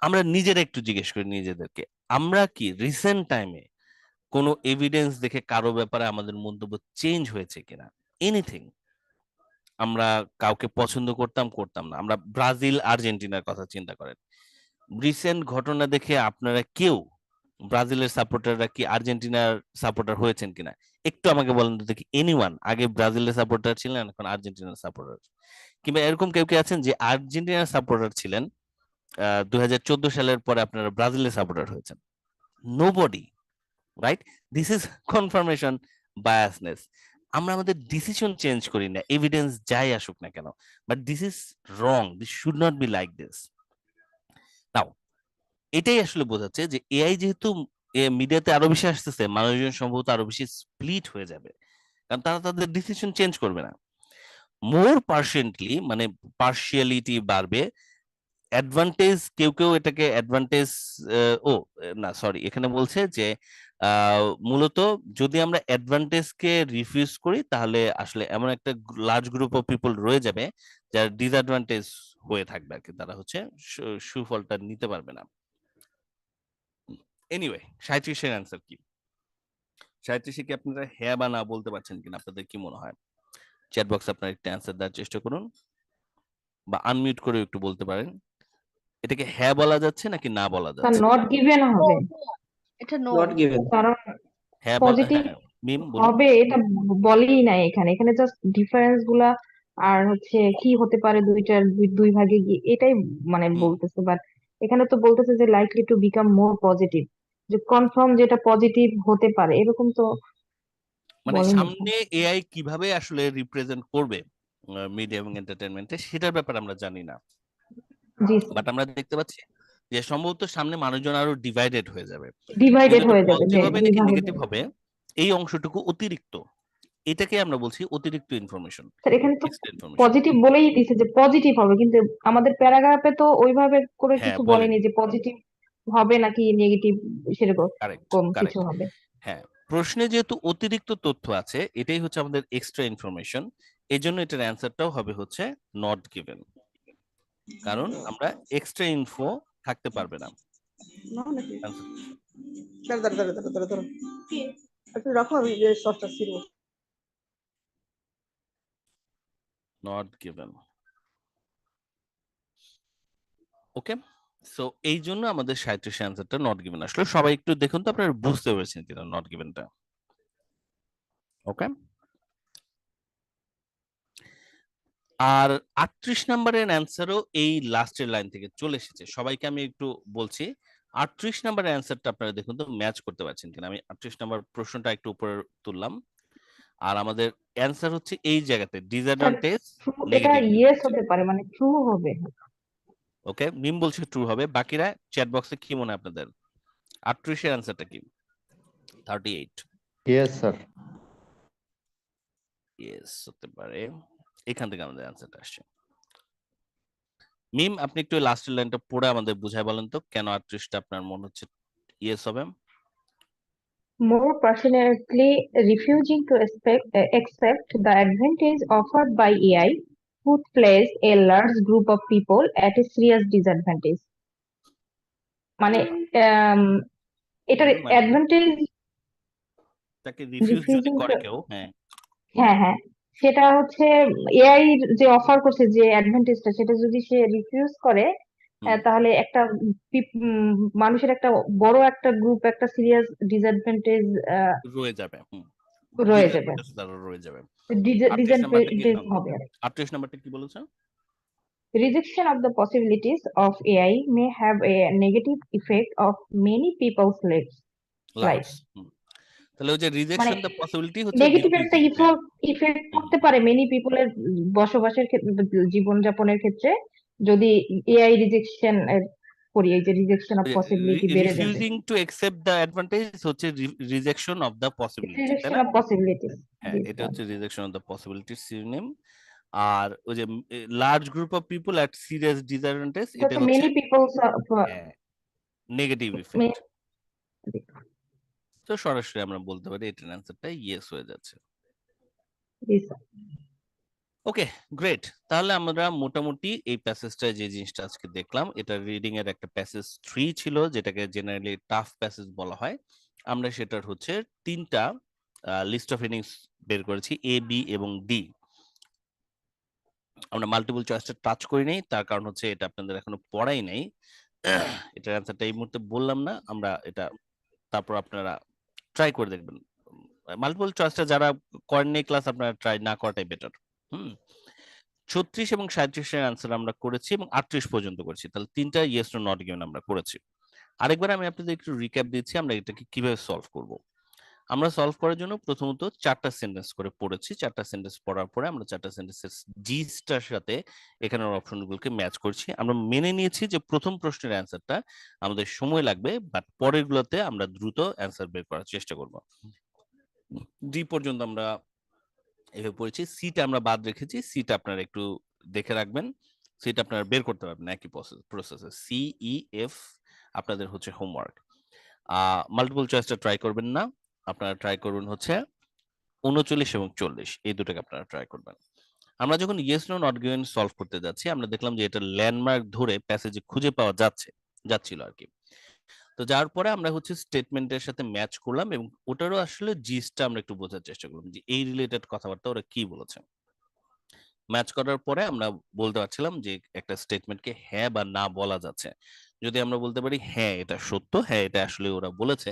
আমরা নিজেরা একটু জিজ্ঞেস করি নিজেদেরকে, আমরা কি রিসেন্ট টাইমে কোনো এভিডেন্স দেখে কারো ব্যাপারে আমাদের মন্তব্য চেঞ্জ হয়েছে কিনা? এনিথিং। আমরা কাউকে পছন্দ করতাম না, আমরা ব্রাজিল আর্জেন্টিনার কথা চিন্তা করেন, রিসেন্ট ঘটনা দেখে আপনারা কেউ ব্রাজিলের সাপোর্টাররা কি আর্জেন্টিনার সাপোর্টার হয়েছেন কিনা? একটু আমাকে বলেন তো দেখি, এনিওয়ান আগে ব্রাজিলের সাপোর্টার ছিলেন, এখন আর্জেন্টিনার সাপোর্টার, কিংবা এরকম কেউ কি আছেন যে আর্জেন্টিনার সাপোর্টার ছিলেন 2014 সালের পরে আপনারা ব্রাজিলের সাপোর্টার হয়েছেন? Nobody, right? This is confirmation biasness. আমরা আমাদের ডিসিশন চেঞ্জ করি না, এভিডেন্স যাই আসুক না কেন, but this is wrong, this should not be like this. Now এটাই আসলে বোঝাচ্ছে যে এআই যেহেতু মিডিয়াতে আরো বেশি আসতেছে, মানুষজন সম্ভবত আরো বেশি স্প্লিট হয়ে যাবে, কারণ তারা তাদের ডিসিশন চেঞ্জ করবে না। মোর পার্সেন্টলি মানে পার্শিয়ালিটি বাড়বে, অ্যাডভান্টেজ কেউ কেউ এটাকে অ্যাডভান্টেজ, ও না সরি, এখানে বলছে যে মূলত যদি আমরা অ্যাডভান্টেজকে রিফিউজ করি তাহলে আসলে এমন একটা লার্জ গ্রুপ অফ পিপল রয়ে যাবে যার ডিসঅ্যাডভান্টেজ হয়ে থাকবে আর কি, তারা হচ্ছে সুফলটা নিতে পারবে না। এনিওয়ে, 37 অ্যান্সার কি? 37 কি আপনারা হ্যাঁ বা না বলতে পারছেন কিনা? আপনাদের কি মনে হয়? চ্যাট বক্সে আপনারা একটা অ্যান্সার দেওয়ার চেষ্টা করুন, বা আনমিউট করে একটু বলতে পারেন। এটাকে হ্যাঁ বলা যাচ্ছে নাকি না বলা স্যার যাচ্ছে? নট গিভেন হবে, এটা নো। Not given. কারণ হ্যাঁ পজিটিভ হ্যাঁ মিম বলুন। হবে এটা বলেই নাই এখানে, এখানে জাস্ট ডিফারেন্স গুলা আর হচ্ছে কি হতে পারে দুইটার দুই ভাগে গিয়ে এটাই মানে বলতেছে, বাট এখানে তো বলতেছে যে likely to become more positive, যে কনফার্ম যেটা পজিটিভ হতে পারে এরকম তো মানে বলেনি স্যার। সামনে এআই কিভাবে আসলে রিপ্রেজেন্ট করবে মিডিয়া এবং এন্টারটেনমেন্টে, সেটার ব্যাপারে আমরা জানি না, জি বাট আমরা দেখতে পাচ্ছি যে সম্ভবত সামনে মানুষজন আরো ডিভাইডেড হয়ে যাবে। ডিভাইডেড কিন্তু হয়ে যাবে, পজিটিভ হবে দুই নাকি ভাগে নেগেটিভ যাবে। হবে এই অংশটুকু অতিরিক্ত, এটাকে আমরা বলছি অতিরিক্ত ইনফরমেশন, স্যার এখানে তো এক্সট্রা ইনফরমেশন। পজিটিভ বলেই দিছে যে পজিটিভ হবে, কিন্তু আমাদের প্যারাগ্রাফে তো ওইভাবে করে হ্যাঁ কিছু বলেনি বলেনি, যে পজিটিভ হবে নাকি নেগেটিভ সেরকম কারেক্ট কিছু কারেক্ট। হবে। হ্যাঁ, প্রশ্নে যেহেতু অতিরিক্ত তথ্য আছে, এটাই হচ্ছে আমাদের এক্সট্রা ইনফরমেশন, এই জন্য এটার অ্যান্সারটাও হবে হচ্ছে নট গিভেন, কারণ আমরা এক্সট্রা ইনফো থাকতে পারবে না। Not given. ওকে, সো এই জন্য আমাদের 37 অ্যান্সারটা নট গিভেন আসলে। সবাই একটু দেখুন তো আপনারা বুঝতে পেরেছেন কিনা নট গিভেনটা। ওকে, আর 38 নম্বরের অ্যান্সারও এই লাস্টের লাইন থেকে চলে এসেছে। সবাইকে আমি একটু বলছি 38 নম্বরের অ্যান্সারটা আপনারা দেখুন তো ম্যাচ করতে পারছেন কিনা। আমি 38 নম্বর প্রশ্নটা একটু উপরে তুললাম, আর আমাদের অ্যান্সার হচ্ছে এই জায়গাতে ডিসঅ্যাডভান্টেজ এটা নেগেটিভ। ইয়েস হতে পারে, মানে ট্রু হবে। ওকে, মিম বলছে ট্রু হবে, বাকিরা চ্যাট বক্সে কি মনে হয় আপনাদের? 38 এর অ্যান্সারটা কি? 38 ইয়েস স্যার। ইয়েস হতে পারে, এখান থেকে আমাদের অ্যান্সারটা আসছে। মিম আপনি একটু লাস্টের লাইনটা পড়ে আমাদের বুঝায় বলেন তো কেন 38টা আপনার মনে হচ্ছে ইয়েস হবে? More passionately refusing to accept the advantage offered by AI would place a large group of people at a serious disadvantage. মানে এটার মানে অ্যাডভান্টেজ তাকে রিফিউজ যদি রিফিউজিং, করে কেউ, হ্যাঁ হ্যাঁ হ্যাঁ, সেটা হচ্ছে এআই যে অফার করছে যে অ্যাডভান্টেজটা, সেটা যদি সে রিফিউজ করে তাহলে একটা মানুষের একটা বড় একটা গ্রুপ একটা সিরিয়াস ডিসঅ্যাডভান্টেজ রয়ে যাবে, রয়ে যাবে, ডিসঅ্যাডভান্টেজ তার রয়ে যাবে। 38 নাম্বারটা কি? ডিসঅ্যাডভান্টেজ হবে। 38 নাম্বারটা কি বলেছেন? Rejection of the possibilities of AI may have a negative effect of many people's lives. Lifes. তাহলে ওই যে মানে রিজেকশন দ্য পসিবিলিটি হচ্ছে নেগেটিভ একটা ডিফিউজিং। ইফেক্ট করতে পারে মেনি পিপলের বসবাসের ক্ষেত্রে, জীবনযাপনের ক্ষেত্রে, যদি এআই রিজেকশন করি, এই যে রিজেকশন অফ পসিবিলিটি বেড়ে যাবে। Refusing to accept the advantage হচ্ছে রিজেকশন অফ দ্য পসিবিলিটি, তাই রিজেকশন না? Of possibilities. হ্যাঁ, এটা হচ্ছে rejection of the possibility synonym. আর ওই যে large group of people at serious disadvantage, এটা হচ্ছে মেনি পিপলস নেগেটিভ ইফেক্ট। তো সরাসরি আমরা বলতে পারি এটার অ্যান্সারটা ইয়েস হয়ে যাচ্ছে। ওকে, গ্রেট। তাহলে আমরা মোটামুটি এই প্যাসেজটা যে জিনিসটা আজকে দেখলাম, এটা রিডিং এর একটা প্যাসেজ 3 ছিল, যেটাকে জেনারেলি টাফ প্যাসেজ বলা হয়। আমরা সেটার হচ্ছে 3টা লিস্ট অফ ইনিংস বের করেছি, এ, বি এবং ডি। আমরা মাল্টিপল চয়েসটা টাচ করি নাই, তার কারণ হচ্ছে এটা আপনাদের এখনো পড়াই নাই। এটার অ্যান্সারটা এই মুহূর্তে বললাম না, আমরা এটা তারপর আপনারা ট্রাই করে দেখবেন। মাল্টিপল চয়েসটা যারা করেননি ক্লাস, আপনারা ট্রাই না করাটাই বেটার। 36 এবং 37 এর আনসার আমরা করেছি এবং 38 পর্যন্ত করেছি, তাহলে 3টা ইয়েস নো নট গিভেন আমরা করেছি। আরেকবার আমি আপনাদের একটু রিক্যাপ দিচ্ছি আমরা এটাকে কিভাবে সলভ করব। আমরা সলভ করার জন্য প্রথমত 4টা সেন্টেন্স করে পড়েছি। 4টা সেন্টেন্স পড়ার পরে আমরা 4টা সেন্টেন্সের জিসটার সাথে এখানের অপশনগুলোকে ম্যাচ করছি। আমরা মেনে নিয়েছি যে প্রথম প্রশ্নের অ্যান্সারটা আমাদের সময় লাগবে, বাট পরের গুলোতে আমরা দ্রুত অ্যান্সার বের করার চেষ্টা করব। ডি পর্যন্ত আমরা এভাবে পড়েছি। সিটা আমরা বাদ রেখেছি, সিটা আপনারা একটু দেখে রাখবেন, সিটা আপনারা বের করতে পারবেন একই প্রসেসে। সি, ই, এফ আপনাদের হচ্ছে হোমওয়ার্ক। মাল্টিপল চয়েসটা ট্রাই করবেন না, আপনারা ট্রাই করবেন হচ্ছে 39 এবং 40, এই দুটোকে আপনারা ট্রাই করবেন। আমরা যখন yes no not given solve করতে যাচ্ছি, আমরা দেখলাম যে এটা ল্যান্ডমার্ক ধরে প্যাসেজে খুঁজে পাওয়া যাচ্ছিল আর কি। তো যার পরে আমরা হচ্ছে স্টেটমেন্টের সাথে ম্যাচ করলাম এবং ওটারও আসলে জিসটা আমরা একটু বোঝার চেষ্টা করলাম যে এই রিলেটেড কথাবার্তা ওরা কি বলেছে। ম্যাচ করার পরে আমরা বলতে পারছিলাম যে একটা স্টেটমেন্টকে হ্যাঁ বা না বলা যাচ্ছে। যদি আমরা বলতে পারি হ্যাঁ এটা সত্য, হ্যাঁ এটা আসলে ওরা বলেছে,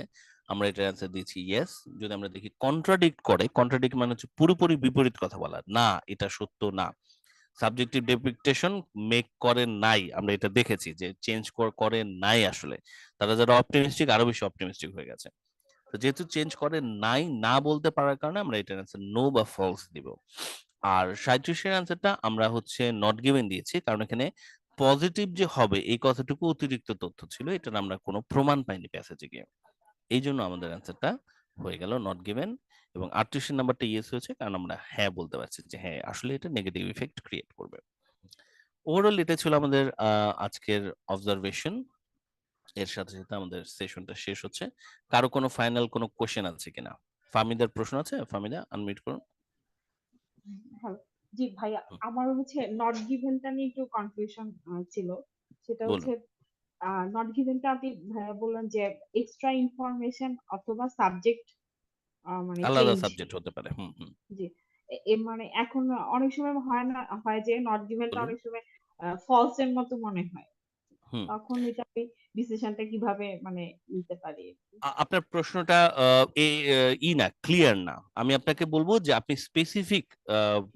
আমরা এটার অ্যান্সার দিচ্ছি ইয়েস। যদি আমরা দেখি কন্ট্রাডিক্ট করে, কন্ট্রাডিক্ট মানে হচ্ছে পুরোপুরি বিপরীত কথা বলা, না এটা সত্য না, সাবজেক্টিভ ডেপিকটেশন মেক করে নাই, আমরা এটা দেখেছি যে চেঞ্জ করে নাই, আসলে তারা যারা অপটিমিস্টিক আরো বেশি অপটিমিস্টিক হয়ে গেছে। তো যেহেতু চেঞ্জ করে নাই, না বলতে পারার কারণে আমরা এটার অ্যান্সার নো বা ফলস দিব। আর 37 এর অ্যান্সারটা আমরা হচ্ছে নট গিভেন দিয়েছি, কারণ এখানে পজিটিভ যে হবে এই কথাটুকু অতিরিক্ত তথ্য ছিল, এটার আমরা কোনো প্রমাণ পাইনি প্যাসেজে গিয়ে, এই জন্য আমাদের অ্যান্সারটা হয়ে গেল নট গিভেন। এবং 38 নাম্বারটা ইয়েস হয়েছে কারণ আমরা হ্যাঁ বলতে পারছি যে হ্যাঁ আসলে এটা নেগেটিভ ইফেক্ট ক্রিয়েট করবে। ওভারঅল এটা ছিল আমাদের আজকের অবজারভেশন। এর সাথে সাথে আমাদের সেশনটা শেষ হচ্ছে। কারো কোনো ফাইনাল কোনো কোশ্চেন আছে কিনা? ফাহমিদার প্রশ্ন আছে? ফাহমিদা আনমিউট করুন। হ্যালো, জি ভাইয়া, আমার হচ্ছে নট গিভেনটা নিয়ে একটু কনফিউশন ছিল। সেটা বলুন। হচ্ছে নট গিভেনটা আপনি ভাইয়া বললেন যে এক্সট্রা ইনফরমেশন অথবা সাবজেক্ট মানে আলাদা চেঞ্জ। সাবজেক্ট হতে পারে। জি, মানে এখন অনেক সময় হয় যে নট গিভেনটা বলুন। অনেক সময় ফলস এর মতো মনে হয়, হুম তখন এটা আমি ডিসিশনটা কিভাবে মানে নিতে পারি? আপনার প্রশ্নটা না, ক্লিয়ার না। আমি আপনাকে বলবো যে আপনি স্পেসিফিক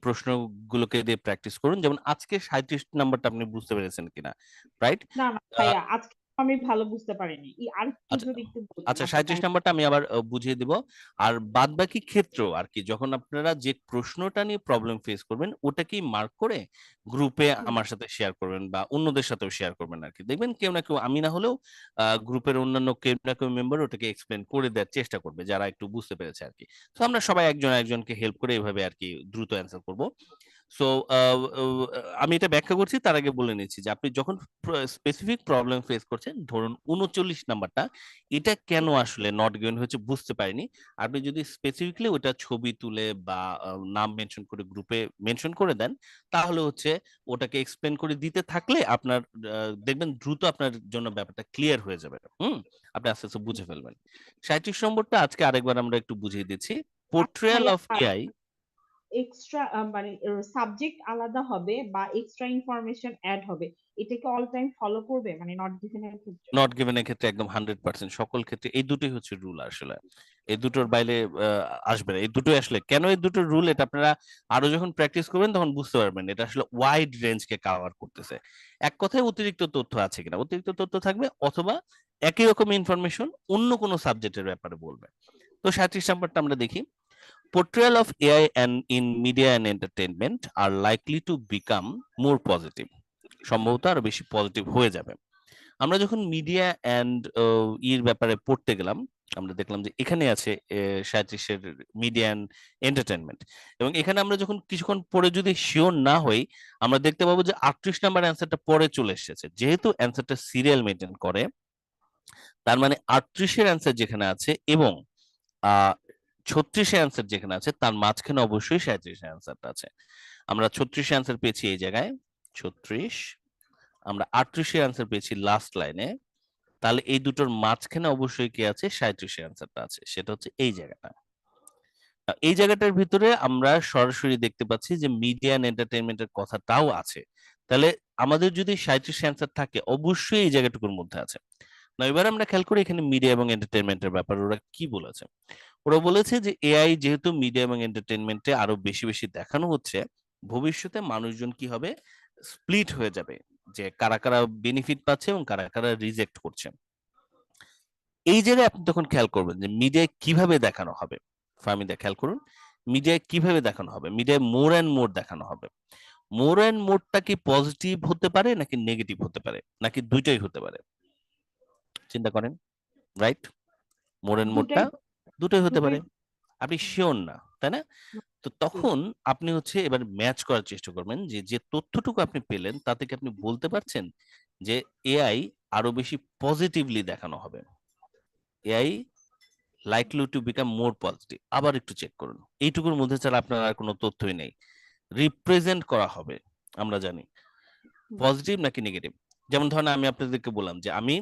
প্রশ্নগুলোকে দিয়ে প্র্যাকটিস করুন। যেমন আজকে 37 নাম্বারটা আপনি বুঝতে পেরেছেন কিনা, রাইট? না না ভাইয়া, আজকে আমি ভালো বুঝতে পারিনি। আর একটু আচ্ছা যদি একটু বলতেন আচ্ছা, আপনার 37 নাম্বারটা আমি আবার বুঝিয়ে দিব। আর বাদ বাকি ক্ষেত্র আর কি, যখন আপনারা যে প্রশ্নটা নিয়ে প্রবলেম ফেস করবেন ওটাকেই মার্ক করে গ্রুপে আমার সাথে শেয়ার করবেন বা অন্যদের সাথেও শেয়ার করবেন আর কি। দেখবেন কেউ না কেউ, আমি না হলেও গ্রুপের অন্যান্য কেউ না কেউ মেম্বার ওটাকে এক্সপ্লেন করে দেওয়ার চেষ্টা করবে যারা একটু বুঝতে পেরেছে আর কি। তো আমরা সবাই একজন একজনকে হেল্প করে এভাবে আর কি দ্রুত অ্যান্সার করব। সো আমি এটা ব্যাখ্যা করছি, তার আগে বলে নিচ্ছি যে আপনি যখন স্পেসিফিক প্রবলেম ফেস করছেন, ধরুন 39 নাম্বারটা, এটা কেন আসলে নট গিভেন হয়েছে বুঝতে পারিনি, আপনি যদি স্পেসিফিকলি ওটা ছবি তুলে বা নাম মেনশন করে গ্রুপে মেনশন করে দেন, তাহলে হচ্ছে ওটাকে এক্সপ্লেন করে দিতে থাকলে আপনার দেখবেন দ্রুত আপনার জন্য ব্যাপারটা ক্লিয়ার হয়ে যাবে। আপনি আস্তে আস্তে বুঝে ফেলবেন। 37 নম্বরটা আজকে আরেকবার আমরা একটু বুঝিয়ে দিচ্ছি। Portrayal of AI. এক্সট্রা মানে সাবজেক্ট আলাদা হবে বা এক্সট্রা ইনফরমেশন অ্যাড হবে, এটাকে অল টাইম ফলো করবে মানে নট গিভেনের ক্ষেত্রে? নট গিভেনের ক্ষেত্রে একদম 100% সকল ক্ষেত্রে এই দুটোই হচ্ছে রুল আসলে। এই দুটোর বাইরে আসবে না। এই দুটোই আসলে কেন এই দুটো রুল, এটা আপনারা আরো যখন প্র্যাকটিস করবেন তখন বুঝতে পারবেন এটা আসলে ওয়াইড রেঞ্জকে কভার করতেছে। এক কথায় অতিরিক্ত তথ্য আছে কিনা, অতিরিক্ত তথ্য থাকবে, অথবা একই রকম ইনফরমেশন অন্য কোনো সাবজেক্টের ব্যাপারে বলবে। তো 37 নাম্বারটা আমরা দেখি। Portrayal of AI and in media and entertainment are likely to become more positive. সম্ভবত আরো বেশি পজিটিভ হয়ে যাবে। আমরা যখন মিডিয়া অ্যান্ড ইর ব্যাপারে পড়তে গেলাম, আমরা দেখলাম যে এখানে আছে 37-এর মিডিয়া অ্যান্ড এন্টারটেনমেন্ট, এবং এখানে আমরা যখন কিছুক্ষণ পরে যদি শিওর না হই, আমরা দেখতে পাবো যে 38 নাম্বার অ্যান্সারটা পরে চলে এসেছে। যেহেতু অ্যান্সারটা সিরিয়াল মেনটেন করে, তার মানে 38-এর অ্যান্সার যেখানে আছে এবং 36-এর অ্যান্সার যেখানে আছে, তার মাঝখানে অবশ্যই 37-এর অ্যান্সারটা আছে। আমরা 36 অ্যান্সার পেয়েছি এই জায়গায় 36, আমরা 38 অ্যান্সার পেয়েছি লাস্ট লাইনে, তাহলে এই দুটোর মাঝখানে অবশ্যই কি আছে, 37 অ্যান্সারটা আছে, সেটা হচ্ছে এই জায়গাটা। এই জায়গাটার ভিতরে আমরা সরাসরি দেখতে পাচ্ছি যে মিডিয়া এন্ড এন্টারটেইনমেন্টের কথাটাও আছে। তাহলে আমাদের যদি 37 অ্যান্সার থাকে অবশ্যই এই জায়গাটুকুর মধ্যে আছে। না, এবার আমরা খেয়াল করি এখানে মিডিয়া এবং এন্টারটেইনমেন্টের ব্যাপারে ওরা কি বলেছে। ওরা বলেছে যে এআই যেহেতু মিডিয়া এবং এন্টারটেইনমেন্টে আরো বেশি বেশি দেখানো হচ্ছে, ভবিষ্যতে মানুষজন কি হবে, স্প্লিট হয়ে যাবে, যে কারা কারা বেনিফিট পাচ্ছে এবং কারা কারা রিজেক্ট করছে। এই জায়গায় আপনি তখন খেয়াল করবেন যে মিডিয়ায় কিভাবে দেখানো হবে। ফাহমিদা খেয়াল করুন, মিডিয়ায় কিভাবে দেখানো হবে, মিডিয়ায় মোর অ্যান্ড মোর দেখানো হবে। মোর অ্যান্ড মোরটা কি পজিটিভ হতে পারে নাকি নেগেটিভ হতে পারে, নাকি দুইটাই হতে পারে? চিন্তা করেন, রাইট? মোর অ্যান্ড মোরটা দুটোই হতে পারে, আপনি শিওর না, তাই না? তো তখন আপনি হচ্ছে এবার ম্যাচ করার চেষ্টা করবেন যে যে তথ্যটুকু আপনি পেলেন তাতে কি আপনি বলতে পারছেন যে এআই আরো বেশি পজিটিভলি দেখানো হবে, AI likely to become more positive. আবার একটু চেক করুন, এইটুকুর মধ্যে ছাড়া আপনার আর কোনো তথ্যই নেই। রিপ্রেজেন্ট করা হবে, আমরা জানি পজিটিভ নাকি নেগেটিভ। যেমন ধরেন আমি আপনাদেরকে বললাম যে আমি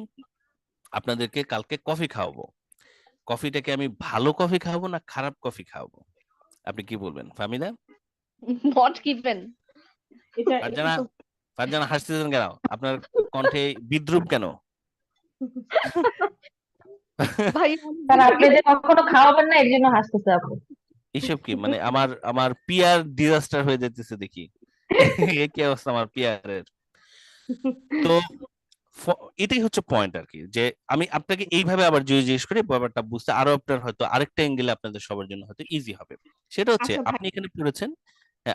আপনাদেরকে কালকে কফি খাওয়াবো, কফিটাকে আমি ভালো কফি খাওয়াবো না খারাপ কফি খাওয়াবো, আপনি কি বলবেন ফাহমিদা? Not given. ফারজানা হাসতেছেন কেন? আপনার কণ্ঠে বিদ্রুপ কেন? ভাই আপনি যে কখনো খাওয়াবেন না এর জন্য হাসতেছে আপু। এইসব কি মানে আমার পিয়ার ডিজাস্টার হয়ে যাইতেছে দেখি। কি অবস্থা আমার পিয়ারের। তো এটাই হচ্ছে পয়েন্ট আর কি, যে আমি আপনাকে এইভাবে আবার যদি জিজ্ঞেস করি ব্যাপারটা বুঝতে আরো আপনার হয়তো আরেকটা অ্যাঙ্গেলে আপনাদের সবার জন্য হয়তো ইজি হবে। সেটা হচ্ছে আপনি এখানে পড়েছেন,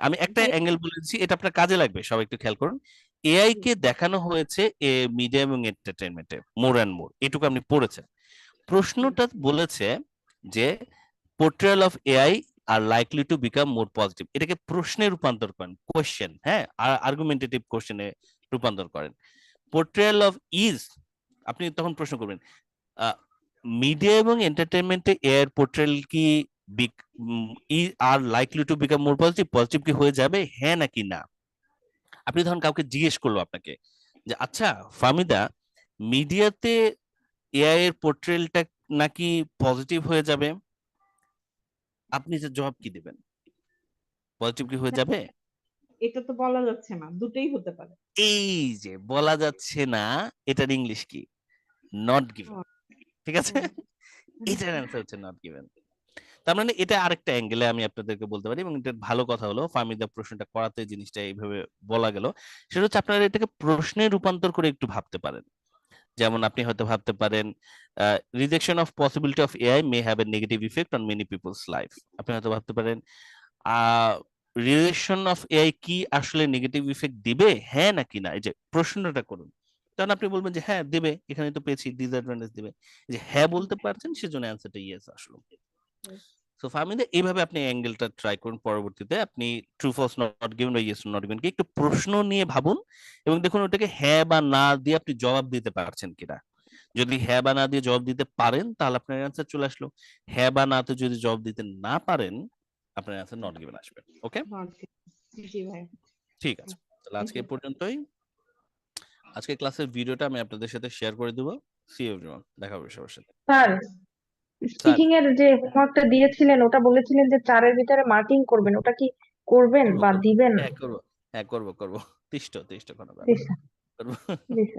আমি একটা অ্যাঙ্গেল বলেছি, এটা আপনার কাজে লাগবে, সবাই একটু খেয়াল করুন। এআই কে দেখানো হয়েছে মিডিয়া এবং এন্টারটেইনমেন্টে মোর অ্যান্ড মোর, এটুকু আপনি পড়েছেন। প্রশ্নটা বলেছে যে portrayal of AI are likely to become more positive, এটাকে প্রশ্নে রূপান্তর করেন, কোয়েশ্চেন, হ্যাঁ, আর্গুমেন্টেটিভ কোয়েশ্চেনে রূপান্তর করেন। পোর্ট্রেয়াল অফ ইজ, আপনি তখন প্রশ্ন করবেন মিডিয়া এবং এন্টারটেইনমেন্টে এআই পোর্ট্রেয়াল কি আর likely to become more positive, positive কি হয়ে যাবে, হ্যাঁ নাকি না? আপনি ধরুন কাউকে জিজ্ঞেস করলো আপনাকে যে আচ্ছা ফাহমিদা, মিডিয়াতে এআই এর পোর্ট্রেলটা নাকি পজিটিভ হয়ে যাবে, আপনি যে জবাব কি দিবেন? পজিটিভ কি হয়ে যাবে? এটা তো বলা যাচ্ছে না, দুটোই হতে পারে। এই যে বলা যাচ্ছে না, এটার ইংলিশ কি? Not given. ঠিক আছে, এটার অ্যান্সার হচ্ছে নট গিভেন। তার মানে এটা আরেকটা অ্যাঙ্গেলে আমি আপনাদেরকে বলতে পারি, এবং এটা ভালো কথা হলো ফাহমিদা প্রশ্নটা করাতে জিনিসটা এইভাবে বলা গেল। সেটা হচ্ছে আপনারা এটাকে প্রশ্নে রূপান্তর করে একটু ভাবতে পারেন। যেমন আপনি হয়তো ভাবতে পারেন rejection of possibility of AI may have a negative effect on many people's life. আপনি হয়তো ভাবতে পারেন রিজেকশন অফ এআই কি আসলে নেগেটিভ ইফেক্ট দিবে, হ্যাঁ নাকি না? এই যে প্রশ্নটা করুন, তখন আপনি বলবেন যে হ্যাঁ দেবে, এখানে তো পেয়েছি ডিসঅ্যাডভান্টেজ দিবে। যে হ্যাঁ বলতে পারছেন সেজন্য অ্যান্সারটা ইয়েস আসলো। সো ফাহমিদা এইভাবে আপনি অ্যাঙ্গেলটা ট্রাই করুন, পরবর্তীতে আপনি ট্রু ফলস নট গিভেন বা ইয়েস নট গিভেন কি একটু প্রশ্ন নিয়ে ভাবুন এবং দেখুন ওটাকে হ্যাঁ বা না দিয়ে আপনি জবাব দিতে পারছেন কিনা। যদি হ্যাঁ বা না দিয়ে জবাব দিতে পারেন তাহলে আপনার অ্যান্সার চলে আসলো, হ্যাঁ বা না তে যদি জবাব দিতে না পারেন আপনার অ্যান্সার নট গিভেন আসবে। ওকে, জি ভাই, ঠিক আছে, তাহলে আজকে এই পর্যন্তই। আজকে ক্লাসের ভিডিওটা আমি আপনাদের সাথে শেয়ার করে দেবো। সি ইউ এভরিওয়ান, দেখা হবে সবার সাথে। স্যার, স্পিকিং এর যে হোমওয়ার্কটা দিয়েছিলেন ওটা বলেছিলেন যে 4-এর ভিতরে মার্কিং করবেন, ওটা কি করবেন বা দিবেন? হ্যাঁ করবো, হ্যাঁ করবো, তিষ্ট কোনো ব্যাপার প্লিজ করবো। প্লিজ